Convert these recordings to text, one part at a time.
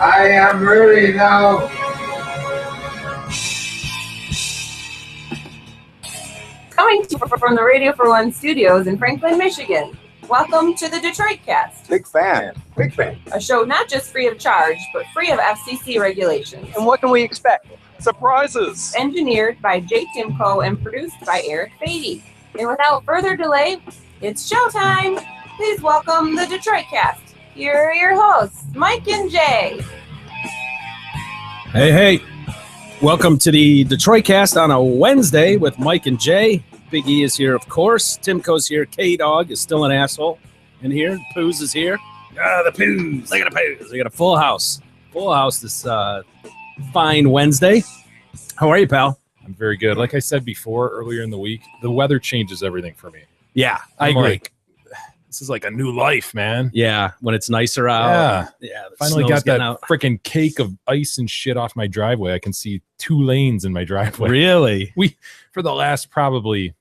I am ready now. Coming to you from the Radio for One studios in Franklin, Michigan. Welcome to the Detroit Cast. Big fan. Big fan. A show not just free of charge, but free of FCC regulations. And what can we expect? Surprises. Engineered by Jake Timko and produced by Eric Beatty. And without further delay, it's showtime. Please welcome the Detroit Cast. Here are your hosts, Mike and Jay. Hey. Welcome to the Detroit Cast on a Wednesday with Mike and Jay. Big E is here, of course. Timko's here. K-Dog is still an asshole in here. Poos is here. The Poos. Look at the Poos. We got a full house. Full house this fine Wednesday. How are you, pal? I'm very good. Like I said before, earlier in the week, the weather changes everything for me. Yeah, I agree. Like, this is like a new life, man. Yeah, when it's nicer out. Yeah. Finally got that freaking cake of ice and shit off my driveway. I can see 2 lanes in my driveway. Really? For the last probably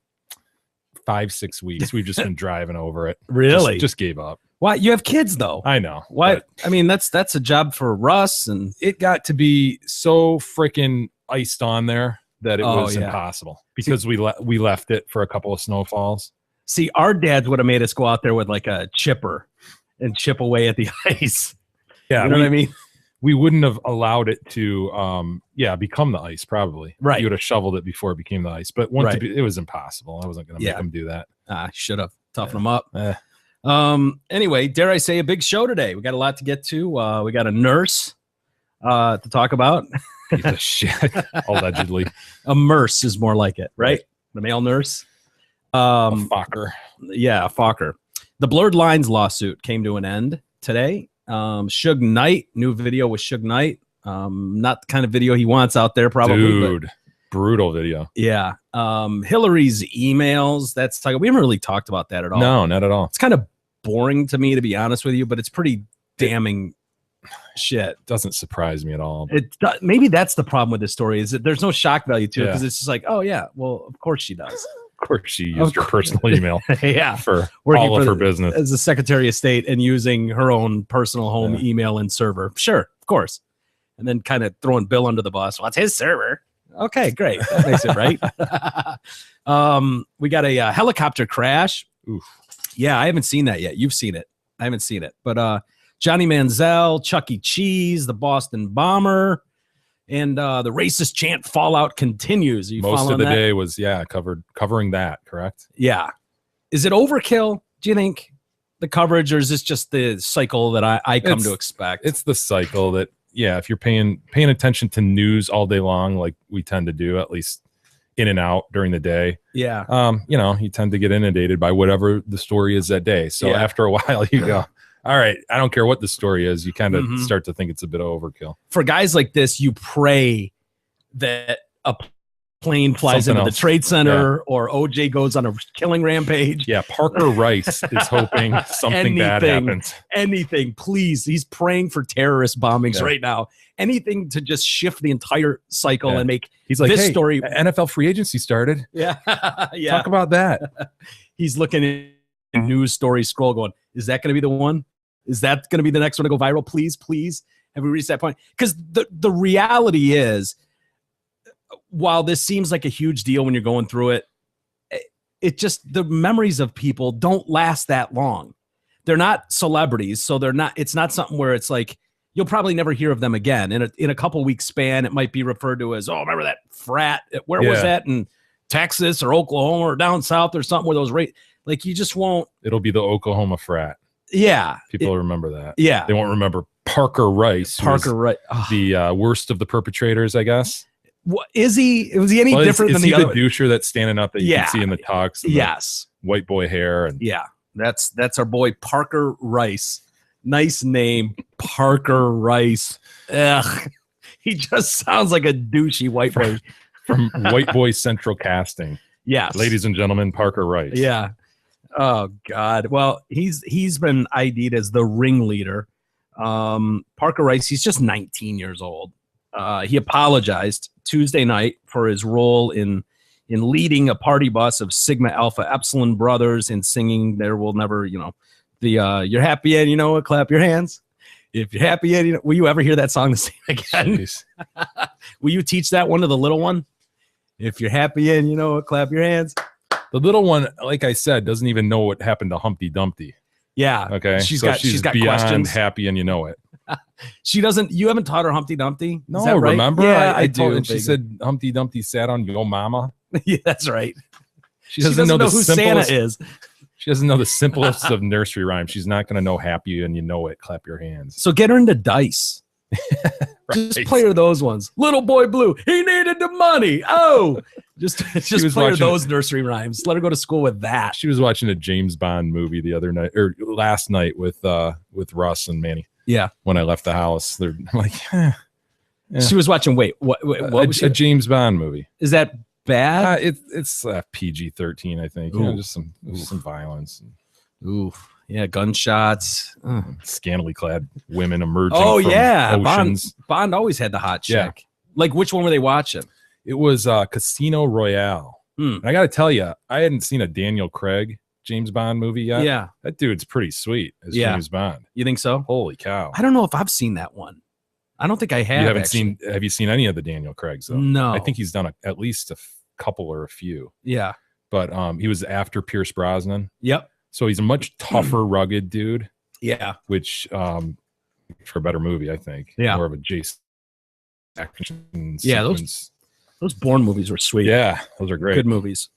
5-6 weeks, we've just been driving over it. Really? Just gave up. Why? You have kids, though. I know. What? I mean, that's a job for Russ, and it got to be so freaking iced on there that it was impossible because we left it for a couple of snowfalls. See, our dads would have made us go out there with like a chipper and chip away at the ice. Yeah, you know what I mean? We wouldn't have allowed it to, become the ice probably. Right. You would have shoveled it before it became the ice. But it was impossible. I wasn't going to make them do that. Should have toughened them up. Anyway, dare I say a big show today. We got a lot to get to. We got a nurse to talk about. Piece of shit, allegedly. A nurse is more like it, right? The male nurse. A Fokker. Yeah, a Fokker. The Blurred Lines lawsuit came to an end today. Suge Knight, new video with Suge Knight. Not the kind of video he wants out there, probably. Dude, brutal video. Yeah. Hillary's emails. We haven't really talked about that at all. No, not at all. It's kind of boring to me, to be honest with you, but it's pretty damning shit. Doesn't surprise me at all. Maybe that's the problem with this story, is that there's no shock value to it, because it's just like, oh yeah, well, of course she does. Of course she used her personal email for working all of her business as the Secretary of State and using her own personal home email and server. Sure, of course. And then kind of throwing Bill under the bus. Well, it's his server. Okay, great. That makes it right. We got a helicopter crash. Oof. Yeah, I haven't seen that yet. You've seen it. I haven't seen it. But Johnny Manziel, Chuck E. Cheese, the Boston Bomber, and the racist chant fallout continues. Are you Most of the that? day was covering that, correct? Yeah. Is it overkill, do you think, the coverage, or is this just the cycle that I come to expect? It's the cycle that, if you're paying attention to news all day long, like we tend to do, at least in and out during the day. Yeah. You tend to get inundated by whatever the story is that day. So after a while you go, all right, I don't care what the story is. You kind of start to think it's a bit of overkill. For guys like this, you pray that a plane flies into the Trade Center or OJ goes on a killing rampage. Yeah, Parker Rice is hoping something bad happens. Anything, please. He's praying for terrorist bombings right now. Anything to just shift the entire cycle and make He's like, this story. NFL free agency started. Yeah. Talk about that. He's looking at news story scroll going, is that going to be the one? Is that going to be the next one to go viral? Please. Have we reached that point? Because the reality is, while this seems like a huge deal when you're going through it, it just, the memories of people don't last that long. They're not celebrities, so it's not something where it's like, you'll probably never hear of them again. In a couple weeks span, it might be referred to as, remember that frat? Where was that, in Texas or Oklahoma or down south or something where those like, you just won't. It'll be the Oklahoma frat. Yeah. People will remember that. Yeah. They won't remember Parker Rice. The worst of the perpetrators, I guess. What, was he any different than the other? Is he the doucher that's standing up that you can see in the talks? Yes. White boy hair. And that's our boy Parker Rice. Nice name, Parker Rice. Ugh. He just sounds like a douchey white boy. From White Boy Central Casting. Yes. Ladies and gentlemen, Parker Rice. Yeah. Oh God. Well, he's been ID'd as the ringleader. Parker Rice, he's just 19 years old. He apologized Tuesday night for his role in leading a party bus of Sigma Alpha Epsilon brothers and singing "There Will Never," the "You're happy and you know it, clap your hands." If you're happy, and will you ever hear that song the same again? Jeez. Will you teach that one to the little one? If you're happy and you know it, clap your hands. The little one, like I said, doesn't even know what happened to Humpty Dumpty. Yeah. Okay. She's So got beyond questions. happy and you know it. She doesn't. You haven't taught her Humpty Dumpty? No, Is that right? remember? Yeah, I told do. her, she said Humpty Dumpty sat on Yo Mama. Yeah, that's right. She doesn't know the who simplest. Santa is. She doesn't know the simplest of nursery rhymes. She's not going to know happy and you know it. Clap your hands. So get her into dice. Just Right. play her those ones. Little boy blue, he needed the money. Oh, just was play her watching- those nursery rhymes. Let her go to school with that. She was watching a James Bond movie the other night or last night with Russ and Manny. Yeah. When I left the house, they're like, Yeah. She was watching. Wait, what was a she? James Bond movie. Is that bad? It's PG-13, I think. You know, just some violence. Ooh, yeah, gunshots. Scantily clad women emerging. Oh from yeah, oceans. Bond always had the hot chick. Yeah. Like which one were they watching? It was Casino Royale. Hmm. And I got to tell you, I hadn't seen a Daniel Craig James Bond movie yet. Yeah, That dude's pretty sweet as Yeah. James Bond. you think so? Holy cow. I don't know if I've seen that one. I don't think I have. You haven't actually. seen, have you seen any of the Daniel Craigs though? No. I think he's done at least a couple or a few, Yeah. but he was after Pierce Brosnan. Yep. So he's a much tougher, rugged dude, Yeah. which for a better movie, I think. Yeah. More of a Jason action Yeah, sequence. Those Bourne movies were sweet. Yeah, those are great. Good movies.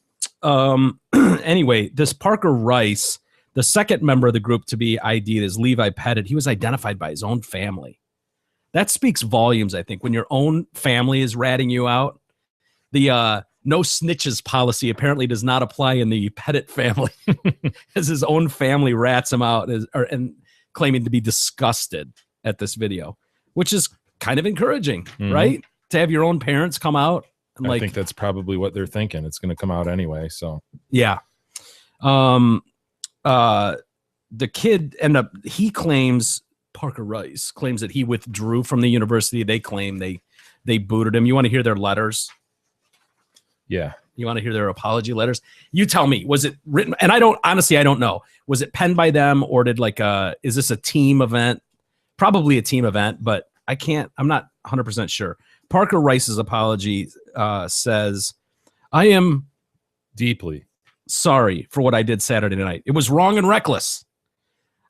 Anyway, this Parker Rice, the second member of the group to be ID'd is Levi Pettit. He was identified by his own family. That speaks volumes, I think, when your own family is ratting you out. The no snitches policy apparently does not apply in the Pettit family, as his own family rats him out and claiming to be disgusted at this video, which is kind of encouraging, Mhm. right? To have your own parents come out and I think that's probably what they're thinking. It's going to come out anyway. So yeah. The kid he claims, Parker Rice claims that he withdrew from the university. They claim they booted him. You want to hear their letters? yeah, You want to hear their apology letters? You tell me, was it written? And I don't know. Was it penned by them or did is this a team event? Probably a team event, but I'm not 100% sure. Parker Rice's apology says, I am deeply. sorry for what I did Saturday night. It was wrong and reckless.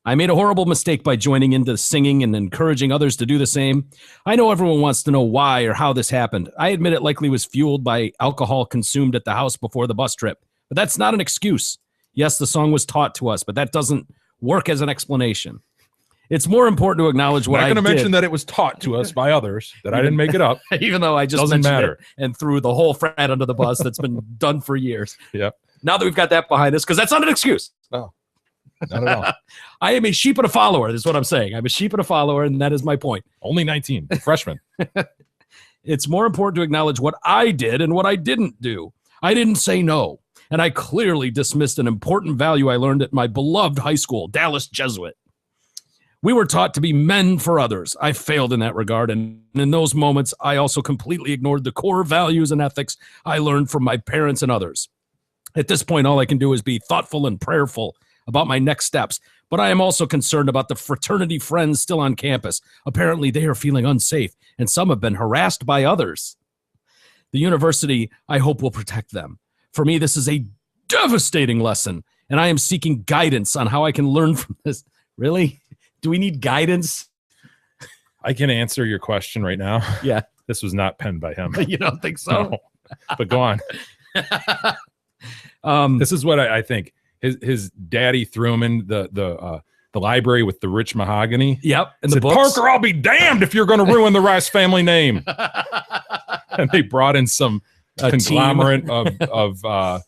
I made a horrible mistake by joining into singing and encouraging others to do the same. I know everyone wants to know why or how this happened. I admit it likely was fueled by alcohol consumed at the house before the bus trip, but that's not an excuse. Yes, the song was taught to us, but that doesn't work as an explanation. It's more important to acknowledge what I'm I not going to did, mention that it was taught to us by others, that I didn't make it up. even though I just Doesn't mentioned matter. it and threw the whole frat under the bus that's been done for years. Yep. Now that we've got that behind us, because that's not an excuse. Not at all. I am a sheep and a follower. Is what I'm saying. I'm a sheep and a follower, and that is my point. Only 19, freshman. It's more important to acknowledge what I did and what I didn't do. I didn't say no, and I clearly dismissed an important value I learned at my beloved high school, Dallas Jesuit. We were taught to be men for others. I failed in that regard, and in those moments, I also completely ignored the core values and ethics I learned from my parents and others. At this point, all I can do is be thoughtful and prayerful about my next steps, but I am also concerned about the fraternity friends still on campus. Apparently, they are feeling unsafe, and some have been harassed by others. The university, I hope, will protect them. For me, this is a devastating lesson, and I am seeking guidance on how I can learn from this. Really? Do we need guidance? I can answer your question right now. Yeah. This was not penned by him. You don't think so? No. But go on. This is what I think. His daddy threw him in the library with the rich mahogany. Yep. And the Said, books. Parker, I'll be damned if you're going to ruin the Rice family name. And they brought in some A conglomerate of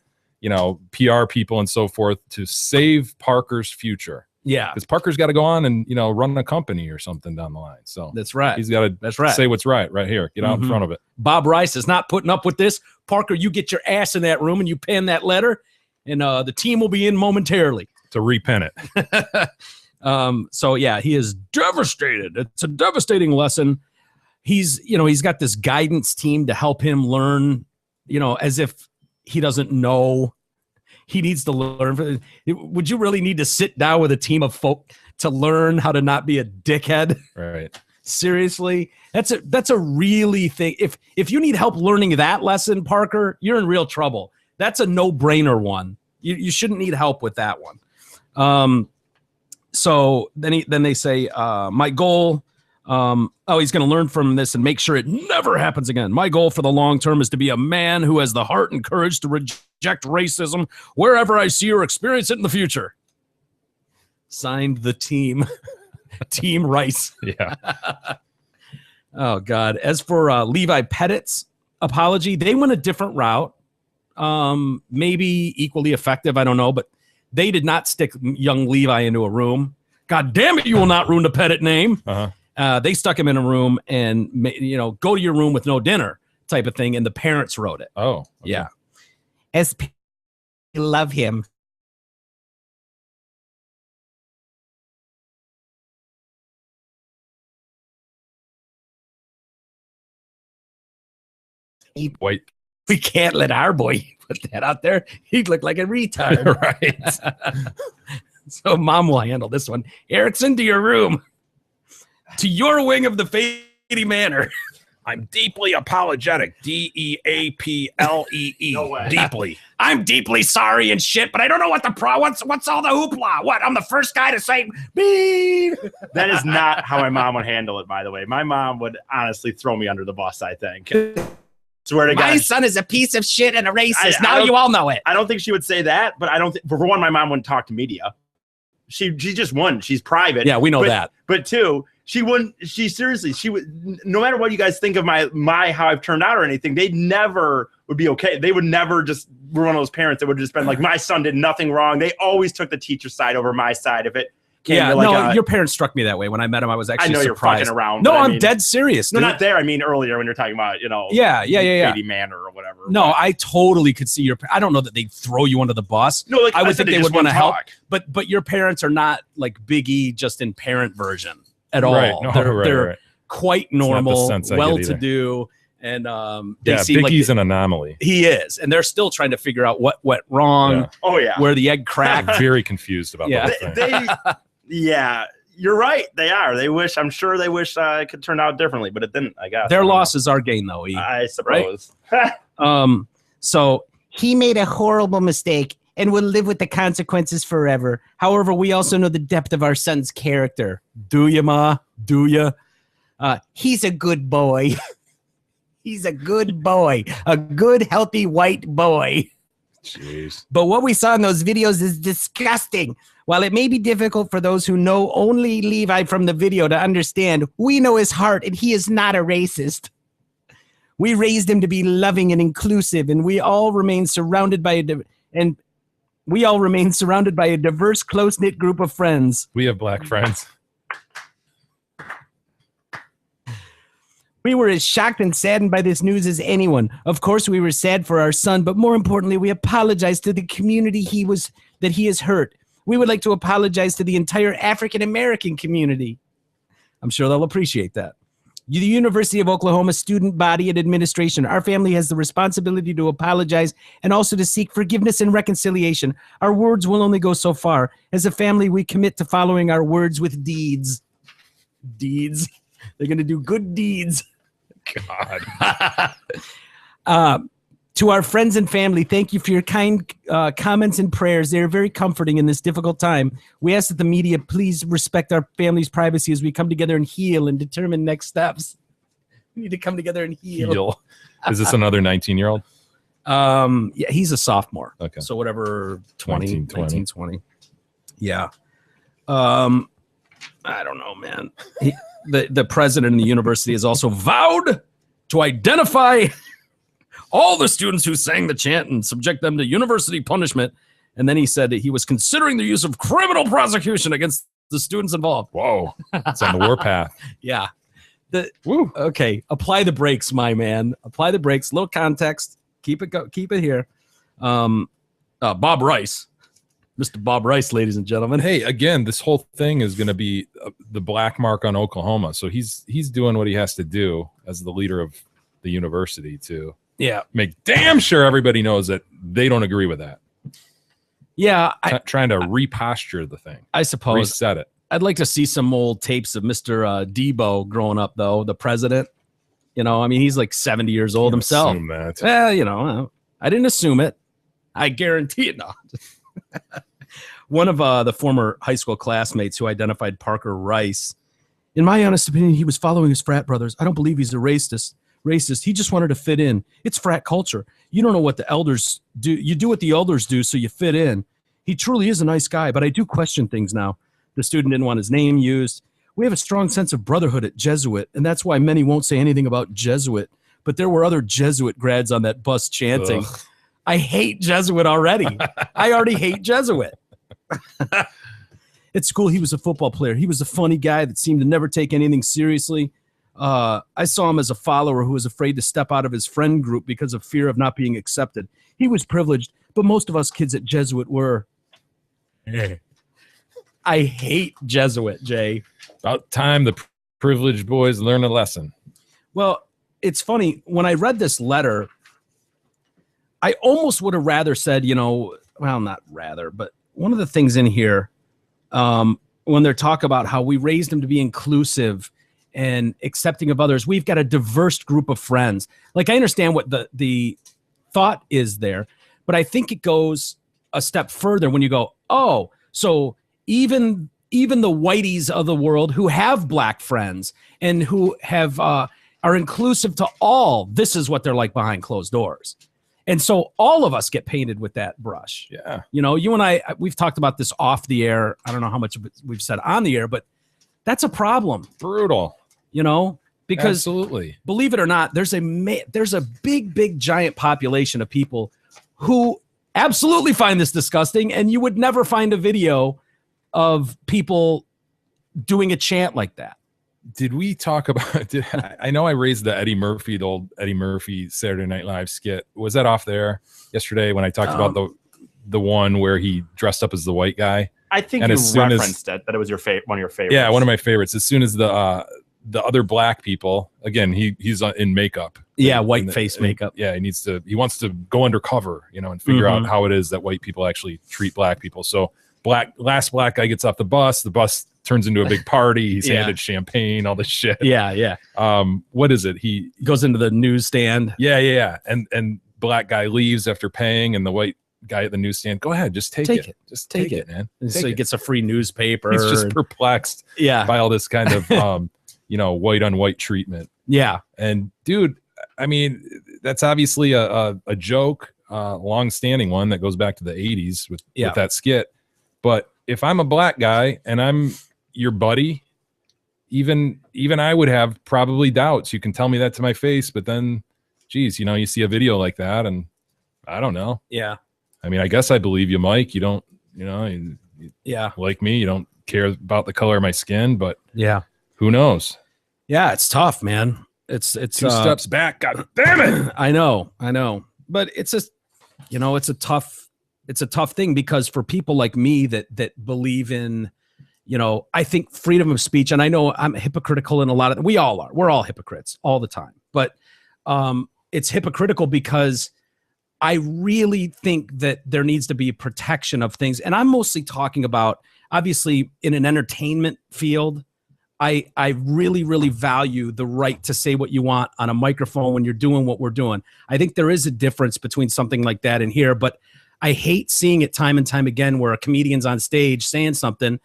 PR people and so forth to save Parker's future. Yeah, Because Parker's got to go on and run a company or something down the line. So that's right. he's got to That's right. say what's right here. Get out in Mhm. front of it. Bob Rice is not putting up with this. Parker, you get your ass in that room and you pen that letter, and the team will be in momentarily. To repen it. So yeah, he is devastated. It's a devastating lesson. He's got this guidance team to help him learn, as if he doesn't know. he needs to learn. Would you really need to sit down with a team of folk to learn how to not be a dickhead? Right. Seriously, that's a really thing. If you need help learning that lesson, Parker, you're in real trouble. That's a no-brainer one. You shouldn't need help with that one. So then they say, my goal. He's going to learn from this and make sure it never happens again. My goal for the long term is to be a man who has the heart and courage to reject racism wherever I see or experience it in the future. Signed, the team. Team Rice. Yeah. Oh, God. As for Levi Pettit's apology, they went a different route. Maybe equally effective. I don't know. But they did not stick young Levi into a room. God damn it, you will not ruin the Pettit name. They stuck him in a room and, go to your room with no dinner type of thing. And the parents wrote it. Oh, okay. Yeah. SP love him. White. We can't let our boy put that out there. He'd look like a retard. Right. So mom will handle this one. Erickson, to your room. To your wing of the Fady Manor. I'm deeply apologetic. DEAPLEE. No way. Deeply. I'm deeply sorry and shit, but I don't know what what's all the hoopla. What? I'm the first guy to say beep. That is not how my mom would handle it, by the way. My mom would honestly throw me under the bus, I think. Swear to My God. son is a piece of shit and a racist. I Now don't- you all know it. I don't think she would say that, but I don't think, for one, my mom wouldn't talk to media. She just one, she's private. Yeah, we know that. But two, she would, no matter what you guys think of my how I've turned out or anything, they never would be okay. They would never just, we're one of those parents that would just been like, my son did nothing wrong. They always took the teacher's side over my side. If it came to like your parents struck me that way. When I met him, I was actually I know surprised. you're fucking around. No, but I I'm mean- dead serious. No, dude. not there. I mean earlier when you're talking about, Yeah. Fady Manor or whatever. No, I totally could see I don't know that they'd throw you under the bus. No, like I would said, think they just would want to wouldn't help. talk. But your parents are not like Big E just in parent version at all. Right. No, they're right. quite not the normal, sense I get well-to-do, and they Yeah, seem Biggie's like an anomaly. he is, and they're still trying to figure out what went wrong, Yeah. Oh yeah. where the egg cracked. Very confused about Yeah. the whole thing. Yeah, you're right. They are. I'm sure they wish it could turn out differently, but it didn't, I guess. Their loss is our gain, though. E. I suppose. So he made a horrible mistake and will live with the consequences forever. However, we also know the depth of our son's character. Do you, Ma? Do you? He's a good boy. He's a good boy. A good, healthy white boy. Jeez. But what we saw in those videos is disgusting. While it may be difficult for those who know only Levi from the video to understand, we know his heart and he is not a racist. We raised him to be loving and inclusive, and we all remain surrounded by a diverse, close-knit group of friends. We have black friends. We were as shocked and saddened by this news as anyone. Of course, we were sad for our son, but more importantly, we apologize to the community that he has hurt. We would like to apologize to the entire African-American community. I'm sure they'll appreciate that. The University of Oklahoma student body and administration, our family has the responsibility to apologize and also to seek forgiveness and reconciliation. Our words will only go so far. As a family, we commit to following our words with deeds. Deeds. They're going to do good deeds. God. To our friends and family, thank you for your kind comments and prayers. They are very comforting in this difficult time. We ask that the media please respect our family's privacy as we come together and heal and determine next steps. We need to come together and heal. Is this another 19-year-old? Yeah, he's a sophomore. Okay. So whatever, 19, 20. Yeah. I don't know, man. The president of the university has also vowed to identify all the students who sang the chant and subject them to university punishment. And then he said that he was considering the use of criminal prosecution against the students involved. Whoa. It's on the warpath. Yeah. Woo. Okay. Apply the brakes, my man. Apply the brakes. Little context. Keep it here. Bob Rice. Mr. Bob Rice, ladies and gentlemen. Hey, again, this whole thing is going to be the black mark on Oklahoma. So he's doing what he has to do as the leader of the university to Yeah. make damn sure everybody knows that they don't agree with that. Yeah, trying to reposture the thing. I suppose. Reset it. I'd like to see some old tapes of Mr. Debo growing up, though, the president. You know, I mean, he's like 70 years old himself. Assume that. Well, you know, I didn't assume it. I guarantee it not. One of the former high school classmates who identified Parker Rice, in my honest opinion, he was following his frat brothers. I don't believe he's a racist. He just wanted to fit in. It's frat culture. You don't know what the elders do. You do what the elders do, so you fit in. He truly is a nice guy, but I do question things now. The student didn't want his name used. We have a strong sense of brotherhood at Jesuit, and that's why many won't say anything about Jesuit. But there were other Jesuit grads on that bus chanting. Ugh. I hate Jesuit already. I already hate Jesuit. At school, he was a football player. He was a funny guy that seemed to never take anything seriously. I saw him as a follower who was afraid to step out of his friend group because of fear of not being accepted. He was privileged, but most of us kids at Jesuit were. I hate Jesuit, Jay. About time the privileged boys learn a lesson. Well, it's funny. When I read this letter, I almost would have rather said, you know, well, not rather, but one of the things in here, when they're talk about how we raised him to be inclusive and accepting of others, we've got a diverse group of friends. Like, I understand what the thought is there, but I think it goes a step further when you go, oh, so even the whiteys of the world who have black friends and who have are inclusive to all, this is what they're like behind closed doors. And so all of us get painted with that brush. Yeah. You know, you and I, we've talked about this off the air. I don't know how much of it we've said on the air, but that's a problem. Brutal. You know, because absolutely, believe it or not, there's a big, giant population of people who absolutely find this disgusting. And you would never find a video of people doing a chant like that. Did we talk about, I know I raised the old Eddie Murphy Saturday Night Live skit. Was that off there yesterday when I talked about the one where he dressed up as the white guy? I think you referenced it, that it was one of your favorites. Yeah, one of my favorites. As soon as the other black people, again, he's in makeup. Yeah, white face makeup. Yeah, he wants to go undercover, you know, and figure out how it is that white people actually treat black people. So last black guy gets off the bus turns into a big party. He's handed champagne, all this shit. Yeah. What is it? He goes into the newsstand. Yeah. And black guy leaves after paying, and the white guy at the newsstand, go ahead, just take it. Just take it, man. So he gets a free newspaper. He's just perplexed by all this kind of white on white treatment. Yeah. And dude, I mean, that's obviously a joke, long-standing one that goes back to the 80s with that skit. But if I'm a black guy and I'm your buddy, even I would have probably doubts. You can tell me that to my face, but then, geez, you know, you see a video like that, and I don't know. Yeah. I mean, I guess I believe you, Mike. You don't, you know, you like me. You don't care about the color of my skin, but who knows? Yeah, it's tough, man. It's 2 steps back. God damn it. I know. But it's a tough thing, because for people like me that believe in, you know, I think freedom of speech, and I know I'm hypocritical in a lot of, we all are. We're all hypocrites all the time. But it's hypocritical because I really think that there needs to be protection of things. And I'm mostly talking about, obviously, in an entertainment field, I really, really value the right to say what you want on a microphone when you're doing what we're doing. I think there is a difference between something like that and here, but I hate seeing it time and time again where a comedian's on stage saying something,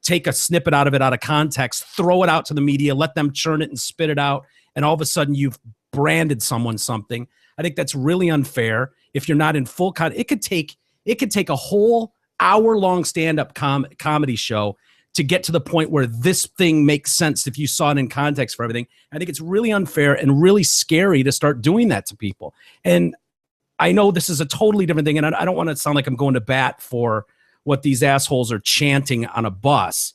take a snippet out of context, throw it out to the media, let them churn it and spit it out, and all of a sudden you've branded someone something. I think that's really unfair. If you're not in full it could take a whole hour-long stand-up comedy show to get to the point where this thing makes sense if you saw it in context for everything. I think it's really unfair and really scary to start doing that to people. And I know this is a totally different thing, and I don't want to sound like I'm going to bat for what these assholes are chanting on a bus,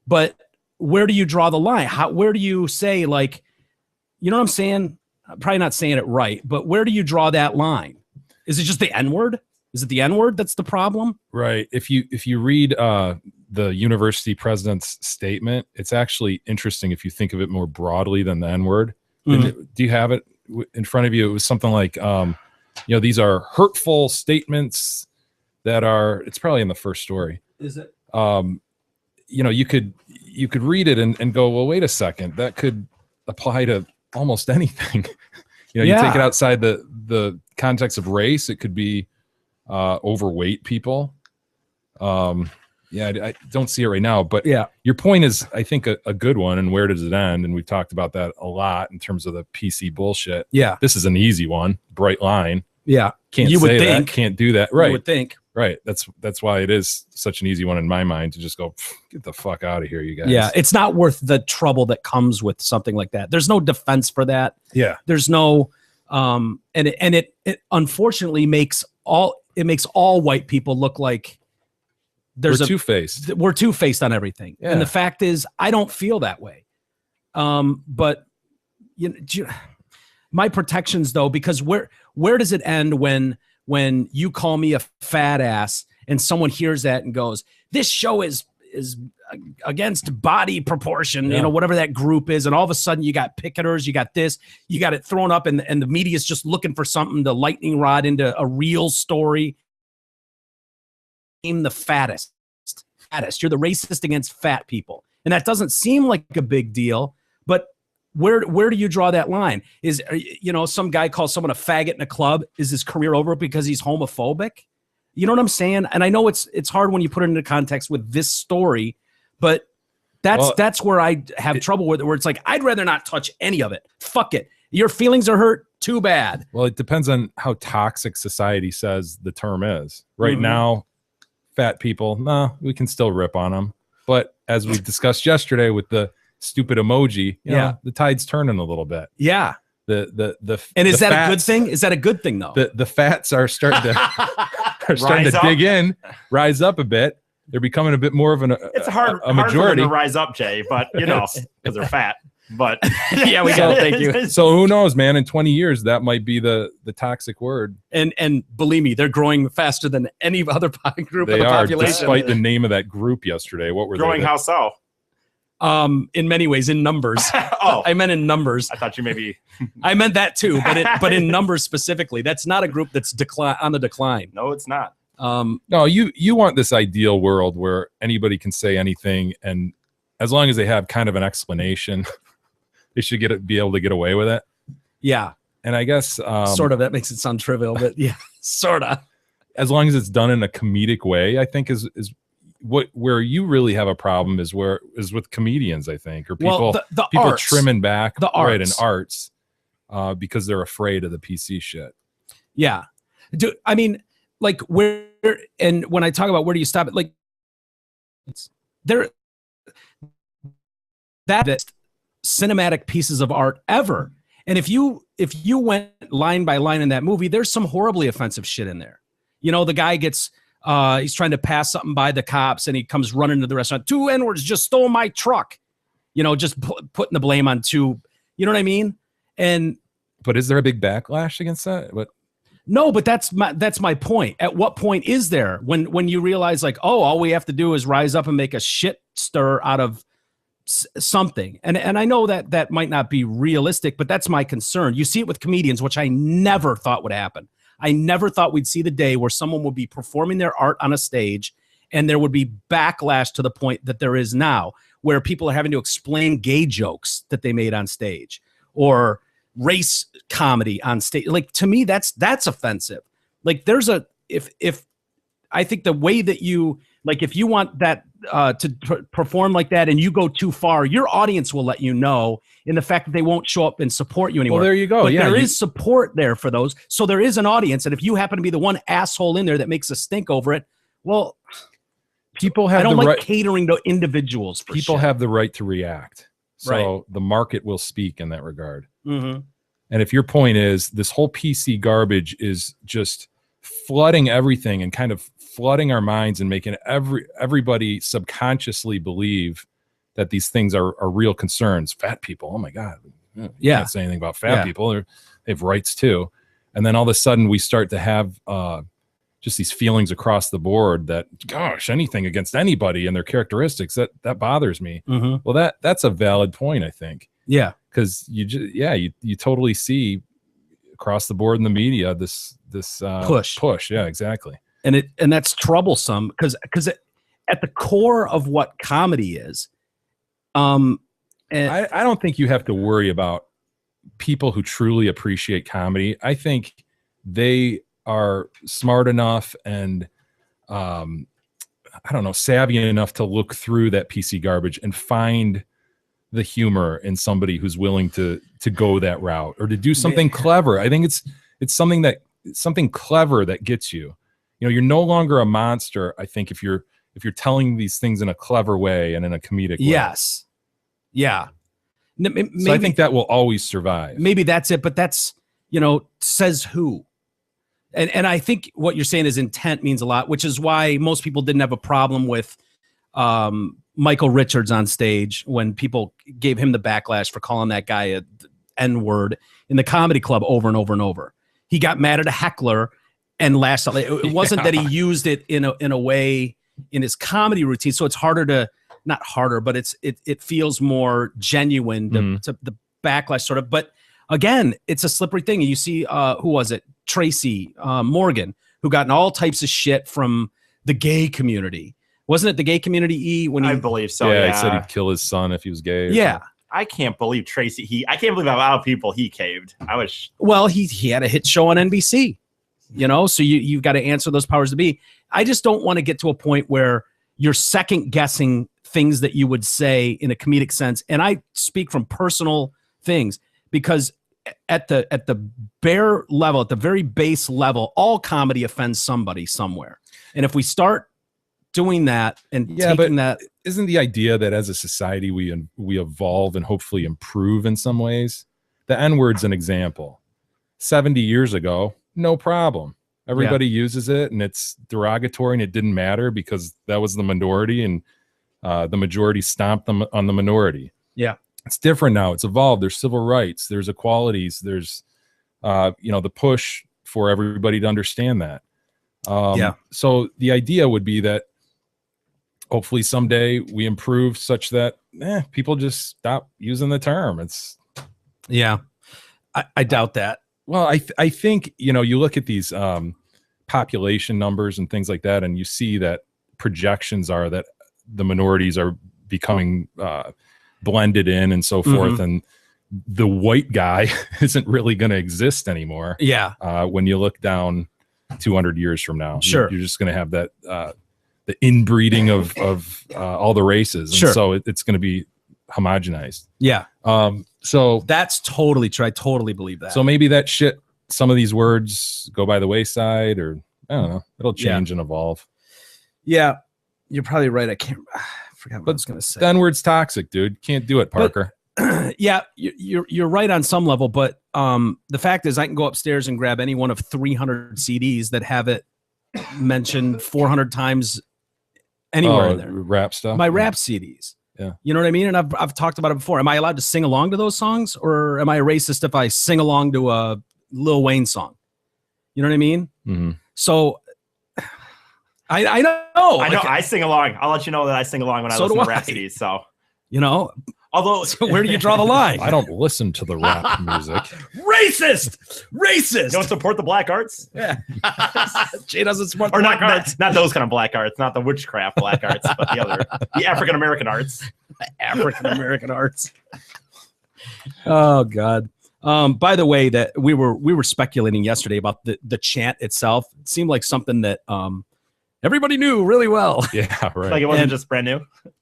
but where do you draw the line? Where do you say, like, you know what I'm saying? I'm probably not saying it right, but where do you draw that line? Is it just the N-word? Is it the N-word that's the problem? Right. If you read the university president's statement, it's actually interesting if you think of it more broadly than the N-word. Mm-hmm. Do you have it in front of you? It was something like, these are hurtful statements that are, it's probably in the first story. Is it? You know, you could read it and go, well, wait a second, that could apply to almost anything. You know, you take it outside the context of race, it could be overweight people. I don't see it right now, but your point is, I think, a good one. And where does it end? And we've talked about that a lot in terms of the PC bullshit. Yeah, this is an easy one, bright line. Yeah, can't you say would think, that, can't do that. Right, you would think. Right, that's why it is such an easy one in my mind to just go, get the fuck out of here, you guys. Yeah, it's not worth the trouble that comes with something like that. There's no defense for that. Yeah, there's no, and it unfortunately makes all white people look like we're two-faced. We're two-faced on everything. Yeah. And the fact is, I don't feel that way. But you know, my protections though, because where does it end when you call me a fat ass and someone hears that and goes, this show is against body proportion, you know, whatever that group is, and all of a sudden you got picketers, you got this, you got it thrown up, and the media is just looking for something to lightning rod into a real story. I'm the fattest. You're the racist against fat people, and that doesn't seem like a big deal. But where do you draw that line? Is, you know, some guy calls someone a faggot in a club, is his career over because he's homophobic? You know what I'm saying? And I know it's hard when you put it into context with this story, but that's where I have trouble with it. Where it's like, I'd rather not touch any of it. Fuck it. Your feelings are hurt. Too bad. Well, it depends on how toxic society says the term is. Right now, fat people, no, we can still rip on them. But as we discussed yesterday with the stupid emoji, you know, the tide's turning a little bit. Yeah. And is that a good thing? Is that a good thing though? The fats are starting to dig in, rise up a bit. They're becoming a bit more of it's hard a majority for them to rise up, Jay, but you know, because they're fat. But yeah, we got it. Thank you. So who knows, man? In 20 years, that might be the toxic word. And believe me, they're growing faster than any other group of the population. Despite the name of that group yesterday. What were growing? They? How so? In many ways, in numbers. Oh, I meant in numbers. I thought you maybe. I meant that too, but in numbers specifically. That's not a group that's on the decline. No, it's not. No, you want this ideal world where anybody can say anything, and as long as they have kind of an explanation, they should be able to get away with it. Yeah, and I guess sort of. That makes it sound trivial, but yeah, sort of. As long as it's done in a comedic way, I think is where you really have a problem is with comedians, I think, or people people arts, trimming back the arts. Right in arts because they're afraid of the PC shit. Yeah, I mean, like where, and when I talk about where do you stop it, like that cinematic pieces of art ever. And if you went line by line in that movie, there's some horribly offensive shit in there. You know, the guy gets he's trying to pass something by the cops and he comes running to the restaurant. 2 N-words just stole my truck. You know, just putting the blame on 2. You know what I mean? But is there a big backlash against that? No, but that's my point. At what point is there when you realize like, oh, all we have to do is rise up and make a shit stir out of something? And I know that might not be realistic, but that's my concern. You see it with comedians, which I never thought would happen. I never thought we'd see the day where someone would be performing their art on a stage and there would be backlash to the point that there is now, where people are having to explain gay jokes that they made on stage or race comedy on stage. Like, to me, that's offensive. Like, there's if I think the way that you, like, if you want that to perform like that and you go too far, your audience will let you know in the fact that they won't show up and support you anymore. Well, there you go. But there is support there for those. So there is an audience. And if you happen to be the one asshole in there that makes a stink over it, well, people have I don't like catering to individuals. People have the right to react. So the market will speak in that regard. Mm-hmm. And if your point is this whole PC garbage is just flooding everything and kind of flooding our minds and making everybody subconsciously believe that these things are real concerns. Fat people, oh my God. Can't say anything about fat people. They have rights too. And then all of a sudden we start to have just these feelings across the board that, gosh, anything against anybody and their characteristics, that bothers me. Mm-hmm. Well, that's a valid point, I think. Yeah. Because you totally see across the board in the media this push. Yeah, exactly. and that's troublesome because at the core of what comedy is, and I don't think you have to worry about people who truly appreciate comedy. I think they are smart enough and I don't know, savvy enough to look through that PC garbage and find the humor in somebody who's willing to go that route or to do something clever. I think it's something clever that gets you. You know, you're no longer a monster, I think, if you're telling these things in a clever way and in a comedic way. Yes. Yeah. Maybe, so I think that will always survive. Maybe that's it, but that's, says who? And I think what you're saying is intent means a lot, which is why most people didn't have a problem with Michael Richards on stage when people gave him the backlash for calling that guy a N-word in the comedy club over and over and over. He got mad at a heckler and lashed out. It wasn't that he used it in a way in his comedy routine. So it's harder to, not harder, but it feels more genuine to the backlash sort of. But again, it's a slippery thing. And you see, who was it? Tracy Morgan, who got in all types of shit from the gay community. Wasn't it the gay community, when I believe so. Yeah, he said he'd kill his son if he was gay. Yeah. I can't believe Tracy. I can't believe how out people he caved. Well, he had a hit show on NBC, so you've got to answer those powers to be. I just don't want to get to a point where you're second guessing things that you would say in a comedic sense. And I speak from personal things because at the bare level, at the very base level, all comedy offends somebody somewhere. And if we start doing that and taking that, isn't the idea that as a society we evolve and hopefully improve in some ways? The N-word's an example. 70 years ago, no problem. Everybody uses it and it's derogatory and it didn't matter because that was the minority and the majority stomped them on the minority. Yeah. It's different now. It's evolved. There's civil rights. There's equalities. There's, the push for everybody to understand that. So the idea would be that hopefully someday we improve such that people just stop using the term. I doubt that. Well, I think, you look at these population numbers and things like that, and you see that projections are that the minorities are becoming blended in and so forth. And the white guy isn't really going to exist anymore. Yeah. When you look down 200 years from now, sure, you're just going to have that the inbreeding of all the races. And so it's going to be homogenized. Yeah. So that's totally true. I totally believe that. So maybe that shit, some of these words go by the wayside, or I don't know. It'll change and evolve. Yeah, you're probably right. I forgot what I was going to say. The N-word's toxic, dude. Can't do it, Parker. Yeah, you're right on some level, but the fact is I can go upstairs and grab any one of 300 CDs that have it mentioned 400 times anywhere in there. Rap stuff? My rap CDs. Yeah. You know what I mean? And I've talked about it before. Am I allowed to sing along to those songs, or am I a racist if I sing along to a Lil Wayne song? You know what I mean? Mm-hmm. So I know. I sing along. I'll let you know that I sing along when I listen to rap CDs. So, although, where do you draw the line? I don't listen to the rap music. Racist. You don't support the black arts? Yeah. Jay doesn't support the black arts. Not those kind of black arts, not the witchcraft black arts, but the African American arts. African American arts. Oh God. By the way, that we were speculating yesterday about the chant itself. It seemed like something that everybody knew really well. Yeah, right. Like it wasn't just brand new.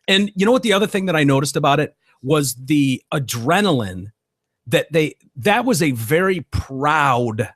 And you know what? The other thing that I noticed about it was the adrenaline that was a very proud.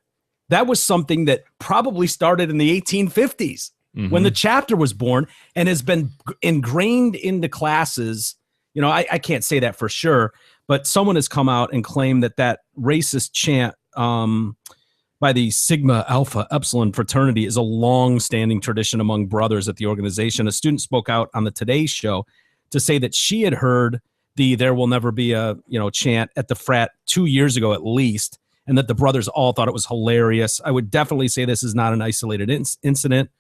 That was something that probably started in the 1850s when the chapter was born and has been ingrained into classes. I can't say that for sure, but someone has come out and claimed that racist chant by the Sigma Alpha Epsilon fraternity is a long-standing tradition among brothers at the organization. A student spoke out on the Today Show to say that she had heard the "There Will Never Be a" chant at the frat 2 years ago at least, and that the brothers all thought it was hilarious. I would definitely say this is not an isolated incident.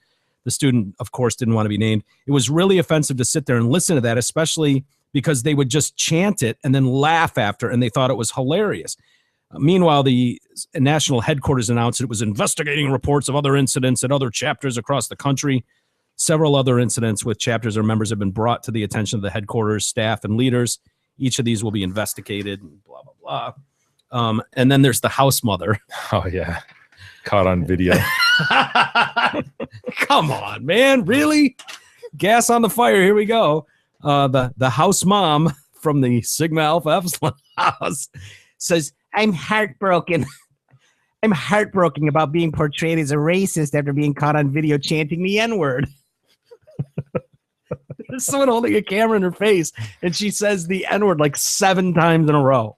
The student, of course, didn't want to be named. It was really offensive to sit there and listen to that, especially because they would just chant it and then laugh after, and they thought it was hilarious. Meanwhile, the national headquarters announced it was investigating reports of other incidents at other chapters across the country. Several other incidents with chapters or members have been brought to the attention of the headquarters staff and leaders. Each of these will be investigated, blah, blah, blah. And then there's the house mother. Oh, yeah. Caught on video. Come on, man. Really? Gas on the fire. Here we go. The house mom from the Sigma Alpha Epsilon house says, I'm heartbroken. I'm heartbroken about being portrayed as a racist after being caught on video chanting the N-word. There's someone holding a camera in her face, and she says the N-word like 7 times in a row.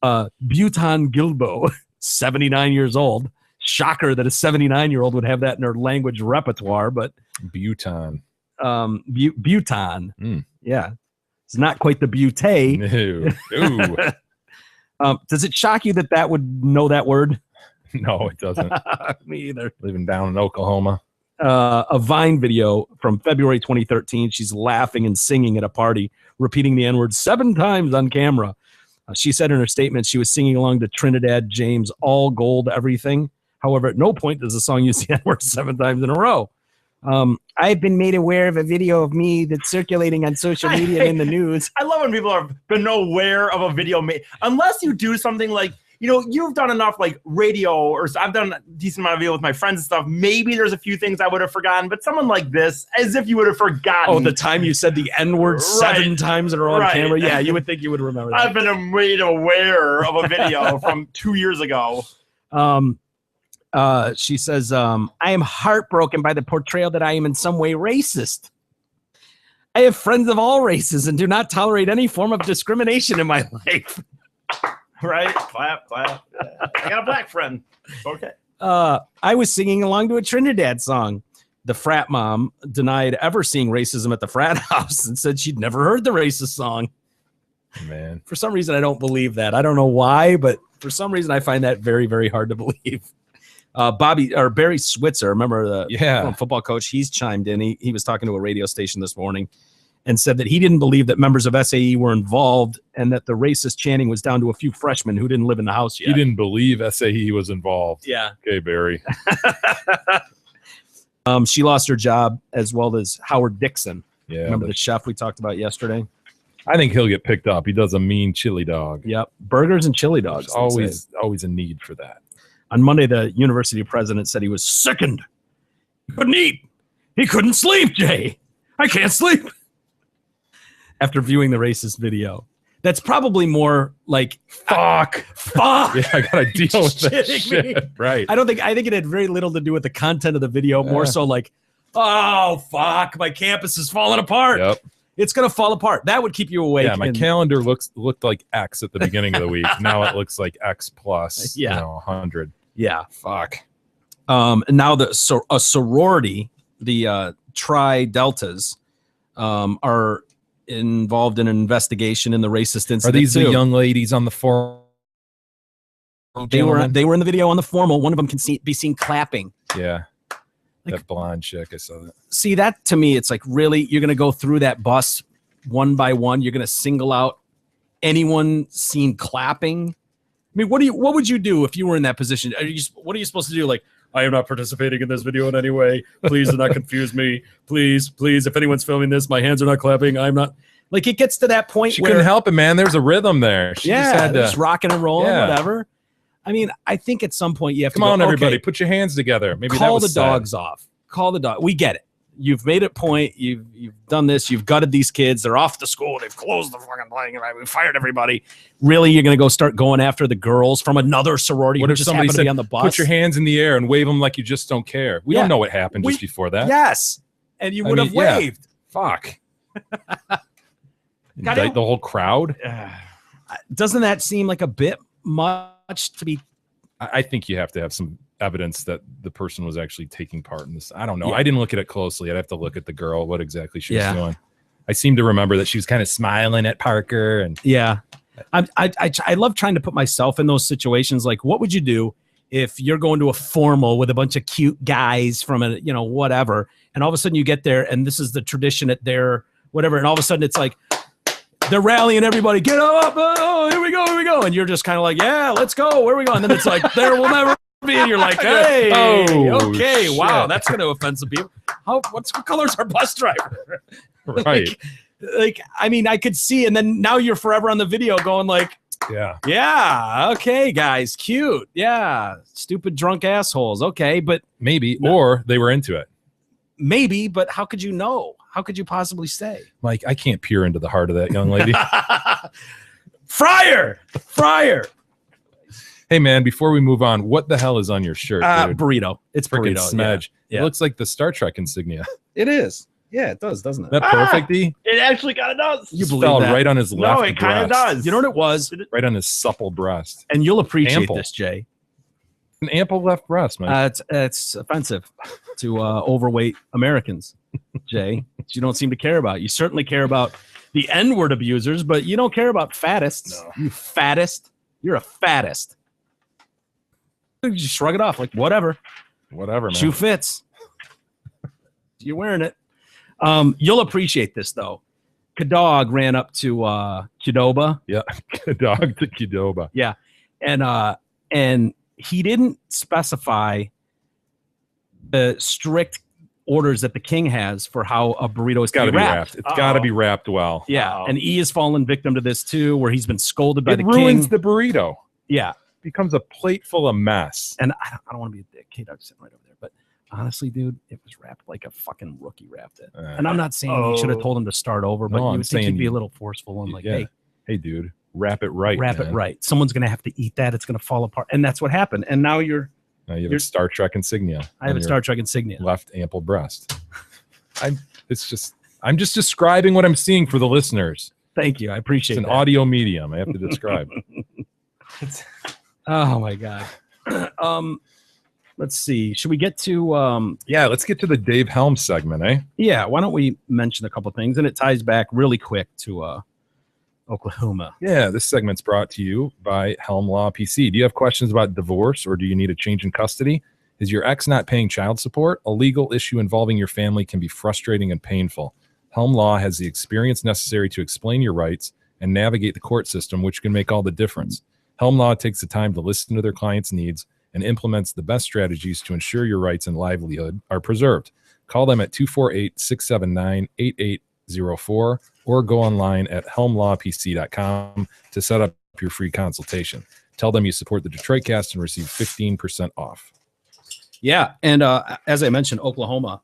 Butan Gilbo, 79 years old. Shocker that a 79-year-old would have that in her language repertoire, but Butan. Butan. Yeah. It's not quite the butane. No. Ooh. Does it shock you that would know that word? No, it doesn't. Me either. Living down in Oklahoma. A Vine video from February 2013. She's laughing and singing at a party, repeating the N-word 7 times on camera. She said in her statement she was singing along to Trinidad James' All Gold Everything. However, at no point does the song use the N-word 7 times in a row. I've been made aware of a video of me that's circulating on social media and in the news. I love when people have been aware of a video made, unless you do something like, you've done enough like radio, or I've done a decent amount of video with my friends and stuff. Maybe there's a few things I would have forgotten, but someone like this, as if you would have forgotten. Oh, the time you said the N-word 7 times in a row on camera? Yeah, you would think you would remember that. I've been made aware of a video from 2 years ago. She says, I am heartbroken by the portrayal that I am in some way racist. I have friends of all races and do not tolerate any form of discrimination in my life. Right? Clap, clap. I got a black friend. Okay. I was singing along to a Trinidad song. The frat mom denied ever seeing racism at the frat house and said she'd never heard the racist song. Man. For some reason, I don't believe that. I don't know why, but for some reason, I find that very, very hard to believe. Barry Switzer, remember the football coach? He's chimed in. He was talking to a radio station this morning and said that he didn't believe that members of SAE were involved and that the racist chanting was down to a few freshmen who didn't live in the house yet. He didn't believe SAE was involved. Yeah. Okay, Barry. She lost her job, as well as Howard Dixon. Yeah. Remember the chef we talked about yesterday? I think he'll get picked up. He does a mean chili dog. Yep. Burgers and chili dogs. There's always a need for that. On Monday, the university president said he was sickened. He couldn't eat. He couldn't sleep, Jay. I can't sleep. After viewing the racist video. That's probably more like, fuck. Yeah, I got to deal with that shit. Right. I think it had very little to do with the content of the video, more so like, oh, fuck, my campus is falling apart. Yep. It's going to fall apart. That would keep you awake. Yeah, my calendar looked like X at the beginning of the week. Now it looks like X plus 100. Yeah. Fuck. And now a sorority, the Tri Deltas, are involved in an investigation in the racist incident. Are these the young ladies on the forum? They were in the video on the formal. One of them can be seen clapping. Yeah. That blonde chick, I saw that. See, that to me, it's like, really, you're going to go through that bus one by one. You're going to single out anyone seen clapping. I mean, what would you do if you were in that position? What are you supposed to do? Like, I am not participating in this video in any way. Please do not confuse me. Please, if anyone's filming this, my hands are not clapping. I'm not. Like, it gets to that point she where couldn't help it, man. There's a rhythm there. She just had to, just rocking and rolling, whatever. I mean, I think at some point you have to come on, everybody, put your hands together. Maybe call that was the dogs off. Call the dog. We get it. You've made a point. You've done this. You've gutted these kids. They're off to school. They've closed the fucking thing. We fired everybody. Really, you're going to go start going after the girls from another sorority? What who if just somebody happened to be on the bus? Put your hands in the air and wave them like you just don't care? We don't know what happened just before that. Yes, and you would have waved. Fuck. Indict the whole crowd. Doesn't that seem like a bit much to be? I think you have to have some evidence that the person was actually taking part in this. I don't know. I didn't look at it closely. I'd have to look at the girl, what exactly she was doing. I seem to remember that she was kind of smiling at Parker. And I love trying to put myself in those situations. Like, what would you do if you're going to a formal with a bunch of cute guys from a, whatever, and all of a sudden you get there and this is the tradition at their whatever, and all of a sudden it's like they're rallying everybody. Get up! Oh, here we go! And you're just kind of like, yeah, let's go. Where are we going? And then it's like, there will never be. And you're like, hey, okay, wow, that's going to offend some people. What color's our bus driver? Right. Like, I mean, I could see, and then now you're forever on the video going like, yeah, okay, guys, cute, yeah, stupid drunk assholes, okay, but maybe, or they were into it. Maybe, but how could you know? How could you possibly say? Mike, I can't peer into the heart of that young lady. Fryer. Hey, man, before we move on, what the hell is on your shirt, dude? Burrito. It's Freaking burrito. smudge. Yeah. It looks like the Star Trek insignia. It is. Yeah, it does, doesn't it? That perfect, D? It actually kind of does. You Fell believe that? right on his left No, it kind of breast. does. You know what it was? Right on his supple breast. And you'll appreciate Ample. this, Jay. An ample left breast, man. It's offensive to overweight Americans, Jay. Which you don't seem to care about. You certainly care about the N-word abusers, but you don't care about fattists. No. You fattest. You're a fattest. You just shrug it off like whatever. Whatever, man. Shoe fits. You're wearing it. You'll appreciate this though. Kadog ran up to Qdoba. Yeah, dog to Qdoba. Yeah, and he didn't specify the strict orders that the king has for how a burrito is It's got to be wrapped. wrapped. It's got to be wrapped well. Yeah, Uh-oh. and E has fallen victim to this too, where he's been scolded by It the ruins king. the burrito. Yeah, Becomes a plate full of mess. and I don't want to be a dick. K-Dog's sitting right over there, but honestly, dude, it was wrapped like a fucking rookie wrapped it. And I'm not saying you should have told him to start over, but No, you I'm would think saying he'd be you- a little forceful and like, yeah. hey, Hey, dude, wrap it right. wrap it man. right. Someone's gonna have to eat that. It's gonna fall apart, and that's what happened. And now Now you have You're- a Star Trek insignia. I have on a your Star Trek insignia. left ample breast. I'm just describing what I'm seeing for the listeners. Thank you. I appreciate It's an that. audio medium. I have to describe. Oh my god. Let's see. Should we get to Yeah, let's get to the Dave Helms segment, eh? yeah, why don't we mention a couple things, and it ties back really quick to Oklahoma. Yeah, this segment's brought to you by Helm Law PC. Do you have questions about divorce or do you need a change in custody? Is your ex not paying child support? A legal issue involving your family can be frustrating and painful. Helm Law has the experience necessary to explain your rights and navigate the court system, which can make all the difference. Helm Law takes the time to listen to their clients' needs and implements the best strategies to ensure your rights and livelihood are preserved. Call them at 248-679-8804 or go online at helmlawpc.com to set up your free consultation. Tell them you support the Detroit Cast and receive 15% off. Yeah, and as I mentioned, Oklahoma,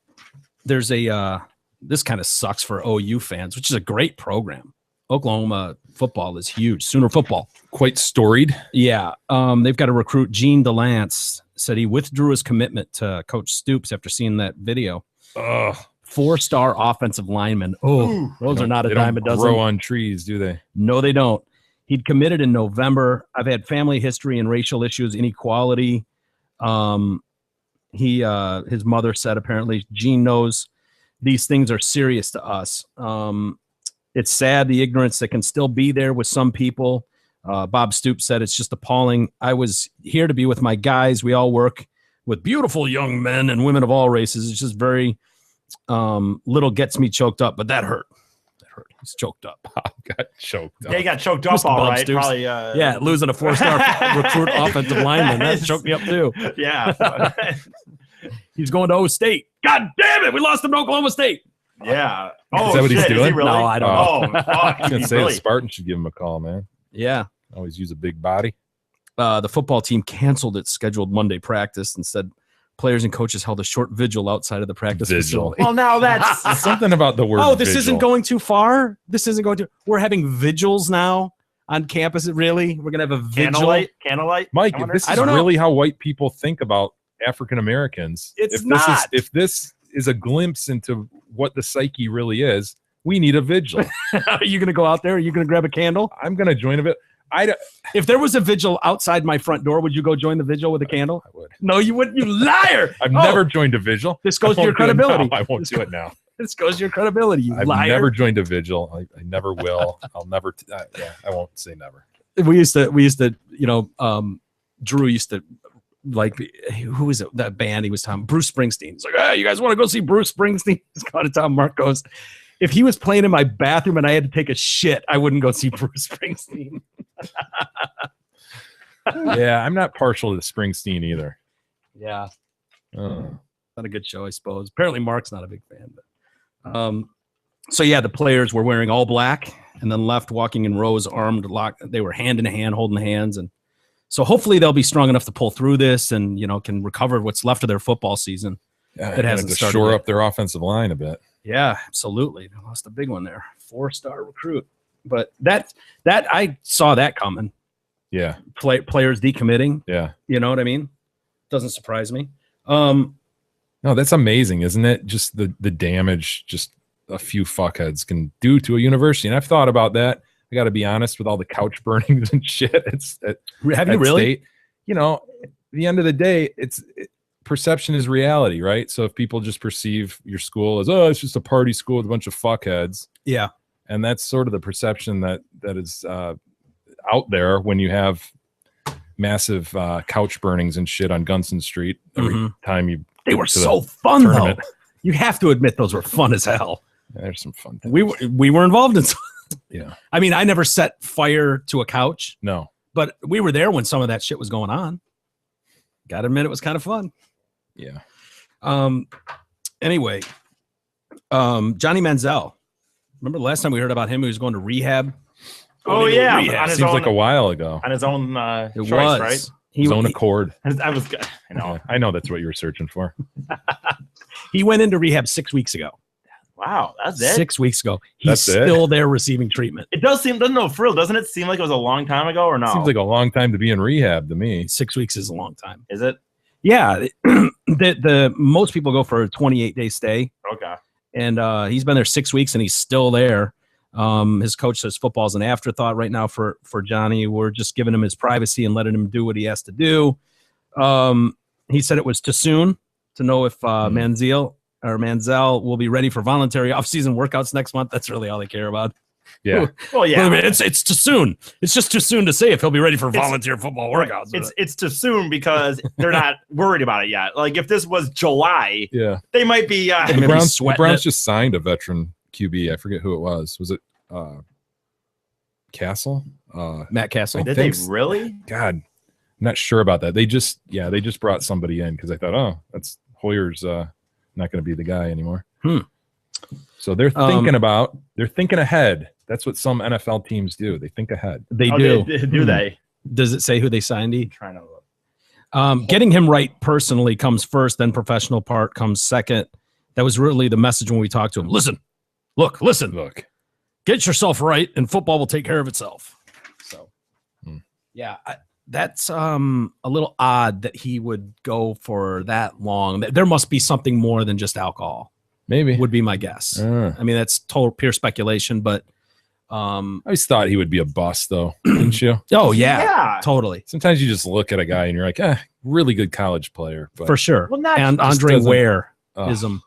there's a this kind of sucks for OU fans, which is a great program. Oklahoma football is huge. Sooner football. Quite storied. Yeah, they've got to recruit. Gene DeLance said he withdrew his commitment to Coach Stoops after seeing that video. Ugh. 4-star offensive lineman. Oh, those are not a They dime a don't dozen. grow on trees, do they? No, they don't. He'd committed in November. I've had family history and racial issues, inequality. His mother said apparently Gene knows these things are serious to us. It's sad the ignorance that can still be there with some people. Bob Stoops said it's just appalling. I was here to be with my guys. We all work with beautiful young men and women of all races. It's just very little gets me choked up, but that hurt. That hurt. He's choked up. Got choked up. Yeah, he got choked up Mr. all Bob right. Stoops. Probably. Yeah, losing a 4-star recruit offensive lineman. That choked me up too. Yeah. He's going to O State. God damn it, we lost him to Oklahoma State. Yeah. Is Oh, that what he's shit, is he doing? really? No, I don't Oh, fuck. I was going to He's say really- the Spartans should give him a call, man. Yeah. Always use a big body. The football team canceled its scheduled Monday practice and said players and coaches held a short vigil outside of the practice Vigil. facility. Well, now that's Something about the word Oh, this vigil. isn't going too far. This isn't going to. We're having vigils now on campus. Really, we're gonna have a vigil. Candlelight. Mike, I if wonder- this I is don't know. really how white people think about African Americans, It's if this is a glimpse into what the psyche really is, we need a vigil. Are you gonna go out there? Are you gonna grab a candle? I'm going to join a bit. I If there was a vigil outside my front door, would you go join the vigil with a candle? would. No, you wouldn't. You liar! I've Oh, never joined a vigil. This goes to I your won't do it now. credibility. I won't do it now. This goes to your credibility. You I've liar. never joined a vigil. I never will. I'll never. Yeah, I won't say never. We used to, Drew used to like, who was it? That band he was talking, Bruce Springsteen. He's like, hey, you guys want to go see Bruce Springsteen? He's going to Tom Marcos. if he was playing in my bathroom and I had to take a shit, I wouldn't go see Bruce Springsteen. Yeah, I'm not partial to Springsteen either. Yeah, Oh. not a good show, I suppose. Apparently, Mark's not a big fan. But, so yeah, the players were wearing all black and then left walking in rows, armed, locked. They were hand in hand, holding hands, and so hopefully they'll be strong enough to pull through this and can recover what's left of their football season. Yeah, It hasn't to started shore yet. up their offensive line a bit. Yeah, absolutely. They lost a big one there. 4-star recruit. But that I saw that coming. Yeah, Players decommitting. yeah. You know what I mean? Doesn't surprise me. No, that's amazing, isn't it? Just the damage just a few fuckheads can do to a university. And I've thought about that. I got to be honest, with all the couch burnings and shit. Have you really? State, at the end of the day, perception is reality, right? So if people just perceive your school as, oh, it's just a party school with a bunch of fuckheads. Yeah. And that's sort of the perception that is out there when you have massive couch burnings and shit on Gunson Street every time you. They were to the so fun tournament. though. You have to admit those were fun as hell. There's some fun things. We were involved in some. Yeah. I mean, I never set fire to a couch, No. but we were there when some of that shit was going on. Got to admit, it was kind of fun. Yeah. Anyway, Johnny Manziel. Remember the last time we heard about him? He was going to rehab. Oh Going into yeah, rehab. on his Seems own, like a while ago. on his own It choice, was right? His own accord. I was, I know. Yeah, I know that's what you were searching for. He went into rehab 6 weeks ago. Wow, that's it. 6 weeks ago. He's That's it? still there receiving treatment. It doesn't know, for real, doesn't it seem like it was a long time ago or no? Seems like a long time to be in rehab to me. 6 weeks is a long time. Is it? Yeah, the most people go for a 28-day stay, Okay. and he's been there 6 weeks and he's still there. His coach says football's an afterthought right now for Johnny. We're just giving him his privacy and letting him do what he has to do. He said it was too soon to know if Manziel will be ready for voluntary off-season workouts next month. That's really all they care about. Yeah. Well, yeah. It's too soon. It's just too soon to say if he'll be ready for volunteer football workouts. It's too soon because they're not worried about it yet. Like if this was July, Yeah. they might be. The Maybe Browns, the sweating Browns it. just signed a veteran QB. I forget who it was. Was it Castle? Matt Castle. Did they think- really? God, I'm not sure about that. They just brought somebody in because I thought, oh, that's Hoyer's not going to be the guy anymore. So they're thinking ahead. That's what some NFL teams do. They think ahead. They Oh, do. do they? Does it say who they signed? E? Trying to look. Getting him right personally comes first, then professional part comes second. That was really the message when we talked to him. Listen, Look, get yourself right, and football will take care of itself. So, yeah, that's a little odd that he would go for that long. There must be something more than just alcohol. maybe. Would be my guess. I mean, that's total pure speculation, but I always thought he would be a bust, though, didn't you? oh yeah, Yeah. totally. Sometimes you just look at a guy and you're like, really good college player. But For sure. Well, not And just Andre doesn't- Ware Ugh. is him.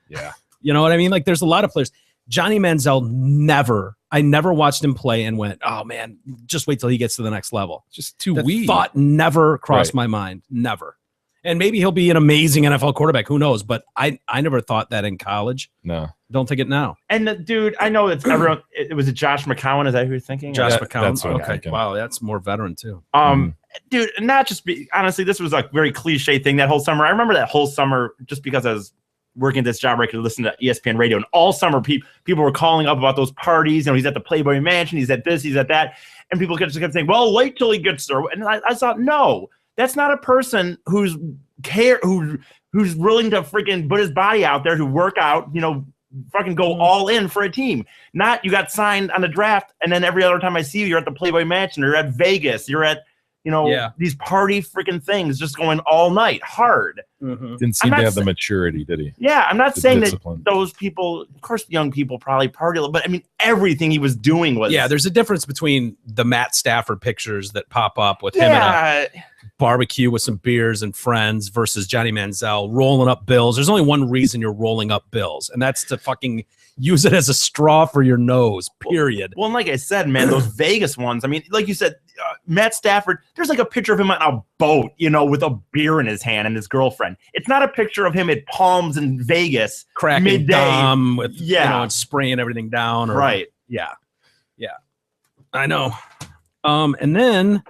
Yeah. You know what I mean? Like there's a lot of players. Johnny Manziel, I never watched him play and went, oh man, just wait till he gets to the next level. Just too That weak. thought never crossed Right. my mind. Never. And maybe he'll be an amazing NFL quarterback. Who knows? But I never thought that in college. No. Don't think it now. And the dude, I know it's everyone. It was Josh McCown. Is that who you're thinking? Josh that- McCown. that's what I'm Okay. thinking. Wow, that's more veteran too. Dude, not just honestly, this was a very cliche thing that whole summer. I remember that whole summer just because I was working at this job where I could listen to ESPN radio, and all summer people were calling up about those parties. You know, he's at the Playboy Mansion, he's at this, he's at that, and people just kept saying, "Well, wait till he gets there." And I thought, no, that's not a person who's willing to freaking put his body out there to work out. You know, fucking go all in for a team. Not you got signed on the draft, and then every other time I see you, you're at the Playboy Mansion, or you're at Vegas, you're at these party freaking things, just going all night hard. Didn't seem I'm to not have the sa- maturity, did he? Yeah, I'm not The saying discipline. that those people, of course, young people probably party a little, but I mean, everything he was doing was. Yeah, there's a difference between the Matt Stafford pictures that pop up with him in a barbecue with some beers and friends versus Johnny Manziel rolling up bills. There's only one reason you're rolling up bills, and that's to fucking use it as a straw for your nose, period. Well, and like I said, man, those Vegas ones, I mean, like you said, Matt Stafford, there's like a picture of him on a boat, you know, with a beer in his hand and his girlfriend. It's not a picture of him at Palms in Vegas, Cracking midday. dumb with, Yeah. you know, and spraying everything down. Or, Right. Yeah. I know. And then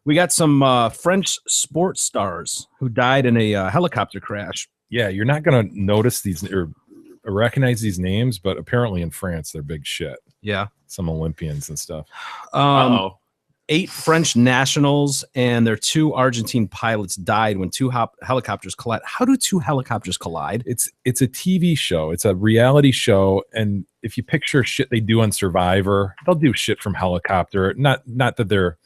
we got some French sports stars who died in a helicopter crash. Yeah, you're not going to notice these or recognize these names, but apparently in France, they're big shit. Yeah. Some Olympians and stuff. 8 French nationals and their 2 Argentine pilots died when 2 helicopters collide. How do 2 helicopters collide? It's a TV show. It's a reality show, and if you picture shit they do on Survivor, they'll do shit from helicopter. Not that they're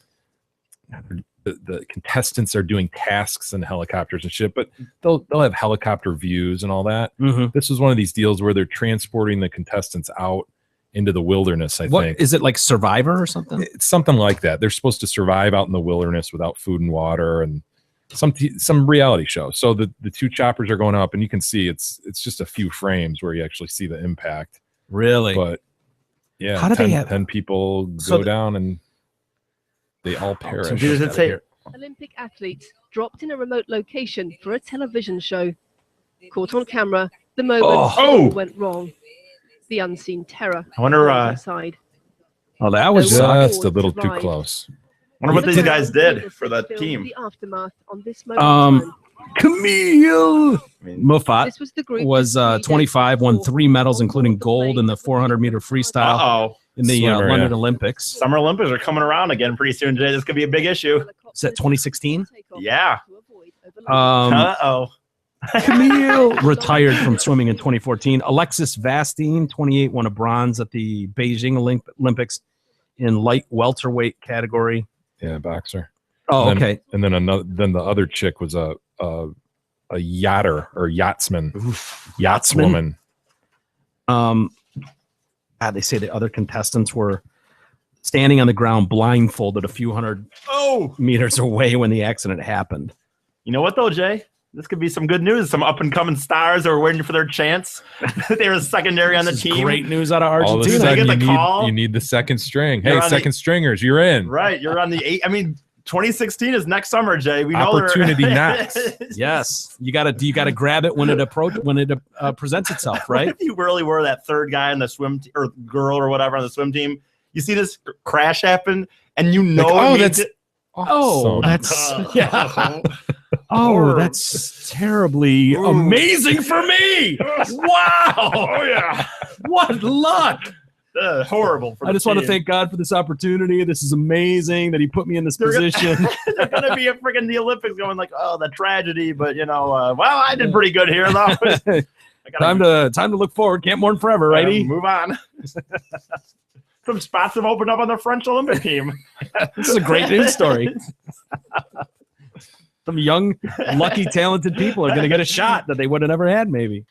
the contestants are doing tasks in helicopters and shit, but they'll have helicopter views and all that. Mm-hmm. This was one of these deals where they're transporting the contestants out into the wilderness. I think Is it like Survivor or something? it's something like that. They're supposed to survive out in the wilderness without food and water, and some reality show. So the 2 choppers are going up, and you can see it's just a few frames where you actually see the impact. Really? But yeah, How do they have 10 people So go down and they all perish. so does it say Olympic athletes dropped in a remote location for a television show. Caught on camera, the moment Oh. went wrong. The unseen terror. I wonder, outside. Oh, that was just a little too close. wonder what these Photos guys did witnesses for that filmed team. The aftermath on this moment in time. Camille I mean, Muffat This was the group was that 25, won 3 medals, including gold in the 400-meter freestyle uh-oh. in the Swimmer, London yeah. Olympics. Summer Olympics are coming around again pretty soon today. This could be a big issue. Is that 2016? Yeah. Um, Uh-oh. Camille retired from swimming in 2014. Alexis Vastine, 28, won a bronze at the Beijing Olympics in light welterweight category. Yeah, boxer. Oh, And then- okay. And then the other chick was a yachter or yachtsman, yachtswoman. They say the other contestants were standing on the ground blindfolded a few hundred meters away when the accident happened. You know what though, Jay? This could be some good news. Some up and coming stars that are waiting for their chance. They were secondary on the This is team. great news out of All of a Argentina. sudden, They get the call. you need the second string. Hey, You're on the- second stringers, you're in. Right. You're on the 8. I mean, 2016 is next summer, Jay. We know Opportunity they're- knocks. Yes, you gotta grab it when it presents itself, What right? if you really were that third guy on the swim or girl or whatever on the swim team? You see this crash happen, and you know, Like, oh, it means that's it- Oh, awesome. that's yeah. Oh, Horror. that's terribly amazing for me. Wow. Oh yeah, What luck. horrible. For I the just want to team. thank God for this opportunity. This is amazing that he put me in this They're gonna- position. They're gonna be a freaking the Olympics going like, oh, the tragedy. But you know, well, I did pretty good here though. I gotta time to look forward. Can't mourn forever, righty? move on. Some spots have opened up on the French Olympic team. This is a great news story. Some young, lucky, talented people are going to get a shot that they would have never had, maybe.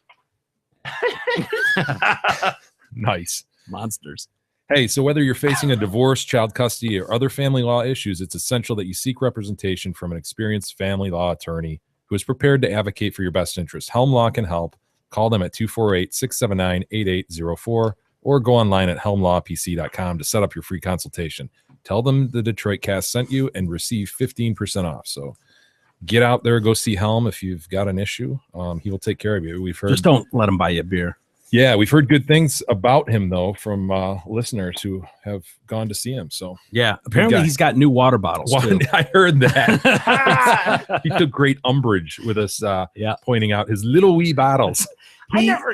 Nice. Monsters. Hey, so whether you're facing a divorce, child custody, or other family law issues, it's essential that you seek representation from an experienced family law attorney who is prepared to advocate for your best interest. Helm Law can help. Call them at 248-679-8804 or go online at helmlawpc.com to set up your free consultation. Tell them the Detroit Cast sent you and receive 15% off. So get out there, go see Helm if you've got an issue. He will take care of you. We've heard Just don't let them buy you a beer. Yeah, we've heard good things about him though from listeners who have gone to see him. So Yeah. Apparently, guy. he's got new water bottles. Too. I heard that. He took great umbrage with us pointing out his little wee bottles.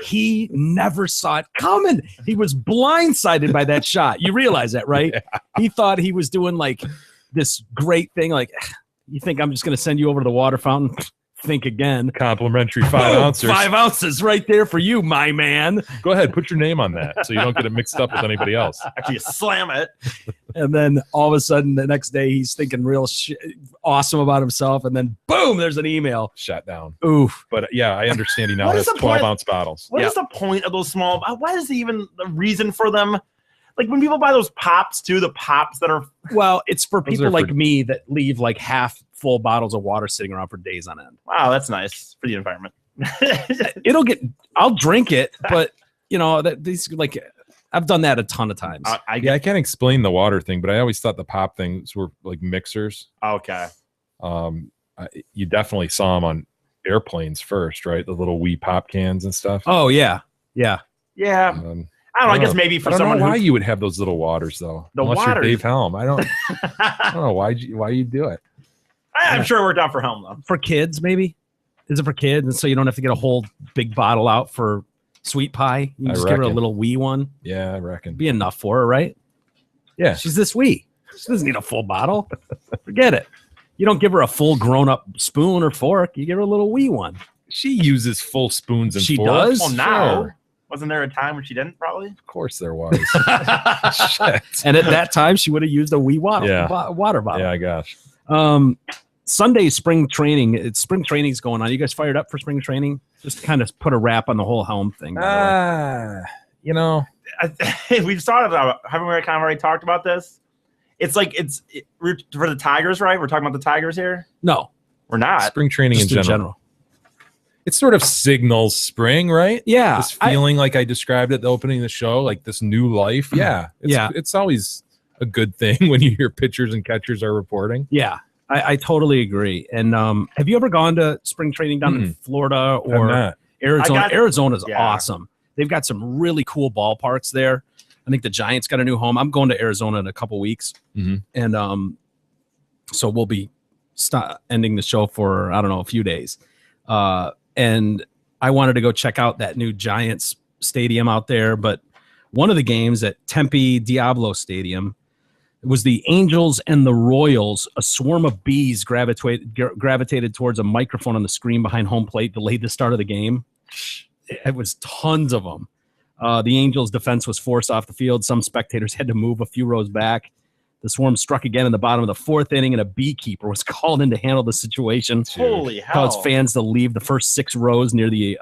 He never saw it coming. He was blindsided by that shot. You realize that, right? Yeah. He thought he was doing like this great thing. Like, you think I'm just going to send you over to the water fountain? Think again. Complimentary 5 Boom, ounces. 5 ounces right there for you, my man. Go ahead, put your name on that so you don't get it mixed up with anybody else. Actually, you slam it. And then all of a sudden, the next day, he's thinking real awesome about himself. And then, boom, there's an email. Shut down. Oof. But yeah, I understand he now What has is the point? 12-ounce bottles. What is the point of those small? What is even the reason for them? Like when people buy those pops too, the pops that are Well, it's for Those people are for- like me that leave like half full bottles of water sitting around for days on end. wow, that's nice for the environment. I'll drink it, but these like I've done that a ton of times. I Yeah, I can't explain the water thing, but I always thought the pop things were like mixers. okay. You definitely saw them on airplanes first, right? The little wee pop cans and stuff. Oh yeah. Yeah, Um, I don't know. I guess maybe for I don't someone know why who you would have those little waters though. The Unless waters. you're Dave Helm. I don't know why you do it. I'm sure it worked out for Helm though. For kids, maybe. Is it for kids? And so you don't have to get a whole big bottle out for sweet pie. You can I just give her a reckon. little wee one. Yeah, I reckon. Be enough for her, right? Yeah. She's this wee. She doesn't need a full bottle. Forget it. You don't give her a full grown-up spoon or fork. You give her a little wee one. She uses full spoons and She forks. does? Well, now Sure. wasn't there a time when she didn't? Probably. Of course there was. Shit. And at that time, she would have used a wee water bottle. Yeah, gosh. Sunday spring training. Spring training's going on. You guys fired up for spring training? Just to kind of put a wrap on the whole Helm thing. by the way. We've started. Haven't we kind of already talked about this? It's like we're for the Tigers, right? We're talking about the Tigers here. No, We're not. Spring training in just general. It sort of signals spring, right? Yeah. This feeling like I described at the opening of the show, like this new life. Yeah. It's always a good thing when you hear pitchers and catchers are reporting. Yeah, I totally agree. And have you ever gone to spring training down in Florida I'm or not. Arizona? Arizona's Yeah. awesome. They've got some really cool ballparks there. I think the Giants got a new home. I'm going to Arizona in a couple weeks. Mhm. And so we'll be ending the show for, I don't know, a few days. And I wanted to go check out that new Giants stadium out there. But one of the games at Tempe Diablo Stadium, it was the Angels and the Royals. A swarm of bees gravitated towards a microphone on the screen behind home plate, delayed the start of the game. It was tons of them. The Angels' defense was forced off the field. Some spectators had to move a few rows back. The swarm struck again in the bottom of the fourth inning, and a beekeeper was called in to handle the situation. Holy hell! Caused fans to leave the first 6 rows near the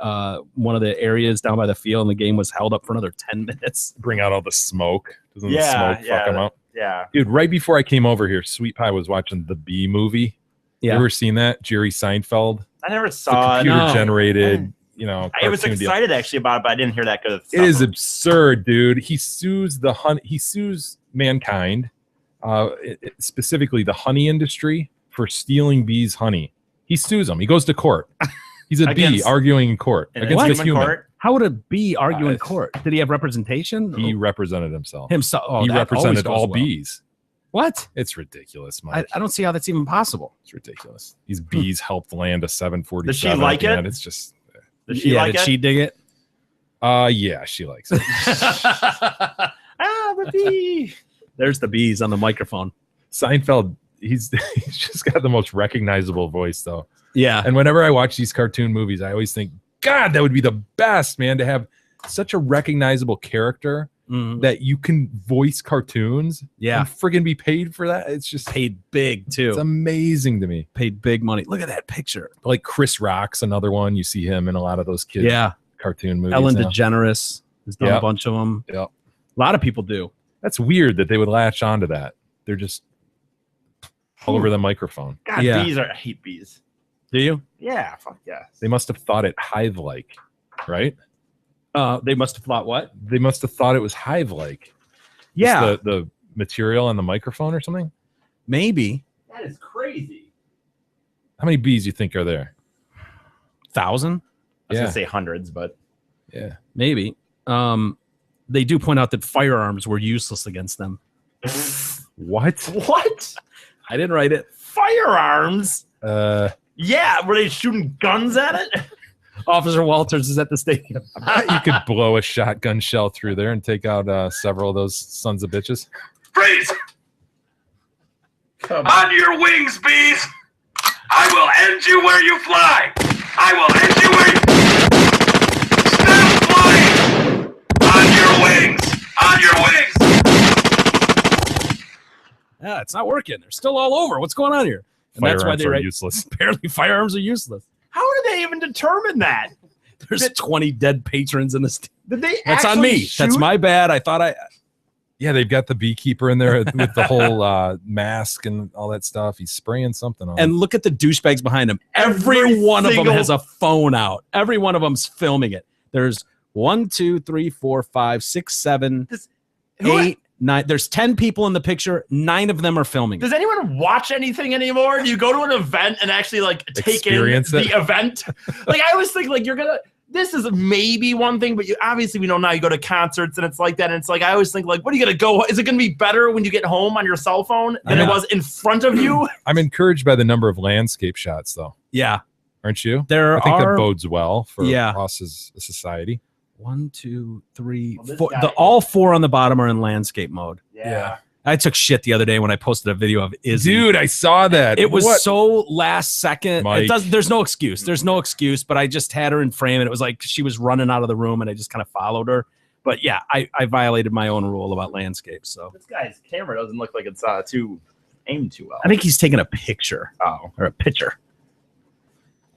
one of the areas down by the field, and the game was held up for another 10 minutes. Bring out all the smoke. Doesn't Yeah, the smoke yeah. fuck them up? Yeah. Dude, right before I came over here, Sweet Pie was watching the Bee movie. You ever seen that? Jerry Seinfeld? I never The saw it. computer generated, I was cartoon deal. excited actually about it, but I didn't hear that good. It is absurd, dude. He sues mankind, specifically the honey industry, for stealing bees' honey. He sues them. He goes to court. He's a bee Against- arguing in court in against a the human human. court. How would a bee argue in it's- court? Did he have representation? He represented himself. Himself. Oh, He that represented always all goes well. bees. What? It's ridiculous, Mike. I don't see how that's even possible. It's ridiculous. These bees helped land a 747. Does she like at the it? end. It's just, Does she like did it? she dig it? yeah, she likes it. The bee. There's the bees on the microphone. Seinfeld, he's just got the most recognizable voice, though. Yeah. And whenever I watch these cartoon movies, I always think, God, that would be the best, man, to have such a recognizable character Mhm. that you can voice cartoons Yeah. and friggin' be paid for that. It's just Paid big too. it's amazing to me. Paid big money. Look at that picture. Like Chris Rock's another one. You see him in a lot of those kids Yeah. cartoon movies. Ellen now. DeGeneres has done a Yep. bunch of them. Yep. A lot of people do. That's weird that they would latch onto that. They're just all over the microphone. God, Yeah. I hate bees. Do you? Yeah, fuck yes. They must have thought it hive-like, right? They must have thought what? They must have thought it was hive-like. Yeah. Just the material on the microphone or something. Maybe. That is crazy. How many bees do you think are there? 1,000? I was Yeah. gonna say hundreds, but Yeah. Maybe. They do point out that firearms were useless against them. What? what? I didn't write it. Firearms? Yeah, were they shooting guns at it? Officer Walters is at the stadium. You could blow a shotgun shell through there and take out several of those sons of bitches. Freeze! On your wings, bees! I will end you where you fly! I will end you where you... Stop flying! On your wings! On your wings! Yeah, it's not working. They're still all over. What's going on here? And that's why Firearms they are write useless. apparently firearms are useless. How did they even determine that? There's 20 dead patrons in the stadium. Did they? That's on actually me. That's shoot? my bad. I thought Yeah, they've got the beekeeper in there with the whole mask and all that stuff. He's spraying something on. And look at the douchebags behind him. Every one of them has a phone out. Every one of them's filming it. There's 1, 2, 3, 4, 5, 6, 7, 8, 9. There's 10 people in the picture. 9 of them are filming. Does anyone watch anything anymore? Do you go to an event and actually like take in the event? Like I always think like you're gonna. This is maybe one thing, but obviously we know now you go to concerts and it's like that. And it's like I always think like, what are you gonna go? Is it gonna be better when you get home on your cell phone than it was in front of you? I'm encouraged by the number of landscape shots, though. Yeah, aren't you? I think that bodes well for us as a society. 1, 2, 3, 4. All 4 on the bottom are in landscape mode. Yeah. I took shit the other day when I posted a video of Izzy. Dude, I saw that. It was so last second. Mike. There's no excuse. There's no excuse, but I just had her in frame and it was like she was running out of the room and I just kind of followed her. But yeah, I violated my own rule about landscapes. So this guy's camera doesn't look like it's too aimed too well. I think he's taking a picture. Or a picture.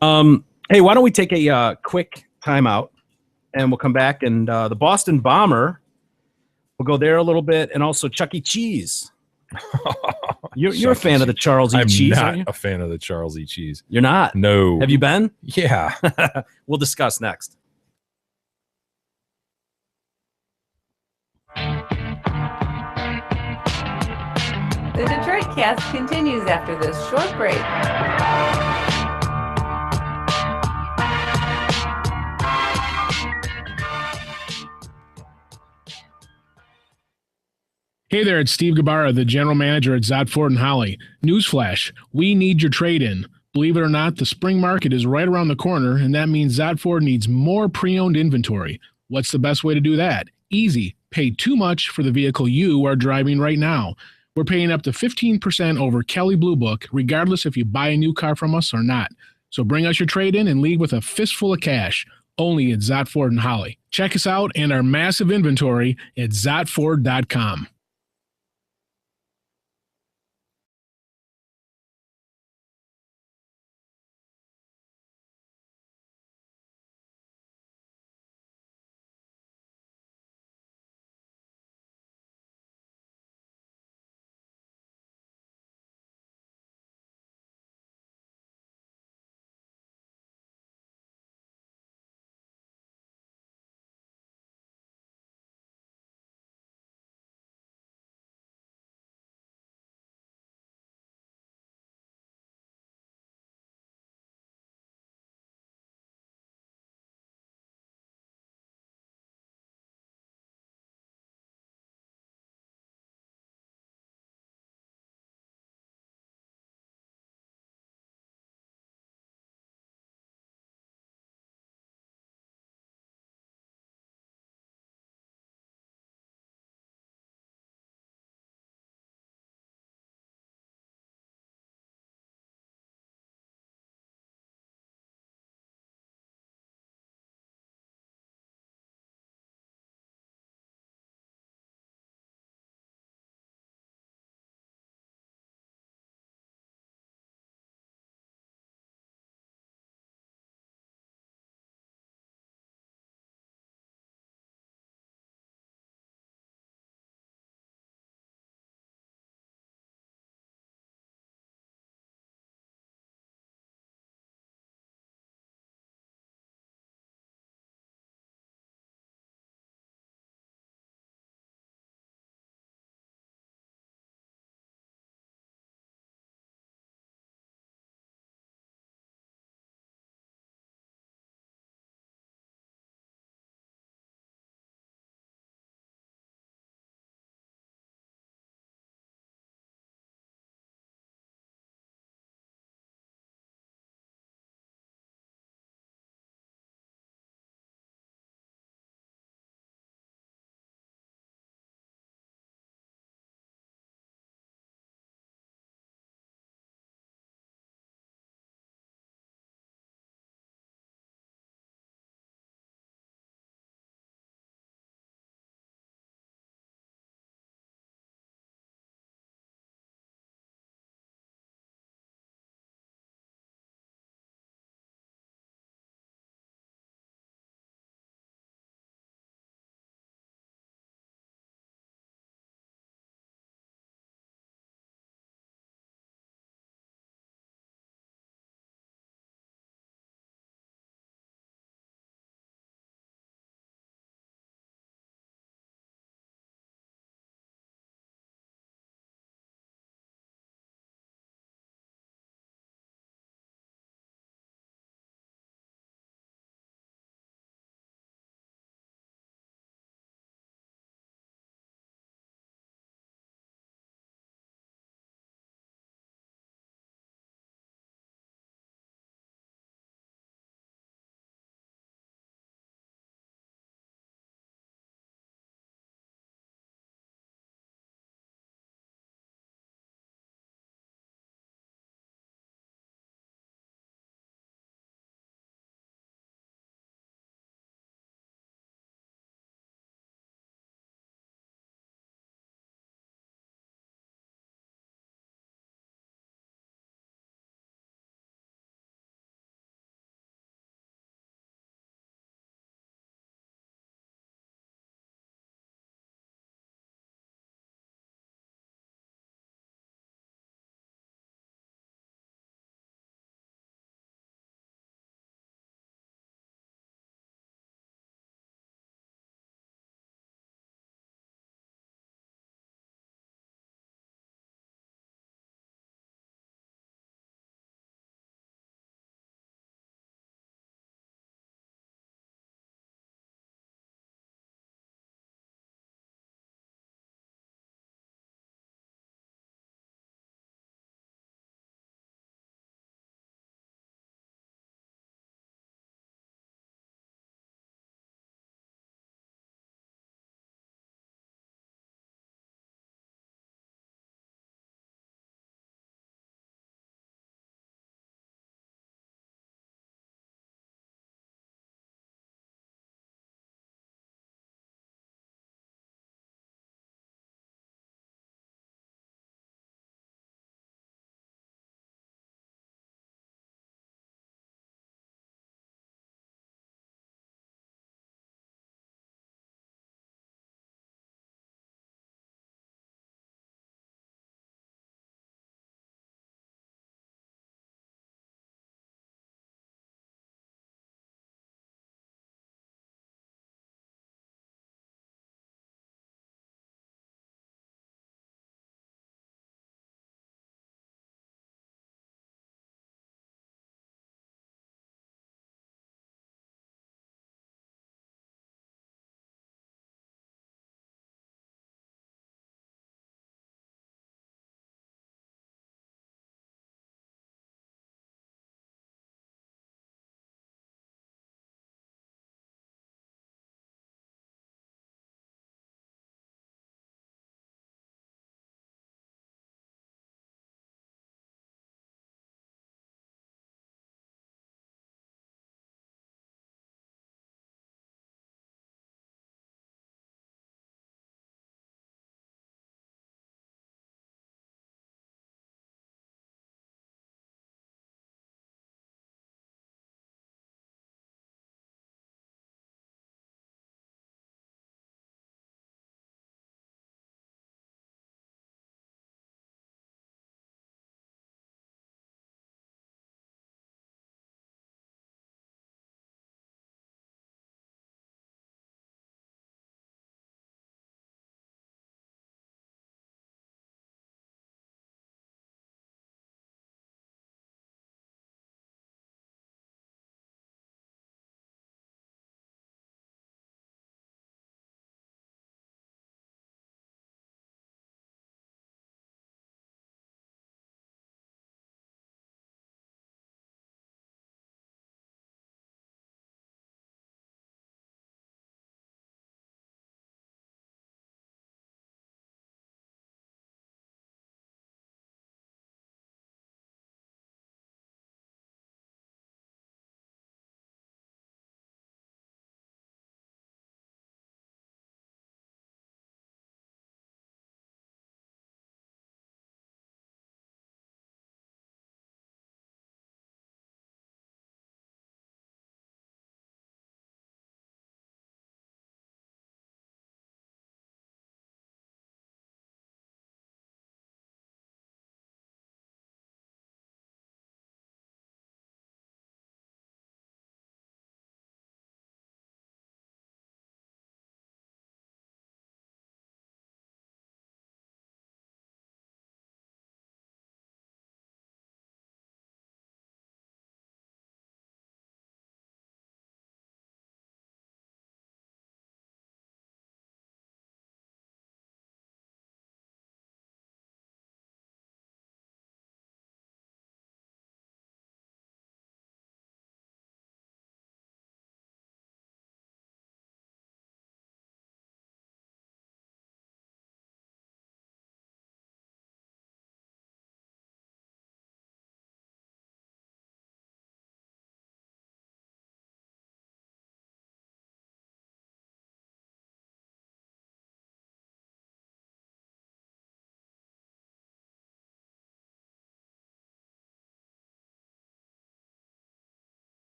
Hey, why don't we take a quick timeout and we'll come back and the Boston Bomber. We'll go there a little bit, and also Chuck E. Cheese. You're a fan of the Charles E. Cheese, aren't you? I'm not a fan of the Charles E. Cheese. You're not? No. Have you been? Yeah. We'll discuss next. The Detroit Cast continues after this short break. Hey there, it's Steve Gabarra, the general manager at Zott Ford and Holly. Newsflash, we need your trade-in. Believe it or not, the spring market is right around the corner, and that means Zott Ford needs more pre-owned inventory. What's the best way to do that? Easy. Pay too much for the vehicle you are driving right now. We're paying up to 15% over Kelley Blue Book, regardless if you buy a new car from us or not. So bring us your trade-in and leave with a fistful of cash. Only at Zott Ford and Holly. Check us out and our massive inventory at ZottFord.com.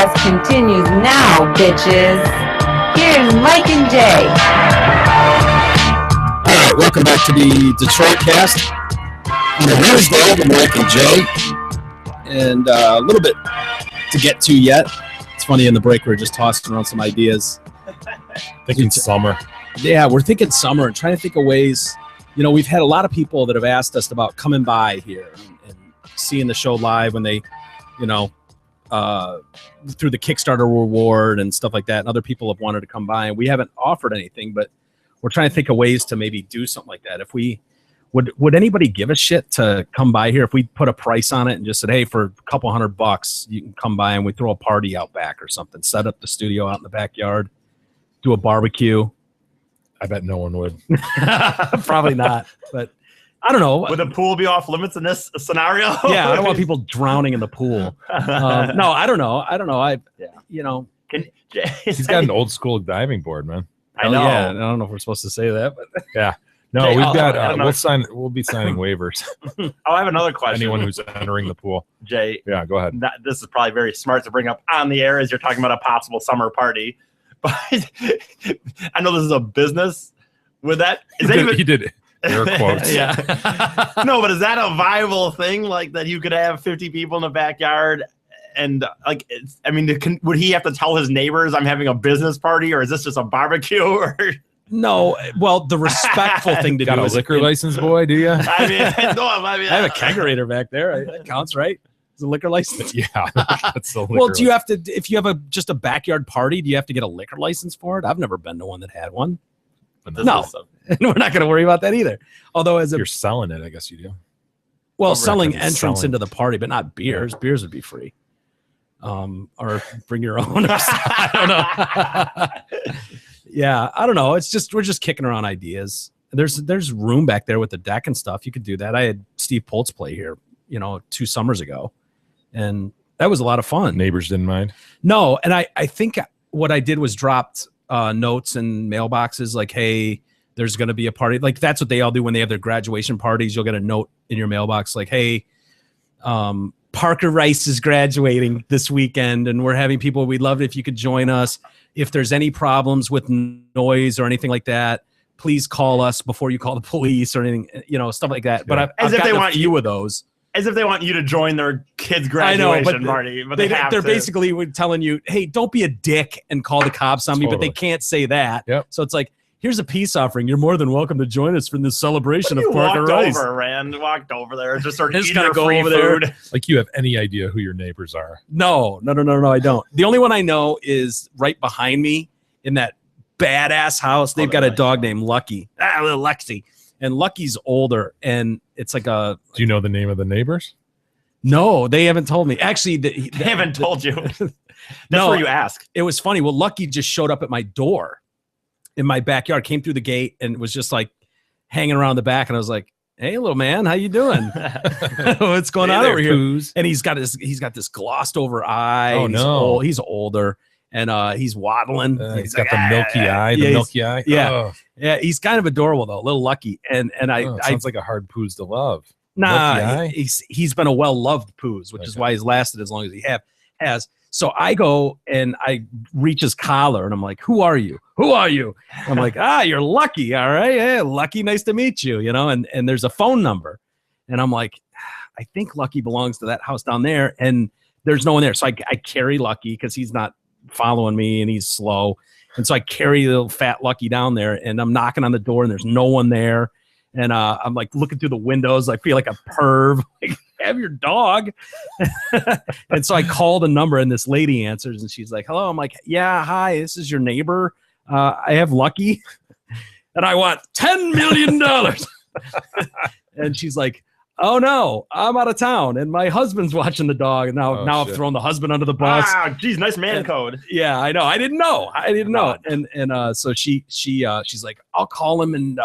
Cast continues now, bitches. Here's Mike and Jay. All right, welcome back to the Detroit Cast. On a Wednesday, with Mike and Jay. And a little bit to get to yet. It's funny, in the break, we were just tossing around some ideas. Thinking summer. Yeah, we're thinking summer and trying to think of ways. You know, we've had a lot of people that have asked us about coming by here and seeing the show live when they, you know, through the Kickstarter reward and stuff like that. And other people have wanted to come by, and we haven't offered anything, but we're trying to think of ways to maybe do something like that. If we would anybody give a shit to come by here if we put a price on it and just said, hey, for a couple $100 you can come by and we throw a party out back or something, set up the studio out in the backyard, do a barbecue? I bet no one would. Probably not, but I don't know. Would the pool be off limits in this scenario? Yeah, I don't want people drowning in the pool. No, I don't know. You know. He's got an old school diving board, man. I know. Yeah, I don't know if we're supposed to say that, but yeah. No, Jay, we've got. We'll be signing waivers. I have another question. Anyone who's entering the pool. Jay. Yeah, go ahead. This is probably very smart to bring up on the air as you're talking about a possible summer party. But I know this is a business. With that, is that even? He did air quotes. Yeah. No, but is that a viable thing? Like that you could have 50 people in the backyard, and like, would he have to tell his neighbors I'm having a business party, or is this just a barbecue? Or no, well, the respectful thing to got do a is liquor license, boy. Do you? I have a kegerator back there. That counts, right? It's a liquor license. Yeah, that's the liquor. Well, do you have to? If you have just a backyard party, do you have to get a liquor license for it? I've never been to one that had one. No, we're not going to worry about that either. Although, as you're selling it, I guess you do. Well, selling entrance into the party, but not beers. Beers would be free. Or bring your own. I don't know. Yeah, I don't know. We're just kicking around ideas. There's room back there with the deck and stuff. You could do that. I had Steve Poltz play here, 2 summers ago, and that was a lot of fun. Neighbors didn't mind. No, and I think what I did was dropped notes and mailboxes like, hey, there's going to be a party. Like that's what they all do when they have their graduation parties. You'll get a note in your mailbox like, hey, Parker Rice is graduating this weekend and we're having people. We'd love it if you could join us. If there's any problems with noise or anything like that, please call us before you call the police or anything, stuff like that. Yeah. But I've gotten a few of those. As if they want you to join their kid's graduation party. But they're basically telling you, hey, don't be a dick and call the cops on me, but they can't say that. Yep. So it's like, here's a peace offering. You're more than welcome to join us for this celebration of Parker Rice. Walked over there, just started eating gotta go free over food. there. Like you have any idea who your neighbors are? No, I don't. The only one I know is right behind me in that badass house. They've got a dog named Lucky. Little Lexi. And Lucky's older, and it's like a... Do you know the name of the neighbors? No, they haven't told me. Actually, they haven't told you. That's no, where you ask. It was funny. Well, Lucky just showed up at my door in my backyard, came through the gate, and was just like hanging around the back. And I was like, "Hey, little man, how you doing? What's going on over here?" And he's got this glossed over eye. Oh no, he's older. And he's waddling. He's got the milky eye. The milky eye. Yeah, oh. Yeah. He's kind of adorable though, a little Lucky. And sounds like a hard poos to love. Nah, he's been a well-loved poos, which is why he's lasted as long as he has. So I go and I reach his collar and I'm like, "Who are you? Who are you?" I'm like, "You're Lucky. All right, yeah, Lucky. Nice to meet you." And there's a phone number, and I'm like, "I think Lucky belongs to that house down there," and there's no one there. So I carry Lucky because he's not following me and he's slow, and so I carry little fat Lucky down there, and I'm knocking on the door and there's no one there. And I'm like looking through the windows. I feel like a perv. Like, have your dog. And so I call the number and this lady answers and she's like, "Hello." I'm like, "Yeah, hi, this is your neighbor. I have Lucky and I want $10 million. And she's like, "Oh no, I'm out of town and my husband's watching the dog." And now I've thrown the husband under the bus. Geez, nice man code. Yeah, I know. I didn't know. And so she's like, "I'll call him and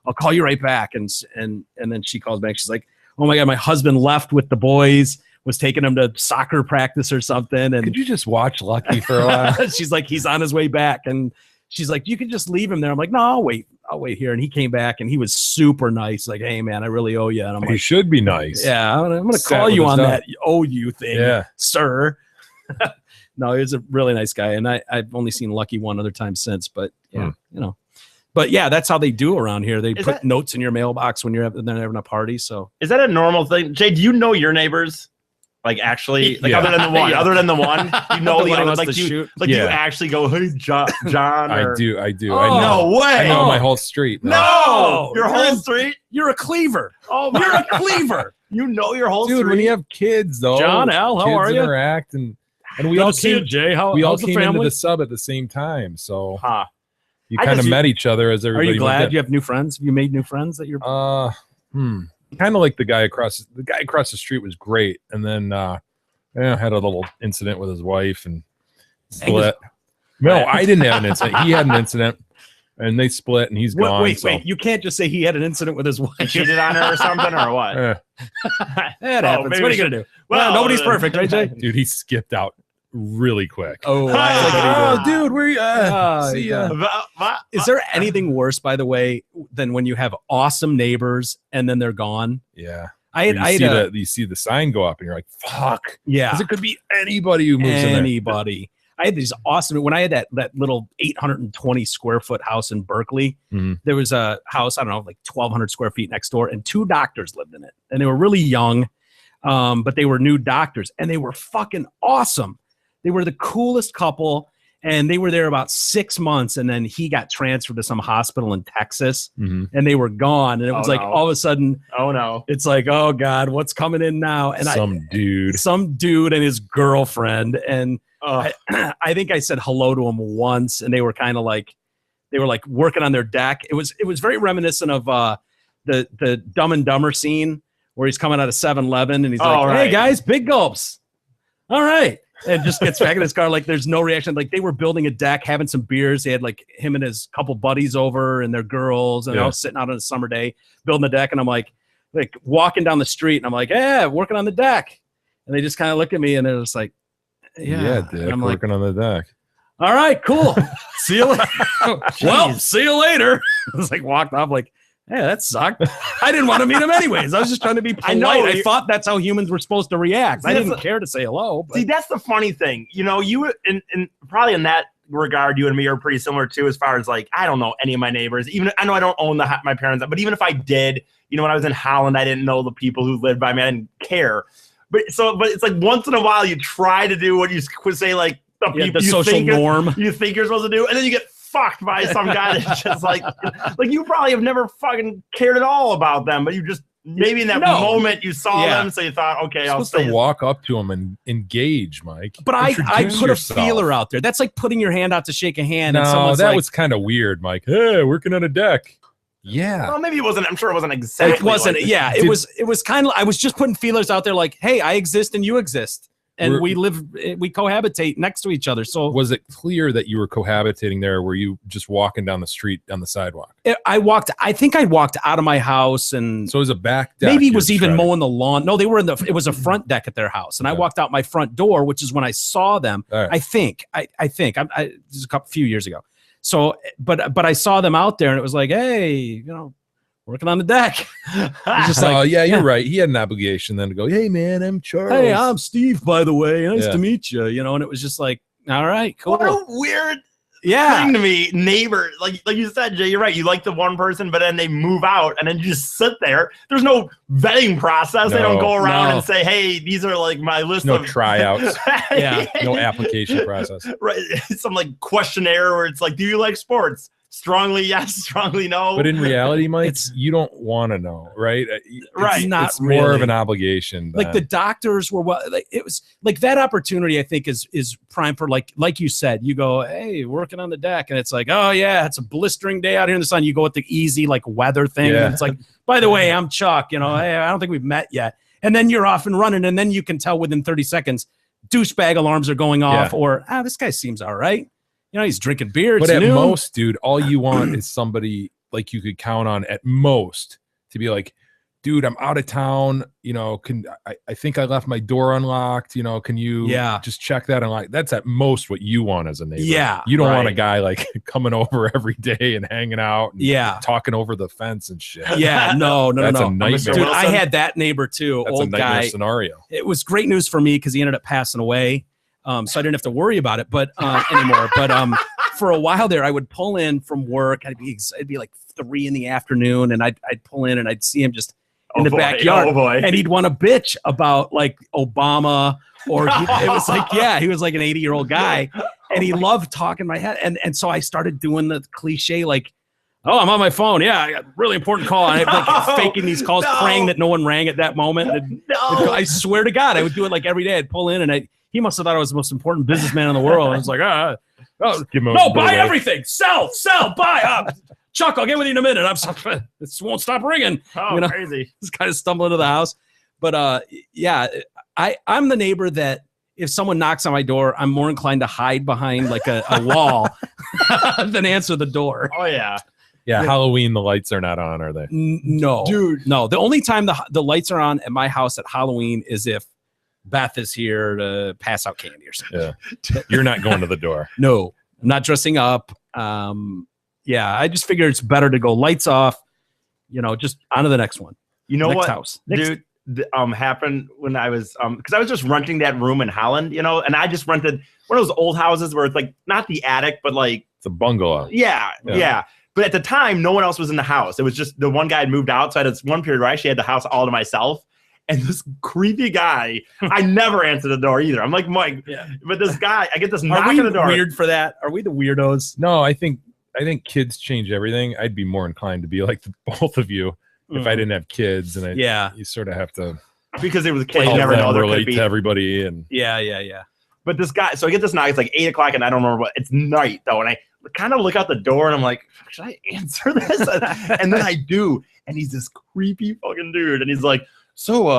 I'll call you right back." And then she calls back. She's like, "Oh my God, my husband left with the boys, was taking him to soccer practice or something." And could you just watch Lucky for a while? She's like, "He's on his way back." And she's like, "You can just leave him there." I'm like, "No, I'll wait here." And he came back and he was super nice. Like, "Hey man, I really owe you." And I'm like, "He should be nice." Yeah, I'm going to call you on that owe you thing, sir. No, he's a really nice guy, and I've only seen Lucky one other time since. But yeah, you know. But yeah, that's how they do around here. They put notes in your mailbox when they're having a party. So is that a normal thing, Jay? Do you know your neighbors? Like actually, like other than the one, you know the other. Like you actually go, hey, John. Or... I do. Oh, no way. I know my whole street. No, your whole street. You're a cleaver. Oh, you're a cleaver. You know your whole street. Dude, when you have kids, though, All, how are you? Interact and we all came. Jay, we all came into the sub at the same time, so you kind of met each other as everybody. Are you glad you have new friends? Have you made new friends that you're? Kind of like the guy across the street was great, and then had a little incident with his wife and split. No, I didn't have an incident. He had an incident, and they split, and he's gone. Wait! You can't just say he had an incident with his wife. He cheated on her or something, or what? That happens. What are you gonna do? Well, nobody's perfect, right, Jay? Dude, he skipped out really quick. Dude, where you? See ya. Is there anything worse, by the way, than when you have awesome neighbors and then they're gone? Yeah. You see the sign go up and you're like, fuck. Yeah. Because it could be anybody who moves in there. Anybody. I had these awesome, when I had that little 820 square foot house in Berkeley, there was a house, I don't know, like 1,200 square feet next door, and 2 doctors lived in it. And they were really young, but they were new doctors, and they were fucking awesome. They were the coolest couple, and they were there about 6 months, and then he got transferred to some hospital in Texas, and they were gone. And it was all of a sudden, it's like, oh God, what's coming in now? And some dude and his girlfriend, and I think I said hello to him once, and they were kind of like, they were like working on their deck. It was very reminiscent of the Dumb and Dumber scene where he's coming out of 7-Eleven and he's like, hey guys, big gulps. All right. And just gets back in his car, like there's no reaction. Like they were building a deck, having some beers. They had like him and his couple buddies over and their girls, and I was sitting out on a summer day building the deck, and I'm like walking down the street, and I'm like, yeah, working on the deck. And they just kind of look at me, and they're just like, yeah, Dick, I'm working on the deck. All right, cool. See you later. Well, see you later. I was like walked off like, yeah, that sucked. I didn't want to meet him anyways. I was just trying to be polite. I thought that's how humans were supposed to react. I didn't care to say hello. But. See, that's the funny thing. You know, you and probably in that regard, you and me are pretty similar too, as far as like, I don't know any of my neighbors. Even I know I don't own my parents, but even if I did, you know, when I was in Holland, I didn't know the people who lived by me. I didn't care. But it's like once in a while you try to do what you would say, like the people the social norm you think you're supposed to do, and then you get fucked by some guy that's just like you probably have never fucking cared at all about them, but you just maybe in that moment you saw them, so you thought, okay, I'll stay. Walk up to them and engage, Mike. But I put a feeler out there. That's like putting your hand out to shake a hand. No, and someone's that like, was kind of weird, Mike. Hey, working on a deck. Yeah. Well, maybe it wasn't. I'm sure it wasn't exactly. It wasn't. Like yeah. It was kind of. I was just putting feelers out there, like, hey, I exist and you exist. And we cohabitate next to each other. So was it clear that you were cohabitating there? Were you just walking down the street on the sidewalk? I think I walked out of my house, and so it was a back deck. Maybe it was even mowing the lawn. No, they were it was a front deck at their house, and I walked out my front door, which is when I saw them. Right. I think this is a few years ago. So, but I saw them out there, and it was like, hey, you know, working on the deck. Just like, you're right. He had an obligation then to go, hey, man, I'm Charles. Hey, I'm Steve, by the way. Nice to meet you. You know, and it was just like, all right, cool. What a weird thing to me, neighbor. Like you said, Jay, you're right. You like the one person, but then they move out, and then you just sit there. There's no vetting process. They don't go around and say, hey, these are like my list of tryouts. No application process. Right. Some like questionnaire where it's like, do you like sports? Strongly yes, strongly no. But in reality, Mike, you don't want to know, right? It's really more of an obligation. Like the doctors were it was like that opportunity, I think, is prime for like you said, you go, hey, working on the deck, and it's like, oh yeah, it's a blistering day out here in the sun. You go with the easy like weather thing, and it's like, by the way, I'm Chuck, you know, hey, I don't think we've met yet. And then you're off and running, and then you can tell within 30 seconds, douchebag alarms are going off, or this guy seems all right. You know, he's drinking beer. But at most, dude, all you want is somebody like you could count on at most to be like, dude, I'm out of town. You know, I think I left my door unlocked. You know, can you just check that? And that's at most what you want as a neighbor. Yeah. You don't want a guy like coming over every day and hanging out and talking over the fence and shit. Yeah, no. That's a nightmare. Dude, I had that neighbor too. That's old a nightmare guy scenario. It was great news for me because he ended up passing away. So I didn't have to worry about it, but anymore. But for a while there, I would pull in from work. It'd be like 3 p.m, and I'd pull in and I'd see him just in the backyard, and he'd want to bitch about like Obama, or it was like, yeah, he was like an 80-year-old guy, and he loved talking my head. And so I started doing the cliche like, oh, I'm on my phone. Yeah, I got a really important call. And I'm like faking these calls, praying that no one rang at that moment. And I swear to God, I would do it like every day. I'd pull in, and he must have thought I was the most important businessman in the world. I was like, buy everything, sell, buy. Chuck, I'll get with you in a minute. This won't stop ringing. Oh, crazy. Just kind of stumble into the house. But yeah, I'm the neighbor that if someone knocks on my door, I'm more inclined to hide behind like a wall than answer the door. Oh, yeah. Yeah, Halloween, the lights are not on, are they? No. Dude. No, the only time the lights are on at my house at Halloween is if Beth is here to pass out candy or something. Yeah. You're not going to the door. No, I'm not dressing up. Yeah, I just figure it's better to go lights off, just on to the next one. You know next what, house. Dude, happened when I was, because I was just renting that room in Holland, and I just rented one of those old houses where it's like, not the attic, but like. It's a bungalow. Yeah. But at the time, no one else was in the house. It was just the one guy had moved out. So I had this one period where I actually had the house all to myself. And this creepy guy, I never answered the door either. I'm like, Mike, but this guy, I get this knock on the door. Are we weird for that? Are we the weirdos? No, I think kids change everything. I'd be more inclined to be like both of you if I didn't have kids. And you sort of have to. Because it was a kid, you never know. Relate to everybody. And Yeah. But this guy, so I get this knock. It's like 8 o'clock, and I don't remember what. It's night though, and I kind of look out the door, and I'm like, should I answer this? And then I do, and he's this creepy fucking dude, and he's like, so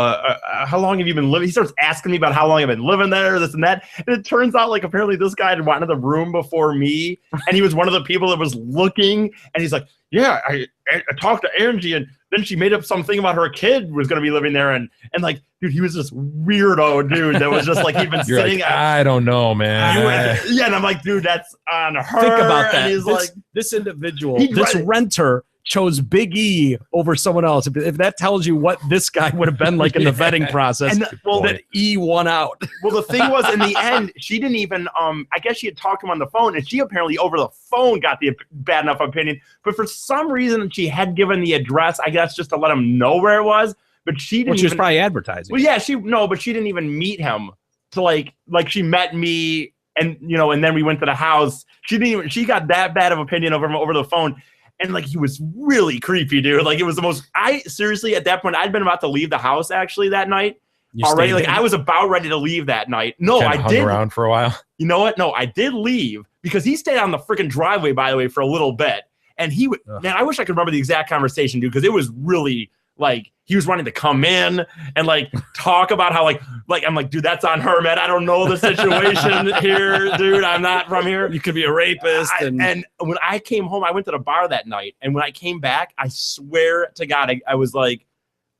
how long have you been living? He starts asking me about how long I've been living there, this and that. And it turns out like apparently this guy had wanted the room before me, and he was one of the people that was looking, and he's like, yeah, I talked to Angie, and then she made up something about her kid was going to be living there. And like, dude, he was this weirdo dude that was just like, he'd been sitting. Like, I don't know, man. And I'm like, dude, that's on her. Think about that. And he's this individual, this renter chose Big E over someone else. If that tells you what this guy would have been like in the vetting process, that E won out. Well, the thing was, in the end, she didn't even, I guess she had talked to him on the phone, and she apparently over the phone got the bad enough opinion. But for some reason, she had given the address, I guess, just to let him know where it was. But she didn't. She was probably advertising. Well, yeah, but she didn't even meet him to like she met me, and and then we went to the house. She got that bad of opinion over him over the phone. And like, he was really creepy, dude. Like, it was the most, seriously, at that point, I'd been about to leave the house actually that night already. Like, I was about ready to leave that night. No, I did. Hung around for a while. You know what? No, I did leave because he stayed on the freaking driveway, by the way, for a little bit. And he would, man, I wish I could remember the exact conversation, dude, because it was really like, he was wanting to come in and like talk about how like I'm like, dude, that's on her, man. I don't know the situation here, dude. I'm not from here. You could be a rapist. And when I came home, I went to the bar that night. And when I came back, I swear to God, I was like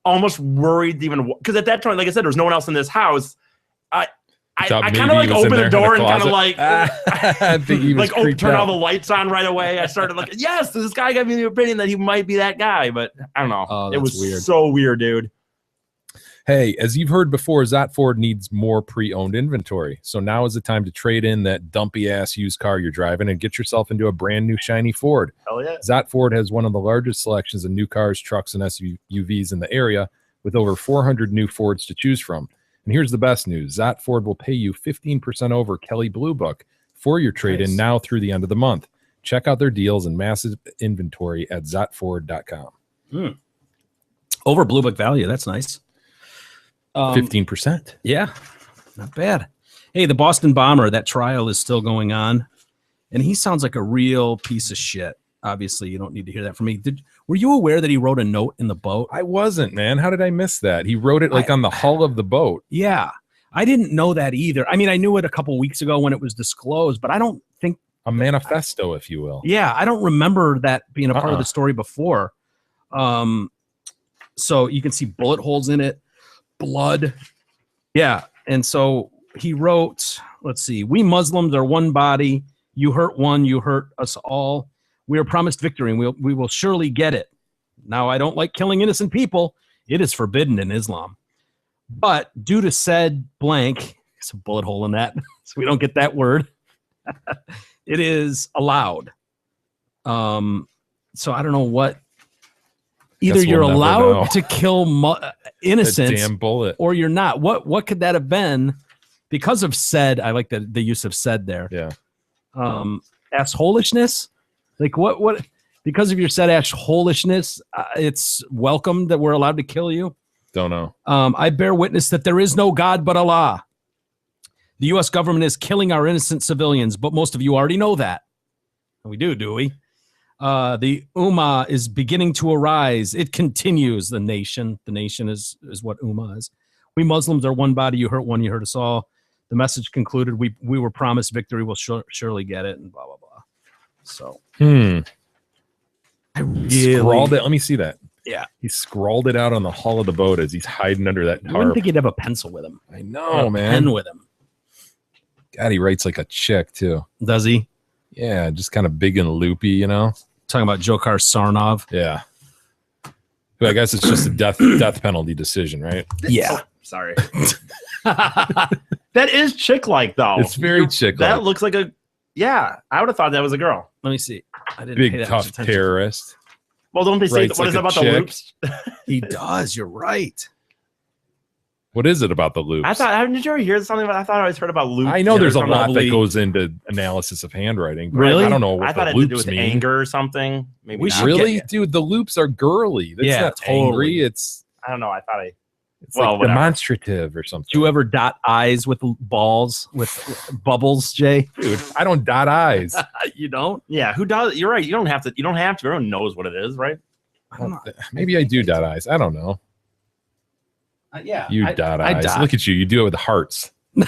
almost worried even because at that time, like I said, there was no one else in this house. I kind of like opened the door and kind of like, I think he was like turn all the lights on right away. I started like, yes, this guy gave me the opinion that he might be that guy, but I don't know. Oh, it was weird. So weird, dude. Hey, as you've heard before, Zott Ford needs more pre-owned inventory. So now is the time to trade in that dumpy ass used car you're driving and get yourself into a brand new shiny Ford. Hell yeah. Zott Ford has one of the largest selections of new cars, trucks, and SUVs in the area with over 400 new Fords to choose from. And here's the best news. Zott Ford will pay you 15% over Kelley Blue Book for your trade-in now through the end of the month. Check out their deals and massive inventory at zottford.com. Over Blue Book value. That's nice. 15%. Yeah, not bad. Hey, the Boston Bomber, that trial is still going on. And he sounds like a real piece of shit. Obviously, you don't need to hear that from me. Were you aware that he wrote a note in the boat? I wasn't, man. How did I miss that? He wrote it like on the hull of the boat. Yeah. I didn't know that either. I mean, I knew it a couple weeks ago when it was disclosed, but I don't think... A manifesto, if you will. Yeah, I don't remember that being a part of the story before. So you can see bullet holes in it, blood. Yeah, and so he wrote, let's see, we Muslims are one body. You hurt one, you hurt us all. We are promised victory, and we will surely get it. Now, I don't like killing innocent people. It is forbidden in Islam. But due to said blank, It's a bullet hole in that, so we don't get that word. It is allowed. So I don't know what. Either Guess we'll you're never allowed know. to kill innocents, Damn bullet. or you're not. What could that have been? Because of said, I like the use of said there. Yeah. Assholishness, like what? Because of your said assholishness, it's welcome that we're allowed to kill you. Don't know. I bear witness that there is no God but Allah. The U.S. government is killing our innocent civilians, but most of you already know that. We do we? The Ummah is beginning to arise. It continues. The nation is what Ummah is. We Muslims are one body. You hurt one, you hurt us all. The message concluded. We were promised victory. We'll surely get it, and blah blah blah. So I really scrawled it. Let me see that. Yeah, he scrawled it out on the hull of the boat as he's hiding under that I wouldn't tarp. think he'd have a pencil with him. I know, man. Pen with him. God, he writes like a chick too. Does he? Yeah, just kind of big and loopy, you know. Talking about Dzhokhar Sarnov. Yeah. But I guess it's just a death penalty decision, right? Yeah. Sorry. That is chick-like, though. It's very chick-like. That looks like a. Yeah, I would have thought that was a girl. Let me see. I didn't pay Big that tough much attention. terrorist. Well, don't they say Writes what is like it about a the chick. loops? He does. You're right. What is it about the loops? I thought. Did you ever hear something about? I thought I always heard about loops. I know there's a Something lot that lovely- goes into analysis of handwriting. But Really? I don't know what I thought the it had to do loops with mean. anger or something. Maybe We not. should Really, get- dude? The loops are girly. That's Yeah, not totally. angry. It's I don't know. I thought it's Well, like whatever. demonstrative or something. Do you ever dot eyes with balls with bubbles, Jay? Dude, I don't dot eyes. You don't? Yeah, who does? You're right. You don't have to. You don't have to. Everyone knows what it is, right? Maybe I do dot eyes. I don't know. Yeah. You dot I eyes. dot. Look at you. You do it with hearts. You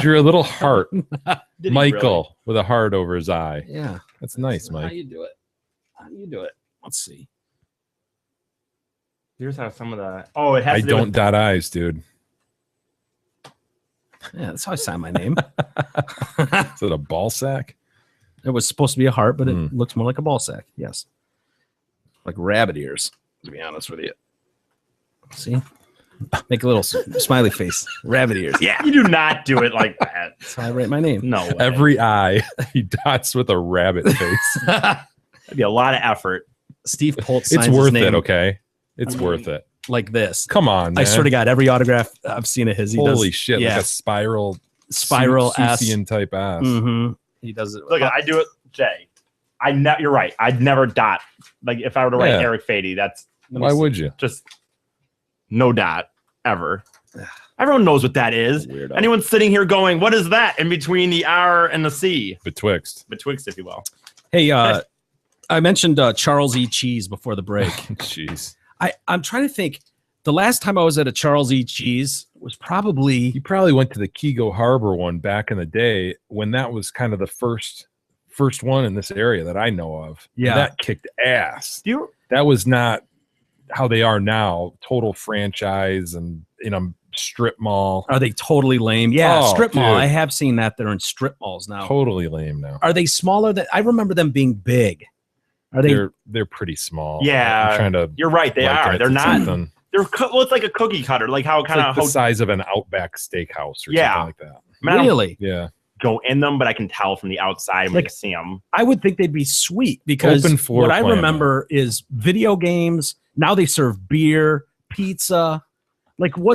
drew a little heart. Did he Michael with a heart over his eye. Yeah. That's nice, How Mike. you do it? How do you do it? Let's see. Here's how some of the. Oh, it has I to do don't with. dot eyes, dude. Yeah, that's how I sign my name. Is it a ball sack? It was supposed to be a heart, but it Hmm. looks more like a ball sack. Yes. Like rabbit ears, to be honest with you. See? Make a little smiley face. Rabbit ears. Yeah. You do not do it like that. That's how I write my name. No. Way. Every eye he dots with a rabbit face. That'd be a lot of effort. Steve Poltz It's signs his worth name it, okay? It's I mean, worth it. like this. Come on, man. I swear to God, every autograph I've seen of his, he Holy does. shit, Yeah. like a spiral S. Susian type ass. Mm-hmm. He does it. Look, I do it, Jay. You're right. I'd never dot. Like if I were to write Yeah. Eric Fady, that's Why would you? just no dot ever. Everyone knows what that is. Weirdo. Anyone sitting here going, "What is that in between the R and the C?" Betwixt. Betwixt, if you will. Hey, I mentioned Charles E. Cheese before the break. Jeez. I'm trying to think. The last time I was at a Charles E. Cheese was probably You probably went to the Kego Harbor one back in the day when that was kind of the first one in this area that I know of. Yeah. That kicked ass. Do you? That was not how they are now. Total franchise and in a strip mall. Are they totally lame? Yeah, Oh, strip mall. dude. I have seen that. They're in strip malls now. Totally lame now. Are they smaller than I remember them being big? Are they? They're pretty small. Yeah, I'm trying to You're right. They liken are. it They're to not. something. They're well, it's like a cookie cutter, like how It's kind like of the size of an Outback Steakhouse or Yeah. something like that. I don't Really? Yeah. go in them, but I can tell from the outside when Like- you see them. I would think they'd be sweet because Open floor what I plan, remember is video games. Now they serve beer, pizza. Like, All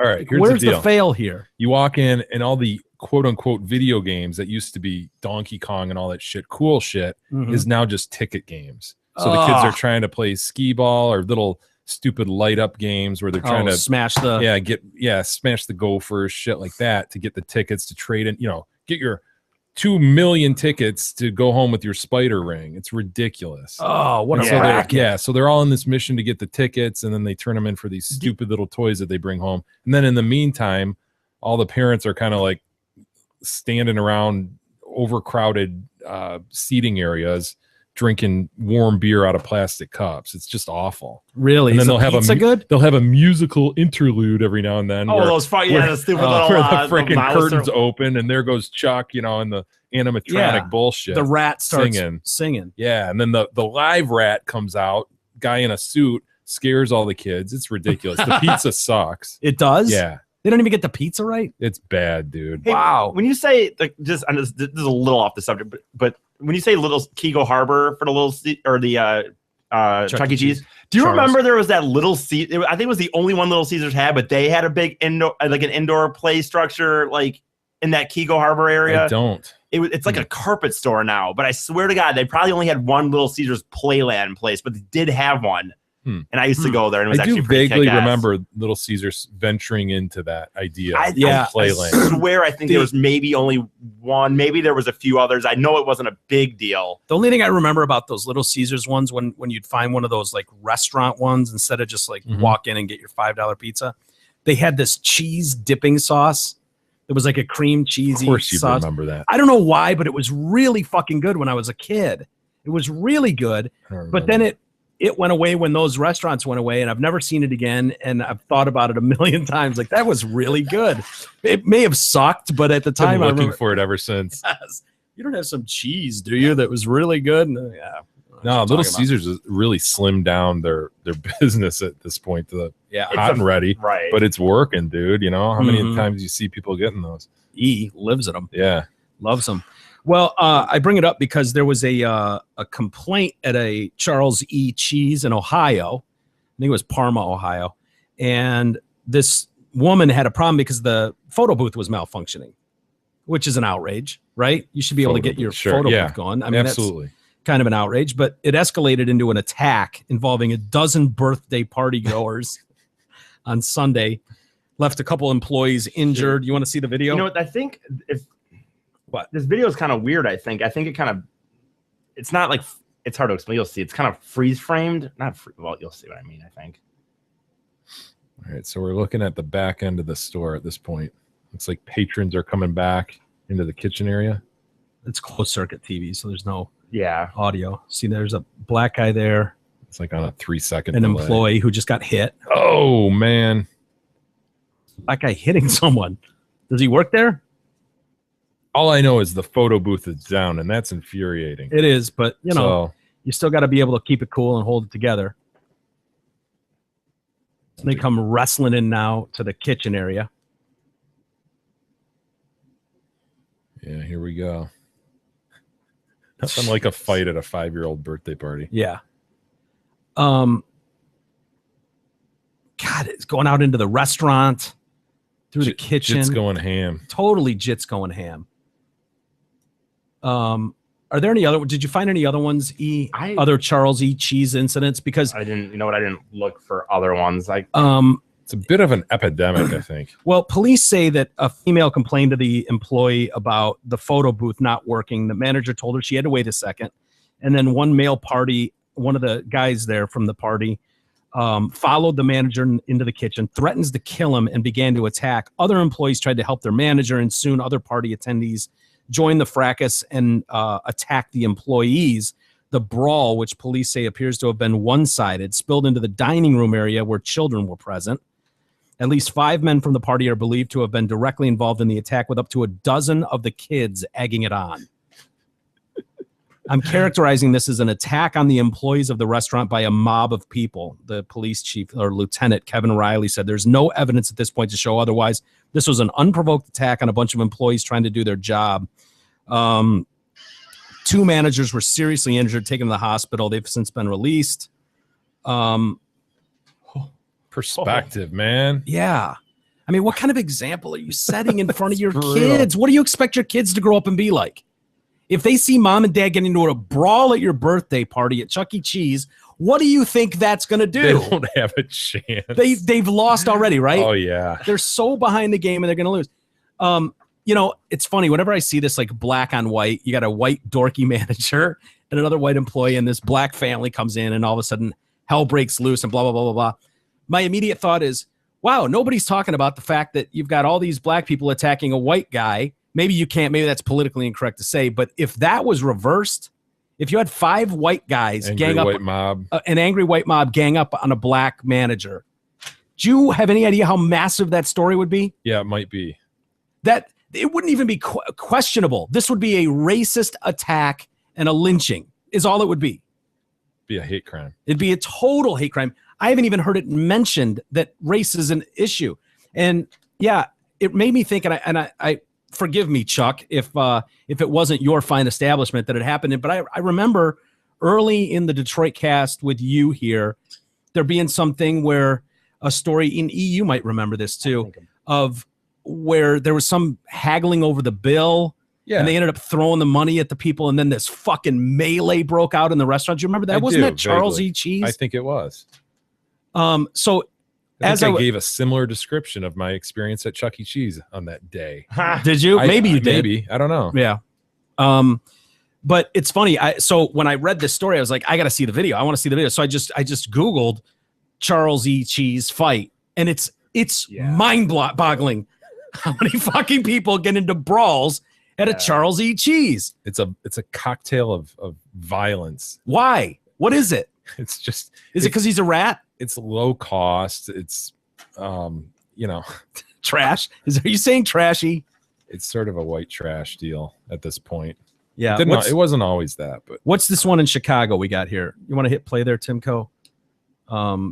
right. Here's where's the deal. the fail here? You walk in and all the quote unquote video games that used to be Donkey Kong and all that shit, cool shit, Mhm. is now just ticket games. So the kids Ugh. are trying to play skee ball or little stupid light up games where they're trying to smash the. smash the gophers, shit like that to get the tickets to trade in, get your 2 million tickets to go home with your spider ring. It's ridiculous. Oh, what a And so they're, racket! so they're all in this mission to get the tickets, and then they turn them in for these stupid little toys that they bring home. And then in the meantime, all the parents are kind of like standing around overcrowded seating areas, drinking warm beer out of plastic cups. It's just awful. Really? And then Is they'll the have pizza good? They'll have a musical interlude every now and then. Oh, where- those where- the stupid little where the freaking mouse curtains or- open and there goes Chuck, in the animatronic Yeah. bullshit. The rat starts Singing. singing. Yeah, and then the live rat comes out, guy in a suit, scares all the kids. It's ridiculous. The pizza sucks. It does. Yeah. They don't even get the pizza right. It's bad, dude. Hey, Wow. When you say like this is a little off the subject, but when you say Little Kego Harbor for the or the Chuck E. Cheese, do you Charles. remember there was that Little Caesar? I think it was the only one Little Caesars had, but they had a big indoor, like an indoor play structure, like in that Kego Harbor area. I don't. It's like a carpet store now, but I swear to God, they probably only had one Little Caesars Playland place, but they did have one. And I used to go there, and it was I actually do pretty vaguely kick-ass. remember Little Caesars venturing into that idea. I of I Playland. swear I think there was maybe only one. Maybe there was a few others. I know it wasn't a big deal. The only thing I remember about those Little Caesars ones, when you'd find one of those like restaurant ones, instead of just like walk in and get your $5 pizza, they had this cheese dipping sauce. It was like a cream cheesy Of course you sauce. remember that. I don't know why, but it was really fucking good when I was a kid. It was really good. But then it went away when those restaurants went away, and I've never seen it again. And I've thought about it a million times. Like, that was really good. It may have sucked, but at the time, Been I looking remember, for it ever since. yes, you don't have some cheese, do you? That was really good. And, yeah. No, Little Caesars has really slimmed down their business at this point to the hot and ready. Right. But it's working, dude. You know, how many Mhm. times you see people getting those? E lives at them. Yeah. Loves them. Well, I bring it up because there was a complaint at a Charles E. Cheese in Ohio. I think it was Parma, Ohio. And this woman had a problem because the photo booth was malfunctioning, which is an outrage, right? You should be able to Photo get your booth, sure, photo yeah. booth going. I mean, Absolutely. that's kind of an outrage, but it escalated into an attack involving a dozen birthday party goers on Sunday. Left a couple employees injured. You want to see the video? You know what? I think this video is kind of weird. I think it kind of, it's not like, it's hard to explain. You'll see. It's kind of freeze framed. Well, you'll see what I mean, I think. All right. So we're looking at the back end of the store at this point. Looks like patrons are coming back into the kitchen area. It's closed circuit TV, so there's no Yeah. audio. See, there's a black guy there, It's like on a 3-second an delay. employee who just got hit. Oh, man. Black guy hitting someone. Does he work there? All I know is the photo booth is down, and that's infuriating. It is, but you know, So, you still got to be able to keep it cool and hold it together. They come wrestling in now to the kitchen area. yeah, here we go. Nothing like a fight at a 5-year-old birthday party. Yeah. God, it's going out into the restaurant, through the kitchen. It's going ham. Totally jits going ham. Are there any other? Did you find any other ones? Other Charles E. Cheese incidents? Because I didn't. You know what? I didn't look for other ones. Like It's a bit of an epidemic, I think. well, police say that a female complained to the employee about the photo booth not working. The manager told her she had to wait a second, and then one male party, one of the guys there from the party, followed the manager into the kitchen, threatens to kill him, and began to attack. Other employees tried to help their manager, and soon other party attendees joined the fracas and attacked the employees. The brawl, which police say appears to have been one-sided, spilled into the dining room area where children were present. At least 5 men from the party are believed to have been directly involved in the attack, with up to a dozen of the kids egging it on. I'm characterizing this as an attack on the employees of the restaurant by a mob of people. The police chief or Lieutenant Kevin Riley said there's no evidence at this point to show otherwise. This was an unprovoked attack on a bunch of employees trying to do their job. 2 managers were seriously injured, taken to the hospital. They've since been released. Perspective, man. Yeah. I mean, what kind of example are you setting in front of your brutal. kids? What do you expect your kids to grow up and be like? If they see mom and dad getting into a brawl at your birthday party at Chuck E. Cheese, what do you think that's going to They do? don't have a chance. They've lost already, right? Oh, yeah. They're so behind the game and they're going to lose. You know, it's funny. Whenever I see this like black on white, you got a white dorky manager and another white employee, and this black family comes in, and all of a sudden hell breaks loose and blah, blah, blah, blah, blah. My immediate thought is, wow, nobody's talking about the fact that you've got all these black people attacking a white guy. Maybe you can't, maybe that's politically incorrect to say, but if that was reversed, if you had 5 white guys gang up, White mob. an angry white mob gang up on a black manager, do you have any idea how massive that story would be? Yeah, it might be. That it wouldn't even be questionable. This would be a racist attack and a lynching is all it would be. Be a hate crime. It'd be a total hate crime. I haven't even heard it mentioned that race is an issue. And yeah, it made me think, and I forgive me, Chuck, if it wasn't your fine establishment that it happened in, but I remember early in the Detroit cast with you here, there being something where a story in EU might remember this too, of where there was some haggling over the bill. Yeah. And they ended up throwing the money at the people, and then this fucking melee broke out in the restaurant. Do you remember that? Wasn't that Charles E. Cheese? I think it was. So I gave a similar description of my experience at Chuck E. Cheese on that day. Did you? Maybe you did. Maybe. I don't know. Yeah. But it's funny. So when I read this story, I was like, I got to see the video. I want to see the video. So I just Googled Charles E. Cheese fight, and it's mind-boggling how many fucking people get into brawls at a Charles E. Cheese. It's a cocktail of violence. Why? What is it? It's just. Is it because he's a rat? It's low cost. It's trash. Are you saying trashy? It's sort of a white trash deal at this point. Yeah, it wasn't always that. But what's this one in Chicago we got here? You want to hit play there, Timco?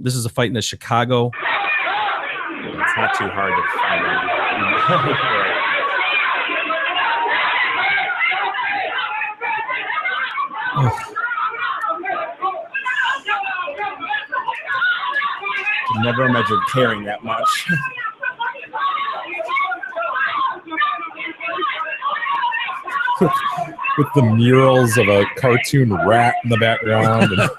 This is a fight in the Chicago. It's not too hard to find. Never imagined caring that much. with the murals of a cartoon rat in the background. And look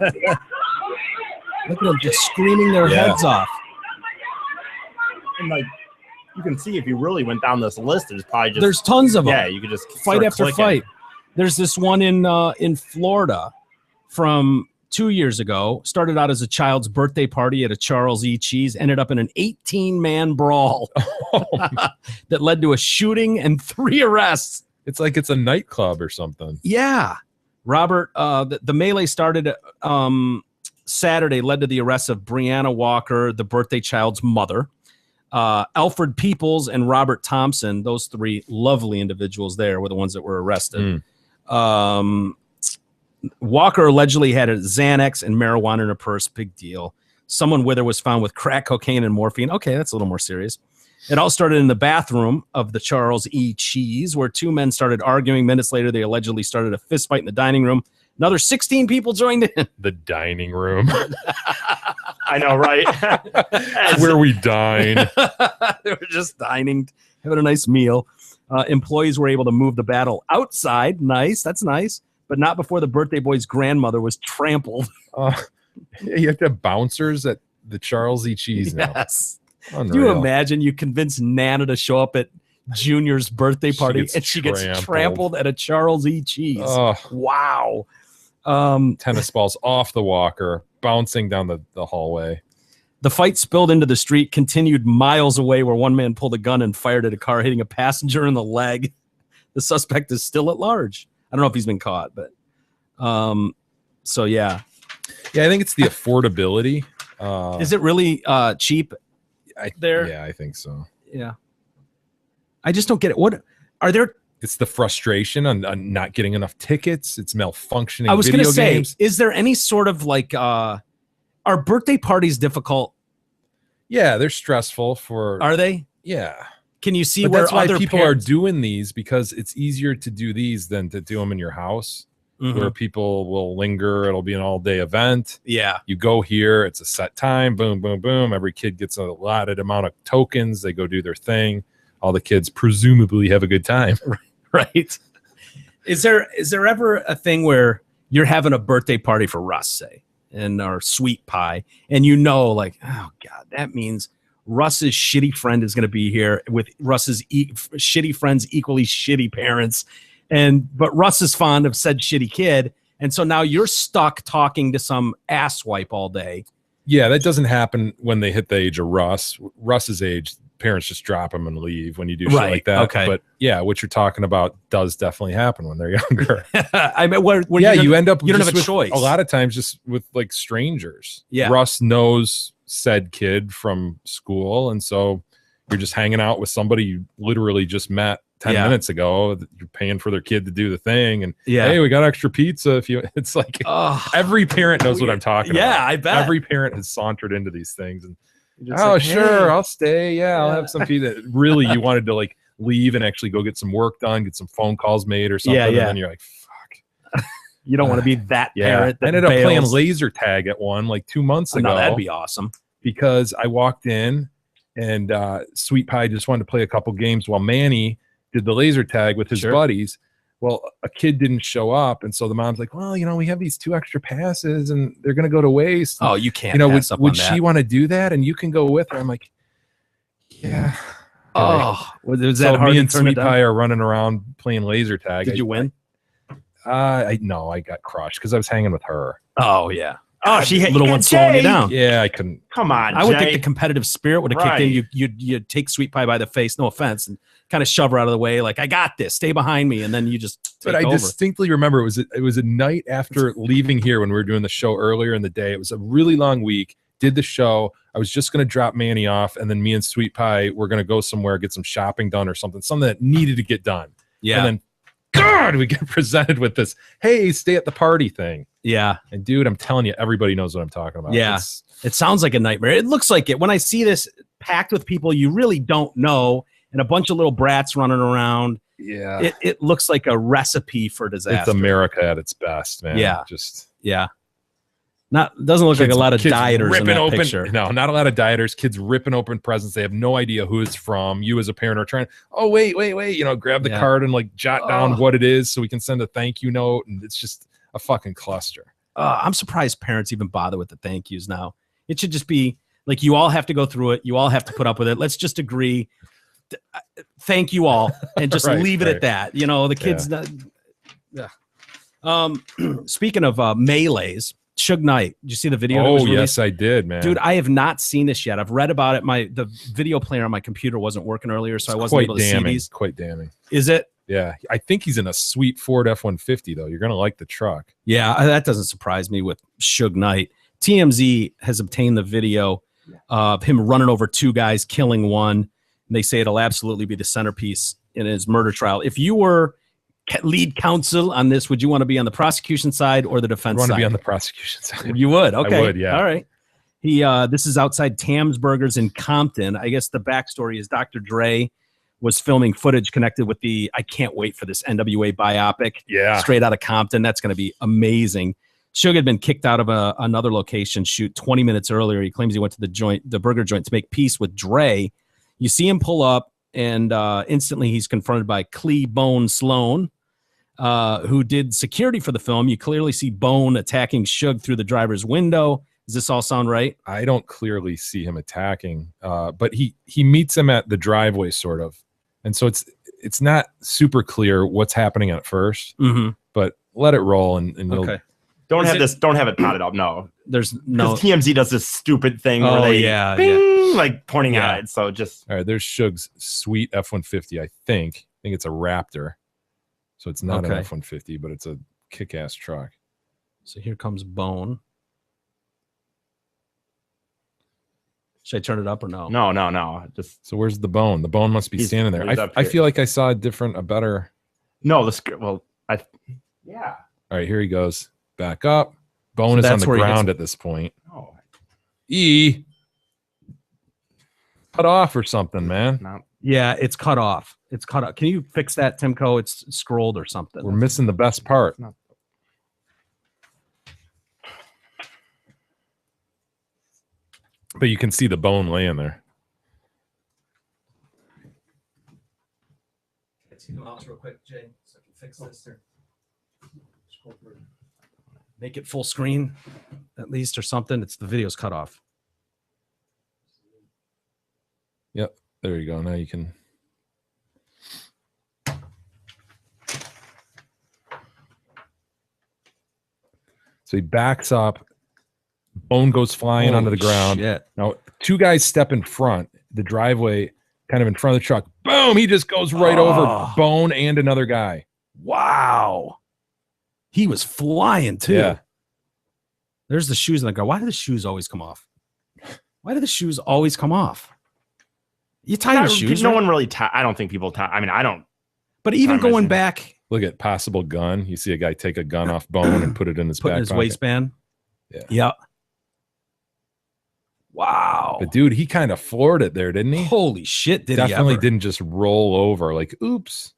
at them just screaming their heads off. And like, you can see if you really went down this list, there's tons of them. Yeah, you could just fight after fight. There's this one in Florida from 2 years ago. Started out as a child's birthday party at a Charles E. Cheese. Ended up in an 18-man brawl that led to a shooting and 3 arrests. It's like it's a nightclub or something. Yeah. Robert, the melee started Saturday, led to the arrest of Brianna Walker, the birthday child's mother. Alfred Peoples and Robert Thompson, those 3 lovely individuals there were the ones that were arrested. Walker allegedly had a Xanax and marijuana in her purse. Big deal. Someone with her was found with crack cocaine and morphine. Okay, that's a little more serious. It all started in the bathroom of the Charles E. Cheese, where 2 men started arguing. Minutes later, they allegedly started a fist fight in the dining room. Another 16 people joined in. The dining room. I know, right? That's where we dine. They were just dining, having a nice meal. Employees were able to move the battle outside. Nice. That's nice. But not before the birthday boy's grandmother was trampled. You have to have bouncers at the Charles E. Cheese now. Yes. Unreal. Do you imagine you convince Nana to show up at Junior's birthday party and she gets trampled at a Charles E. Cheese? Wow. Tennis balls off the walker, bouncing down the hallway. The fight spilled into the street, continued miles away, where one man pulled a gun and fired at a car, hitting a passenger in the leg. The suspect is still at large. I don't know if he's been caught, but so yeah. Yeah, I think it's the affordability. Is it really cheap there? Yeah, I think so. Yeah. I just don't get it. What are there? It's the frustration on not getting enough tickets. It's malfunctioning. I was going to say, games. Is there any sort of like, are birthday parties difficult? Yeah, they're stressful for. Are they? Yeah. Can you see but where that's why other people parents are doing these, because it's easier to do these than to do them in your house, where people will linger. It'll be an all-day event. Yeah. You go here. It's a set time. Boom, boom, boom. Every kid gets a allotted amount of tokens. They go do their thing. All the kids presumably have a good time. Right. Is there ever a thing where you're having a birthday party for Russ, say, and our sweet pie, and you know, like, oh God, that means Russ's shitty friend is going to be here with Russ's shitty friend's equally shitty parents, but Russ is fond of said shitty kid, and so now you're stuck talking to some asswipe all day. Yeah, that doesn't happen when they hit the age of Russ. Russ's age, parents just drop them and leave when you do shit like that. Okay. But yeah, what you're talking about does definitely happen when they're younger. I mean, you end up you don't have a with, choice. A lot of times just with like strangers. Yeah. Russ knows said kid from school, and so you're just hanging out with somebody you literally just met 10 minutes ago. You're paying for their kid to do the thing, and hey, we got extra pizza. It's like every parent knows what I'm talking about. Yeah, I bet every parent has sauntered into these things, and You're just Oh, like, sure, hey. I'll stay. Yeah, I'll have some pizza. Really, you wanted to like leave and actually go get some work done, get some phone calls made or something. Yeah, yeah. And then you're like, fuck. You don't want to be that Yeah. parent. I That ended up playing bails. laser tag at one like 2 months Oh, ago. no, that'd be awesome. Because I walked in and Sweet Pie just wanted to play a couple games while Manny did the laser tag with his Sure. buddies. Well, a kid didn't show up, and so the mom's like, "Well, we have these 2 extra passes, and they're going to go to waste." Oh, you can't. would pass up on she that. want to do that? And you can go with her. I'm like, yeah. Oh, was So that hard me to and turn Sweet it down? Pie are running around playing laser tag. Did you win? No, I got crushed because I was hanging with her. Oh yeah. Oh, she hit little one slowing you Jay. down. Yeah, I couldn't. Come on, I would Jay. think the competitive spirit would have kicked in. Right. You take Sweet Pie by the face, no offense, and kind of shove her out of the way, like I got this, stay behind me, and then you just take But I over. distinctly remember it was a night after leaving here when we were doing the show earlier in the day. It was a really long week. Did the show. I was just going to drop Manny off, and then me and Sweet Pie were going to go somewhere, get some shopping done or something that needed to get done. Yeah. And then, God, we get presented with this, hey, stay at the party thing. Yeah. And dude, I'm telling you, everybody knows what I'm talking about. Yeah. It sounds like a nightmare. It looks like it. When I see this packed with people you really don't know and a bunch of little brats running around, Yeah. it looks like a recipe for disaster. It's America at its best, man. Yeah. Just Yeah. Doesn't look like a lot of kids dieters in ripping that open, picture. No, not a lot of dieters. Kids ripping open presents. They have no idea who it's from. You as a parent are trying, oh, wait, grab the Yeah. card and like jot down Oh. what it is so we can send a thank you note. And it's just a fucking cluster. I'm surprised parents even bother with the thank yous now. It should just be like you all have to go through it. You all have to put up with it. Let's just agree. Thank you all, and just Right, leave it right. at that. The kids. Speaking of melees, Suge Knight. Did you see the video? that was Oh, released? yes, I did, man. Dude, I have not seen this yet. I've read about it. The video player on my computer wasn't working earlier, so I wasn't quite able to see damning. these. Quite damning. Is it? Yeah. I think he's in a sweet Ford F-150, though. You're going to like the truck. Yeah, that doesn't surprise me with Suge Knight. TMZ has obtained the video of him running over 2 guys, killing one. And they say it'll absolutely be the centerpiece in his murder trial. If you were lead counsel on this, would you want to be on the prosecution side or the I defense want to side? be on the prosecution side. You would? Okay. would, yeah. All right. This is outside Tam's Burgers in Compton. I guess the backstory is Dr. Dre was filming footage connected with I can't wait for this NWA biopic. Yeah. Straight out of Compton. That's going to be amazing. Suge had been kicked out of another location shoot 20 minutes earlier. He claims he went to the burger joint to make peace with Dre. You see him pull up, and instantly he's confronted by Clee Bone Sloan, who did security for the film. You clearly see Bone attacking Suge through the driver's window. Does this all sound right? I don't clearly see him attacking, but he meets him at the driveway, sort of. And so it's not super clear what's happening at first, Mm-hmm. but let it roll and you'll Okay. Don't have it potted up. No, There's no. because TMZ does this stupid thing Oh, where they yeah, bing, like pointing Yeah. at it. So just All right, there's Suge's sweet F-150, I think. I think it's a Raptor. So it's not an Okay. F-150, but it's a kick-ass truck. So here comes Bone. Should I turn it up or no? no. Just So where's the Bone? The Bone must be He's- standing there. he's up I here. feel like I saw a better. no. The script. Well, yeah. All right, here he goes. Back up. Bone So is on that's the where he ground gets- at this point. Oh, Cut off or something, man. no. Yeah, it's cut off. It's cut off. Can you fix that, Timco? It's scrolled or something. We're missing the best part. But you can see the bone laying there. Real quick, Jay, so I can fix this here. Make it full screen, at least, or something. It's the video's cut off. Yep. There you go. Now you can. So he backs up. Bone goes flying onto the Holy ground. shit. Now, 2 guys step in front, the driveway, kind of in front of the truck. Boom! He just goes right Oh. over Bone and another guy. Wow. He was flying too. Yeah. There's the shoes in the car. Why do the shoes always come off? Why do the shoes always come off? You tie your shoes. No right? one really. I don't think people tie. I mean, I don't. But even tie my going shoes. back, Look at possible gun. You see a guy take a gun off Bone and put it in his put back in his pocket. waistband. Yeah. Yep. Wow. But dude, he kind of floored it there, didn't he? Holy shit! Definitely he ever? didn't just roll over like, oops.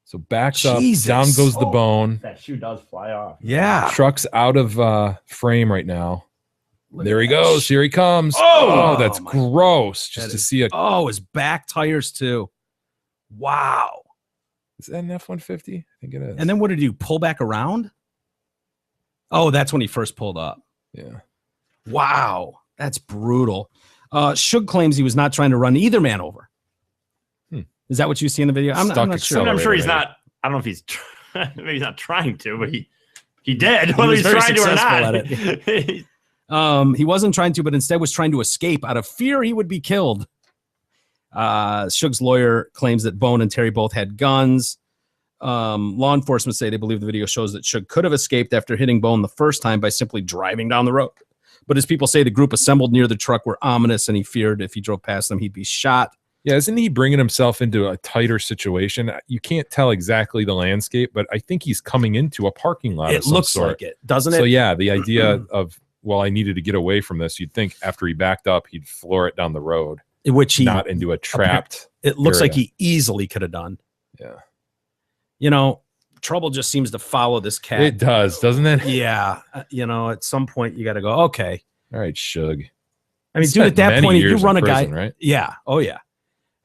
So backs up, Jesus. down goes the bone. That shoe does fly off. Yeah. Truck's out of frame right now. Look There at he that goes. Here he comes. Oh! Oh, that's my- gross. Just That to is- see a. Oh, his back tires too. Wow. Is that an F-150? I think it is. And then what did he do? Pull back around? Oh, that's when he first pulled up. yeah. Wow. That's brutal. Suge claims he was not trying to run either man over. Is that what you see in the video? I'm Stuck not sure. I mean, I'm sure he's Accelerator, not. I don't know if he's. Maybe he's not trying to, but he did. He Whether was he's very trying to or successful not. He wasn't trying to, but instead was trying to escape out of fear he would be killed. Suge's lawyer claims that Bone and Terry both had guns. Law enforcement say they believe the video shows that Suge could have escaped after hitting Bone the first time by simply driving down the road. But as people say, the group assembled near the truck were ominous, and he feared if he drove past them, he'd be shot. Yeah, isn't he bringing himself into a tighter situation? You can't tell exactly the landscape, but I think he's coming into a parking lot. It of some looks sort. like it, doesn't it? So yeah, the idea of, well, I needed to get away from this. You'd think after he backed up, he'd floor it down the road, Which he, not into a trapped. it looks like area. he easily could have done. Yeah, You know, trouble just seems to follow this cat. it does, doesn't it? Yeah. At some point you got to go, okay. All right, Suge. I mean, dude, Spent at that many point, if you years in run a prison, guy, right? yeah. Oh, yeah.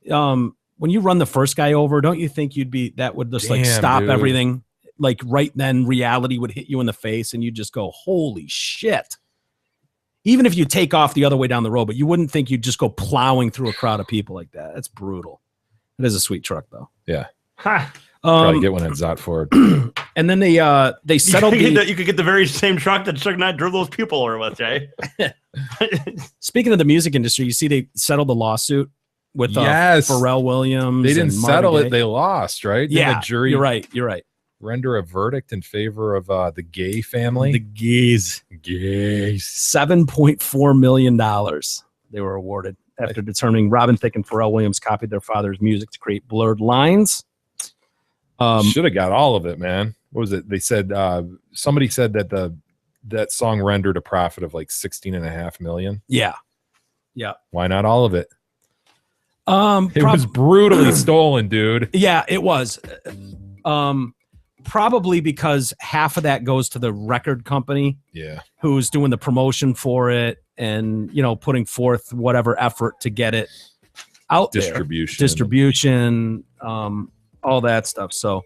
When you run the first guy over, don't you think that would just like Damn, stop dude. everything? Like right then reality would hit you in the face and you just go, holy shit. Even if you take off the other way down the road, but you wouldn't think you'd just go plowing through a crowd of people like that. That's brutal. It is a sweet truck though. Yeah, Huh. probably get one at Zot Ford. And then they settled You could get the very same truck that Suge Knight drove those people over with, Jay. Speaking of the music industry, you see they settled the lawsuit with Yes. Pharrell Williams. They didn't and Marvin settle Gaye. it; they lost, right? Didn't Yeah, the jury. You're right. Render a verdict in favor of the Gay family. The gays. Gays. $7.4 million they were awarded after determining Robin Thicke and Pharrell Williams copied their father's music to create blurred lines. Should have got all of it, man. What was it? They said somebody said that that song rendered a profit of like 16.5 million. Yeah. Why not all of it? It It was brutally stolen, dude. Yeah, it was. Probably because half of that goes to the record company Yeah. who's doing the promotion for it and, putting forth whatever effort to get it out there. Distribution, all that stuff. So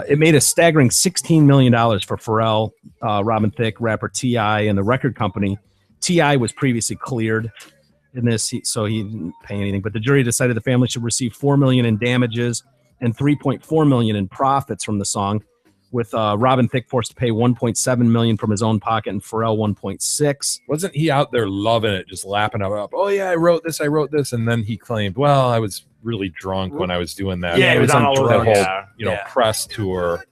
it made a staggering $16 million for Pharrell, Robin Thicke, rapper T.I., and the record company. T.I. was previously cleared in this, so he didn't pay anything. But the jury decided the family should receive $4 million in damages and $3.4 million in profits from the song, with Robin Thicke forced to pay $1.7 million from his own pocket and Pharrell $1.6. Wasn't he out there loving it, just lapping it up? Oh yeah, I wrote this, and then he claimed, "Well, I was really drunk when I was doing that." Yeah, he was on all over that whole, yeah. press tour,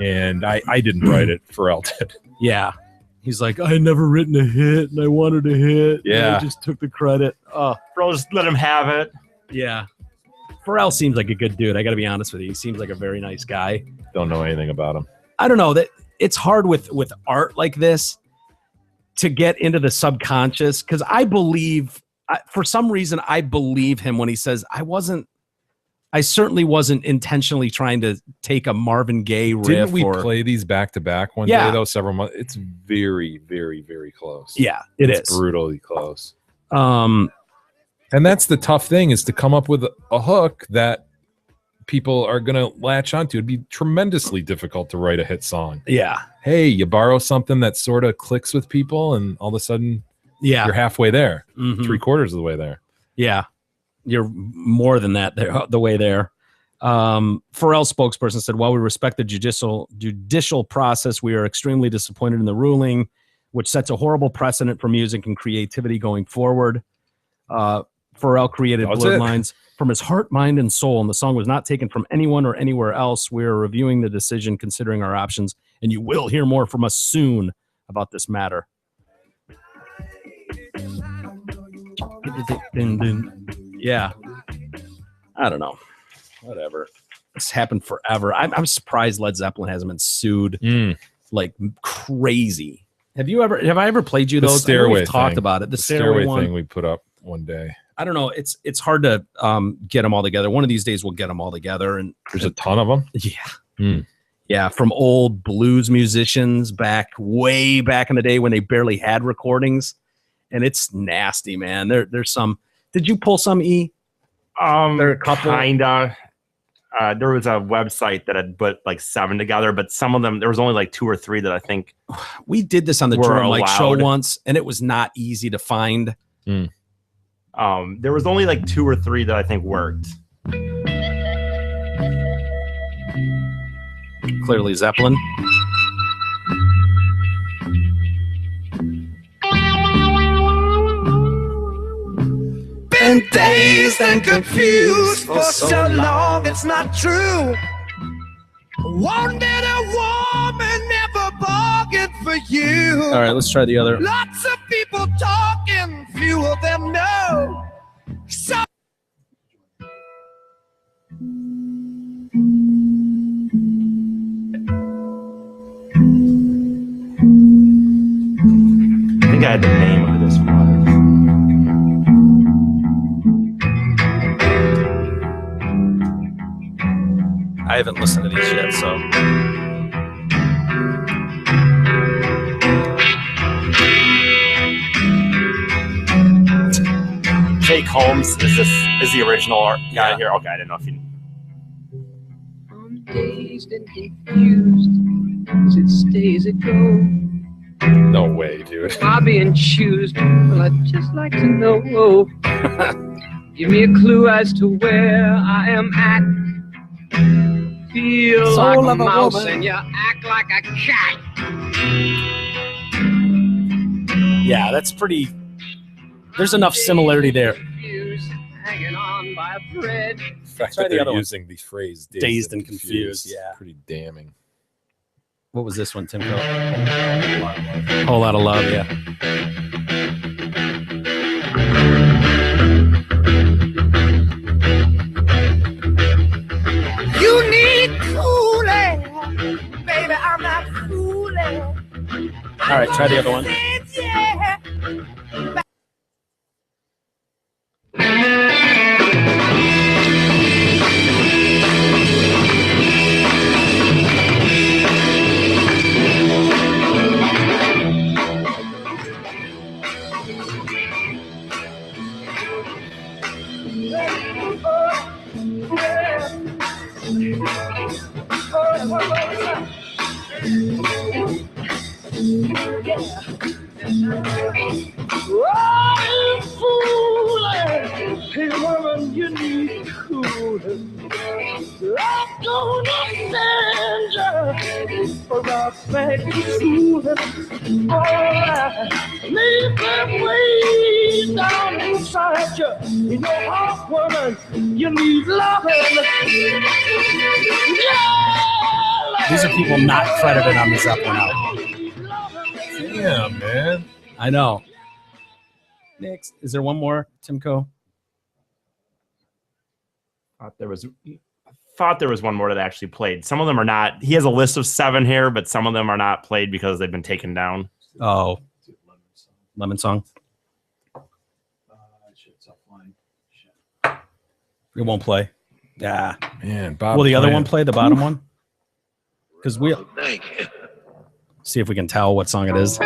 and I didn't write it. Pharrell did. Yeah. He's like, I had never written a hit, and I wanted a hit. And Yeah. I just took the credit. Oh, Bro, just let him have it. yeah. Pharrell seems like a good dude. I got to be honest with you. He seems like a very nice guy. Don't know anything about him. I don't know that it's hard with art like this to get into the subconscious, because I believe, for some reason, I believe him when he says, I certainly wasn't intentionally trying to take a Marvin Gaye riff. Didn't we or, play these back to back one Yeah. day though? Several months. It's very, very, very close. Yeah, It's is. brutally close. And that's the tough thing, is to come up with a hook that people are going to latch onto. It'd be tremendously difficult to write a hit song. Yeah. Hey, you borrow something that sort of clicks with people, and all of a sudden Yeah. you're halfway there, Mhm. 3/4 of the way there. Yeah. You're more than that there, the way there. Pharrell's spokesperson said, while we respect the judicial process, we are extremely disappointed in the ruling, which sets a horrible precedent for music and creativity going forward. Pharrell created That's Blurred it. Lines from his heart, mind, and soul, and the song was not taken from anyone or anywhere else. We are reviewing the decision, considering our options, and you will hear more from us soon about this matter. Yeah. I don't know. Whatever. It's happened forever. I'm surprised Led Zeppelin hasn't been sued like crazy. Have I ever played you The those? stairway We've talked thing. about it. The stairway one. thing we put up one day. I don't know. It's hard to get them all together. One of these days we'll get them all together. And There's a ton of them. Yeah. Yeah, from old blues musicians way back in the day when they barely had recordings. And it's nasty, man. There's some. Did you pull some, E? There are a couple. Kinda. There was a website that had put like 7 together, but some of them, there was only like 2 or 3 that I think we did this on the were Drum Like show allowed. once, and it was not easy to find. There was only like 2 or 3 that I think worked. Clearly Zeppelin. Been dazed and confused for so long, it's not true. Wanted a woman, never bargained for you. All right, let's try the other. Lots of people talking, few of them know. So I think I had the name of this one. I haven't listened to these yet, so. Jake Holmes is the original guy here. Okay, I didn't know if you. I'm dazed and confused as it stays ago. No way, dude. Bobby and shoes. Well, I'd just like to know. Give me a clue as to where I am at. Feel Soul like of a a mouse woman. and you act like a cat. Yeah, that's pretty. There's enough similarity there. Confused, hanging on by a thread. The fact Try that the they're other one. using the phrase Dazed and confused, yeah. Pretty damning. What was this one, Timko? Whole Lot of Love, yeah. you need cooling, baby. I'm not fooling. All right, try the other one. Yeah. Hey woman, you need cooling. I'm gonna send you for a bag of soothing. Alright, leave them way down inside you. In your heart, woman, you need loving. Yeah, These are people not credited on the Zeppelin album. Damn, man. I know. Next, is there one more, Timko? Thought there was one more that actually played. Some of them are not. He has a list of 7 here, but some of them are not played because they've been taken down. Oh, Lemon Song. It won't play. Yeah, Man, Bob. will the other Plant. one play? The bottom one? Because we see if we can tell what song it is.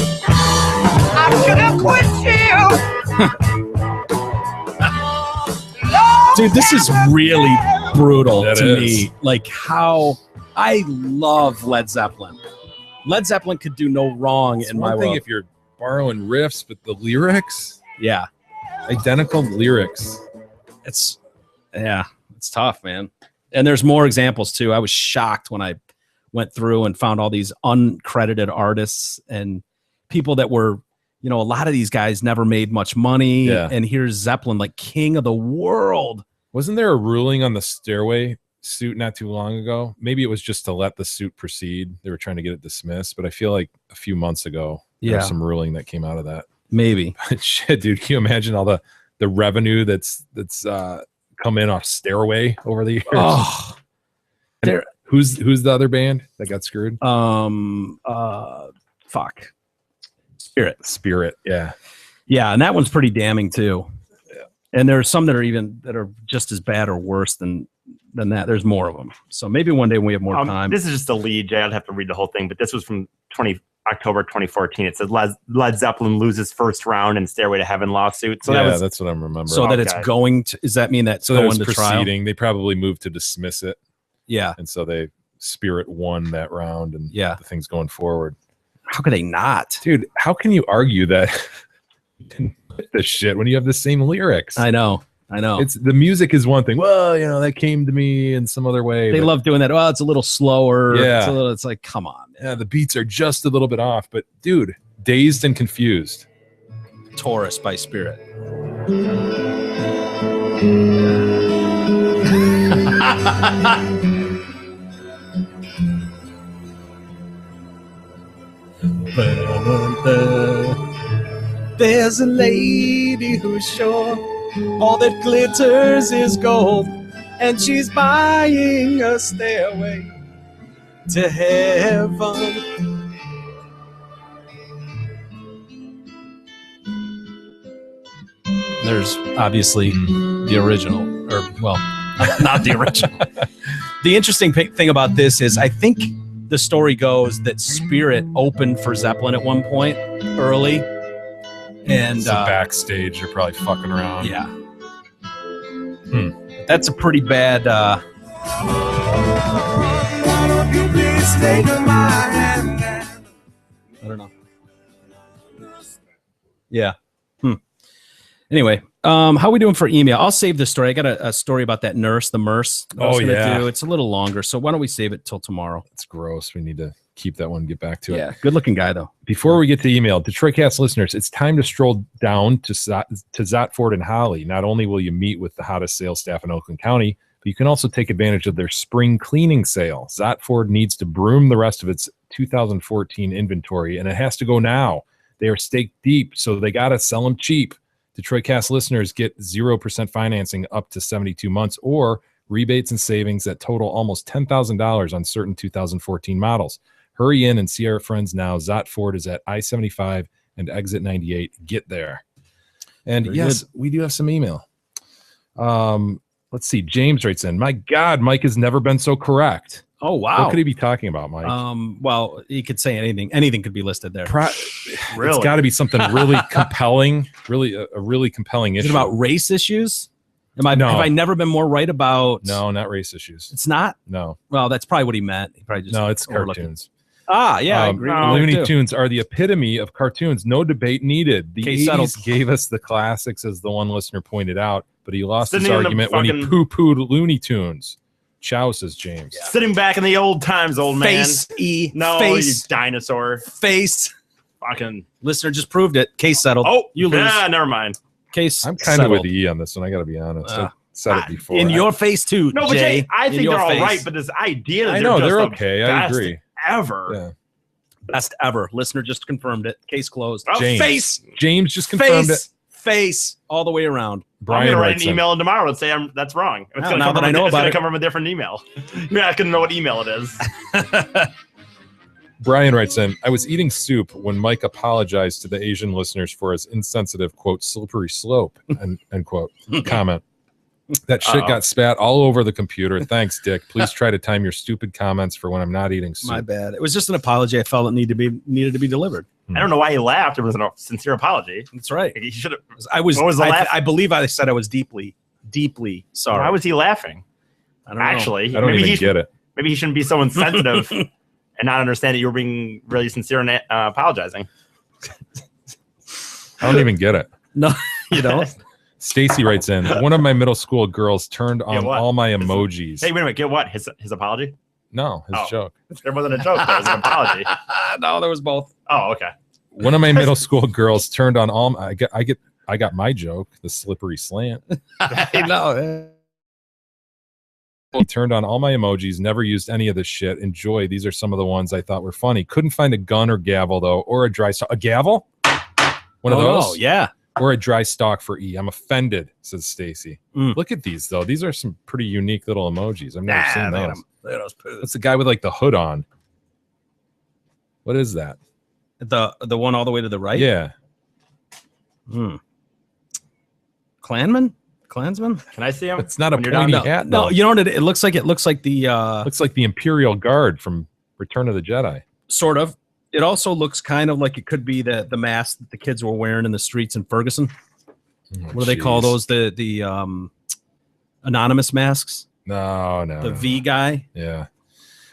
I should have quit you. Dude, this is really brutal That to is. me. Like how I love Led Zeppelin. Led Zeppelin could do no wrong It's in one my thing world. if you're borrowing riffs, but the lyrics. Yeah. Identical lyrics. It's tough, man. And there's more examples too. I was shocked when I went through and found all these uncredited artists and people that were, a lot of these guys never made much money. Yeah. And here's Zeppelin, like king of the world. Wasn't there a ruling on the Stairway suit not too long ago? Maybe it was just to let the suit proceed. They were trying to get it dismissed, but I feel like a few months ago, there was some ruling that came out of that. Maybe. Shit, dude, can you imagine all the revenue that's come in off Stairway over the years? Oh, who's the other band that got screwed? Fuck. Spirit, yeah. Yeah, and that one's pretty damning too. Yeah. And there's some that are just as bad or worse than that. There's more of them. So maybe one day when we have more time. This is just a lead, Jay. I'd have to read the whole thing, but this was from October 2014. It said Led Zeppelin loses first round in Stairway to Heaven lawsuit. So that's what I'm remembering. So that it's going to, does that mean that's going to proceeding? Trial? They probably moved to dismiss it. Yeah. And so Spirit won that round, and the thing's going forward. How could they not? Dude, how can you argue that this shit when you have the same lyrics? I know. It's the music is one thing. Well, that came to me in some other way. They love doing that. Oh, it's a little slower. Yeah. It's like, come on. Yeah, the beats are just a little bit off. But dude, Dazed and Confused. Taurus by Spirit. There's a lady who's sure all that glitters is gold, and she's buying a stairway to heaven. There's obviously the original, or well, not the original. The interesting thing about this is I think the story goes that Spirit opened for Zeppelin at one point early. And so backstage, they're probably fucking around. Yeah. That's a pretty bad. I don't know. Yeah. Anyway, how are we doing for email? I'll save this story. I got a story about that nurse, the Merce. It's a little longer, so why don't we save it till tomorrow? It's gross. We need to keep that one, get back to it. Yeah, good looking guy though. Before we get to email, DetroitCast listeners, it's time to stroll down to Zotford and Holly. Not only will you meet with the hottest sales staff in Oakland County, but you can also take advantage of their spring cleaning sale. Zotford needs to broom the rest of its 2014 inventory, and it has to go now. They are staked deep, so they got to sell them cheap. DetroitCast listeners get 0% financing up to 72 months or rebates and savings that total almost $10,000 on certain 2014 models. Hurry in and see our friends now. Zotford is at I-75 and exit 98. Get there. And Very yes, good. we do have some email. Let's see. James writes in, my God, Mike has never been so correct. Oh, wow. What could he be talking about, Mike? Well, he could say anything. Anything could be listed there. It's got to be something really compelling, really a really compelling Is issue. it about race issues? No. Have I never been more right about? No, not race issues. It's not? No. Well, that's probably what he meant. He probably just No, it's overlooked it. cartoons. Ah, yeah, I agree. Looney Tunes are the epitome of cartoons. No debate needed. The Case 80s settled. gave us the classics, as the one listener pointed out, but he lost his Sitting in the argument when he fucking- poo-pooed Looney Tunes. Chow, says James. Sitting back in the old times, old man. Face No, face you dinosaur. face. Fucking. Listener just proved it. Case settled. Oh, you lose. Yeah, never mind. Case. I'm kind of with settled. E on this one. I got to be honest. I said it before. In your face too. No, but Jay. Jay, I In think your they're all face. right, but this idea. I know, just they're the okay. I best agree. Ever. Yeah. Best ever. Listener just confirmed it. Case closed. Oh, James. Face. James just confirmed Face. it. Face. All the way around. I'm Brian gonna write writes an in. email tomorrow and say that's wrong. It's Now gonna come that from I know it's about gonna it. come from a different email. You're not gonna know what email it is. Brian writes in, I was eating soup when Mike apologized to the Asian listeners for his insensitive, quote, slippery slope, end quote, comment. That shit got spat all over the computer. Thanks, Dick. Please try to time your stupid comments for when I'm not eating soup. My bad. It was just an apology. I felt it needed to be delivered. I don't know why he laughed. It was a sincere apology. That's right. He should have. I was. What was the laugh? I believe I said I was deeply sorry. Why was he laughing? I don't know. Actually, I don't maybe even he get it. Maybe he shouldn't be so insensitive and not understand that you were being really sincere and apologizing. I don't even get it. No, you don't. Stacy writes in, one of my middle school girls turned on what? all my emojis. Hey, wait a minute. Get what? His apology? No, his joke. There wasn't a joke. There was an apology. No, there was both. Oh, okay. One of my middle school girls turned on all. I got my joke, the slippery slant. I know. He turned on all my emojis, never used any of this shit. Enjoy. These are some of the ones I thought were funny. Couldn't find a gun or gavel, though, or a dry stalk. A gavel? One of those? Oh, yeah. Or a dry stalk for E. I'm offended, says Stacy. Look at these, though. These are some pretty unique little emojis. I've never seen those. Look at those poos. That's the guy with like the hood on. What is that? The one all the way to the right? Yeah. Klansman? Can I see him? It's not a When you're pointy down? hat. No, though. you know what it looks like? It looks like the Looks like the Imperial Guard from Return of the Jedi. sort of. It also looks kind of like it could be the mask that the kids were wearing in the streets in Ferguson. What do they call those? The anonymous masks? No. The V guy? Yeah.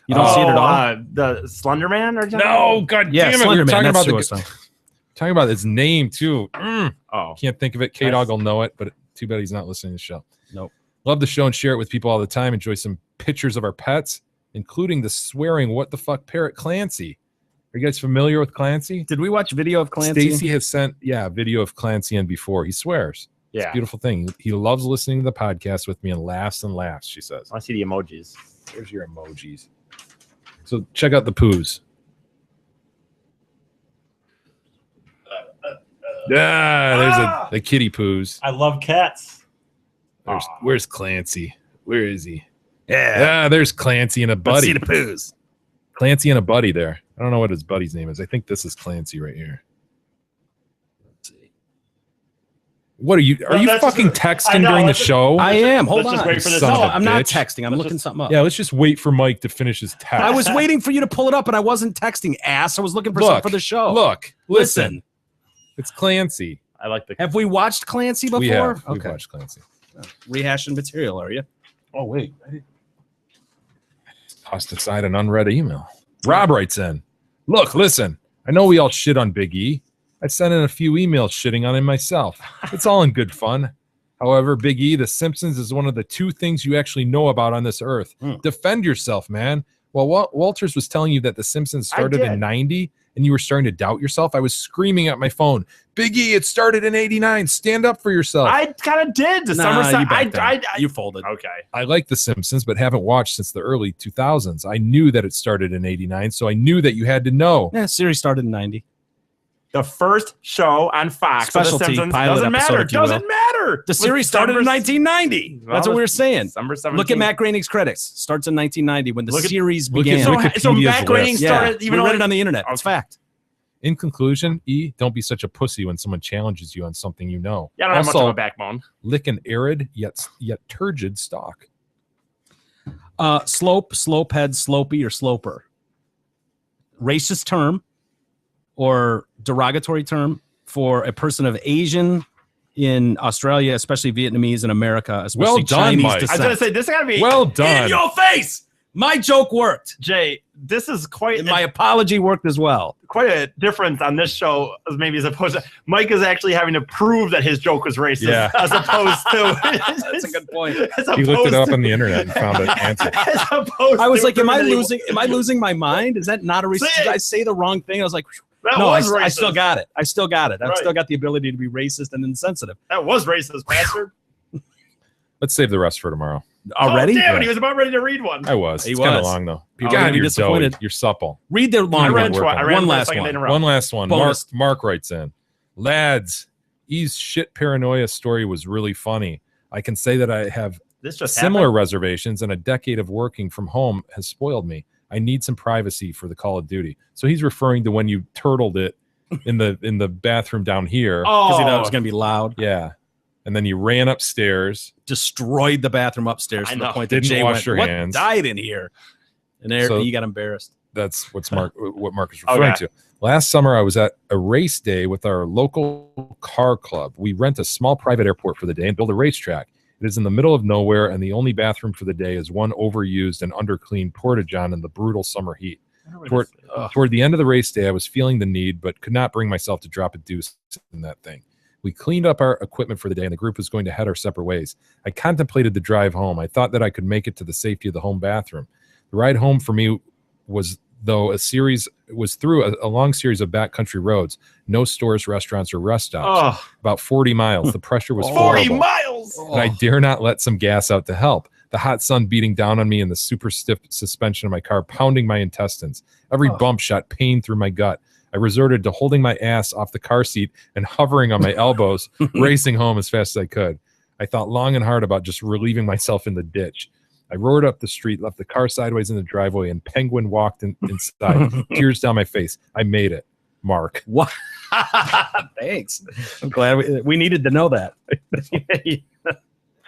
You don't see it at all? The Slender Man or something? No, god Yeah, damn it. Slender We were Man, talking that's about who I was talking about his name too. Oh. Can't think of it. K-Dog will know it, but too bad he's not listening to the show. Nope. Love the show and share it with people all the time. Enjoy some pictures of our pets, including the swearing what the fuck parrot Clancy. Are you guys familiar with Clancy? Did we watch video of Clancy? Stacy has sent video of Clancy in before. He swears. It's Yeah. a beautiful thing. He loves listening to the podcast with me and laughs, she says. I see the emojis. There's your emojis. So check out the poos. There's the kitty poos. I love cats. Where's Clancy? Where is he? Yeah, there's Clancy and a buddy. Let's see the poos. Clancy and a buddy there. I don't know what his buddy's name is. I think this is Clancy right here. Let's see. What are you fucking texting during the show? I am. Hold let's on. just wait for this. Son of No, a I'm not bitch. texting. I'm looking something up. Yeah, let's just wait for Mike to finish his text. I was waiting for you to pull it up, and I wasn't texting, ass. I was looking for something for the show. Look, listen. It's Clancy. I like the. Have we watched Clancy before? We have. We've Okay. watched Clancy. Rehashing material, are you? Oh, wait. Tossed aside an unread email. Rob writes in, look, listen, I know we all shit on Big E. I sent in a few emails shitting on him myself. It's all in good fun. However, Big E, The Simpsons is one of the two things you actually know about on this earth. Defend yourself, man. Well, Walters was telling you that The Simpsons started in 90 and you were starting to doubt yourself. I was screaming at my phone, Big E, it started in 89. Stand up for yourself. I kind of did. You folded. Okay. I like The Simpsons, but haven't watched since the early 2000s. I knew that it started in 89, so I knew that you had to know. Yeah, series started in 90. The first show on Fox. Specialty, of The Simpsons pilot doesn't episode, matter. if you will. Doesn't matter. The series started in 1990. That's what we were saying. December 17th. Look at Matt Groening's credits. Starts in 1990 when the series began. So Matt Groening started. Even read it on the internet. It's fact. In conclusion, E, don't be such a pussy when someone challenges you on something you know. Yeah, I don't have much of a backbone. Lick an arid yet turgid stalk. Slope, slopehead, slopey, or sloper. Racist term or derogatory term for a person of Asian in Australia, especially Vietnamese in America, especially Well done, Chinese Mike. descent. I was gonna say this gotta be Well done. In your face. My joke worked. Jay, this is quite And my apology worked as well. quite a difference on this show as maybe as opposed to Mike is actually having to prove that his joke was racist as opposed to That's a good point. He looked it up on the internet and found an answer. As opposed I was to like, am I proving losing my mind? Is that not a racist? Did I say the wrong thing? I was like, That no, was I still racist. got it. I've still Right. got the ability to be racist and insensitive. that was racist, bastard. Let's save the rest for tomorrow. Already? Oh, damn it, he was about ready to read one. I was. He It's kind of was. long though. People are gonna be you're disappointed. doughy. You're supple. Read the long I one. read work on it. one One last last one. one. One last one. Bonus. Mark writes in, lads, E's shit paranoia story was really funny. I can say that I have This just similar happened. reservations, and a decade of working from home has spoiled me. I need some privacy for the Call of Duty. So he's referring to when you turtled it in the bathroom down here. Because he thought it Oh, was going to be loud. Yeah. And then you ran upstairs. Destroyed the bathroom upstairs I to the know. point that Didn't Jay wash went, your what hands. died in here? And there So- he got embarrassed. That's what Mark is referring to. Last summer, I was at a race day with our local car club. We rent a small private airport for the day and build a racetrack. It is in the middle of nowhere, and the only bathroom for the day is one overused and undercleaned porta-john in the brutal summer heat. Toward the end of the race day, I was feeling the need, but could not bring myself to drop a deuce in that thing. We cleaned up our equipment for the day, and the group was going to head our separate ways. I contemplated the drive home. I thought that I could make it to the safety of the home bathroom. The ride home for me was through a long series of backcountry roads, no stores, restaurants, or rest stops. About 40 miles. The pressure was 40 horrible. miles. And I dare not let some gas out to help. The hot sun beating down on me and the super stiff suspension of my car pounding my intestines. Every bump shot pain through my gut. I resorted to holding my ass off the car seat and hovering on my elbows, racing home as fast as I could. I thought long and hard about just relieving myself in the ditch. I roared up the street, left the car sideways in the driveway, and Penguin walked inside, tears down my face. I made it. Mark. What? Thanks. I'm glad we needed to know that.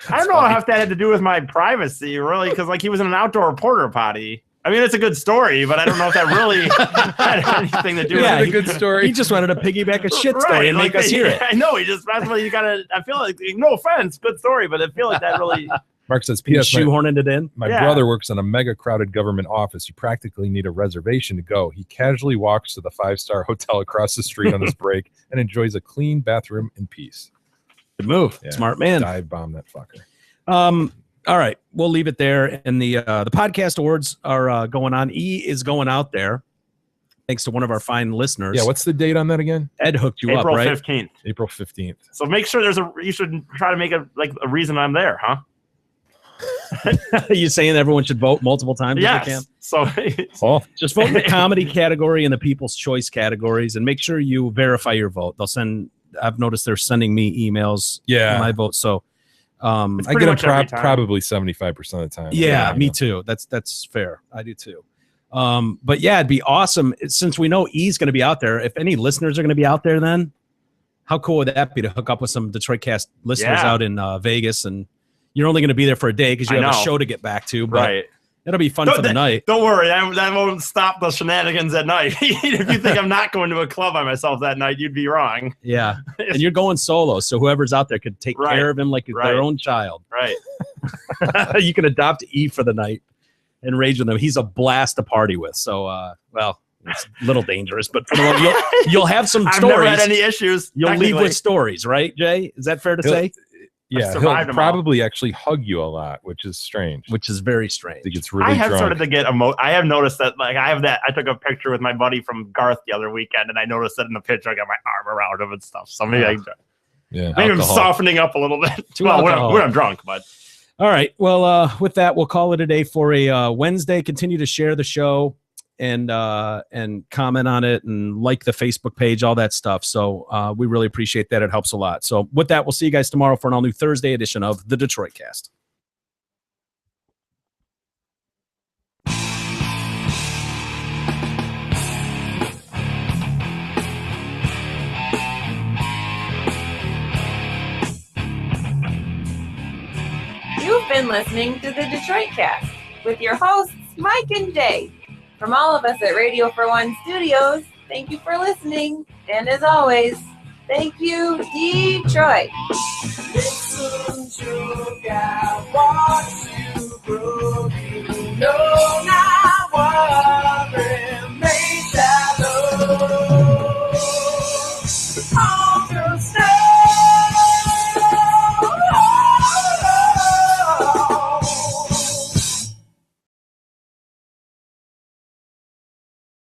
I don't know if that had to do with my privacy, really, because like he was in an outdoor porta potty. I mean, it's a good story, but I don't know if that really had anything to do with it. A good story. He just wanted to piggyback a shit story and make us hear it. I know. He just, that's what you got to, I feel like, no offense, good story, but I feel like that really. Mark says, P.S. shoehorning it in. My brother works in a mega crowded government office. You practically need a reservation to go. He casually walks to the 5-star hotel across the street on his break and enjoys a clean bathroom in peace. Good move. Yeah, Smart man. Dive bomb that fucker. All right. We'll leave it there. And the podcast awards are going on. E is going out there. Thanks to one of our fine listeners. Yeah, what's the date on that again? Ed hooked you up, right? April 15th. April 15th. So make sure you should try to make a reason I'm there, huh? Are you saying everyone should vote multiple times? Yes. If they can? So just vote in the comedy category and the people's choice categories, and make sure you verify your vote. I've noticed they're sending me emails. Yeah, my vote. So I get them probably 75% of the time. Yeah, me too. That's fair. I do too. But yeah, it'd be awesome since we know E's going to be out there. If any listeners are going to be out there, then how cool would that be to hook up with some Detroit Cast listeners out in Vegas? And you're only going to be think about because you have a show to get back to. But it'll be fun for the night. Don't worry, that won't stop the shenanigans at night. If you think I'm not going to a club by myself that night, you'd be wrong. Yeah, and you're going solo, so whoever's out there could take care of him like their own child. Right. You can adopt E for the night and rage with him. He's a blast to party with. So, well, it's a little dangerous, but for the one, you'll have some stories. I've never had any issues. You'll leave with stories, right, Jay? Is that fair to say? Yeah, he'll probably actually hug you a lot, which is strange. Which is very strange. He gets really I have drunk. started to get I have noticed that, I took a picture with my buddy from Garth the other weekend, and I noticed that in the picture I got my arm around him and stuff. So maybe maybe I'm softening up a little bit. When I'm drunk, but. All right. Well, with that, we'll call it a day for a Wednesday. Continue to share the show and comment on it and like the Facebook page, all that stuff. So we really appreciate that. It helps a lot. So with that, we'll see you guys tomorrow for an all new Thursday edition of the Detroit Cast. You've been listening to the Detroit Cast with your hosts, Mike and Jay. From all of us at Radio for One Studios, thank you for listening. And as always, thank you, Detroit. Listen to God, watch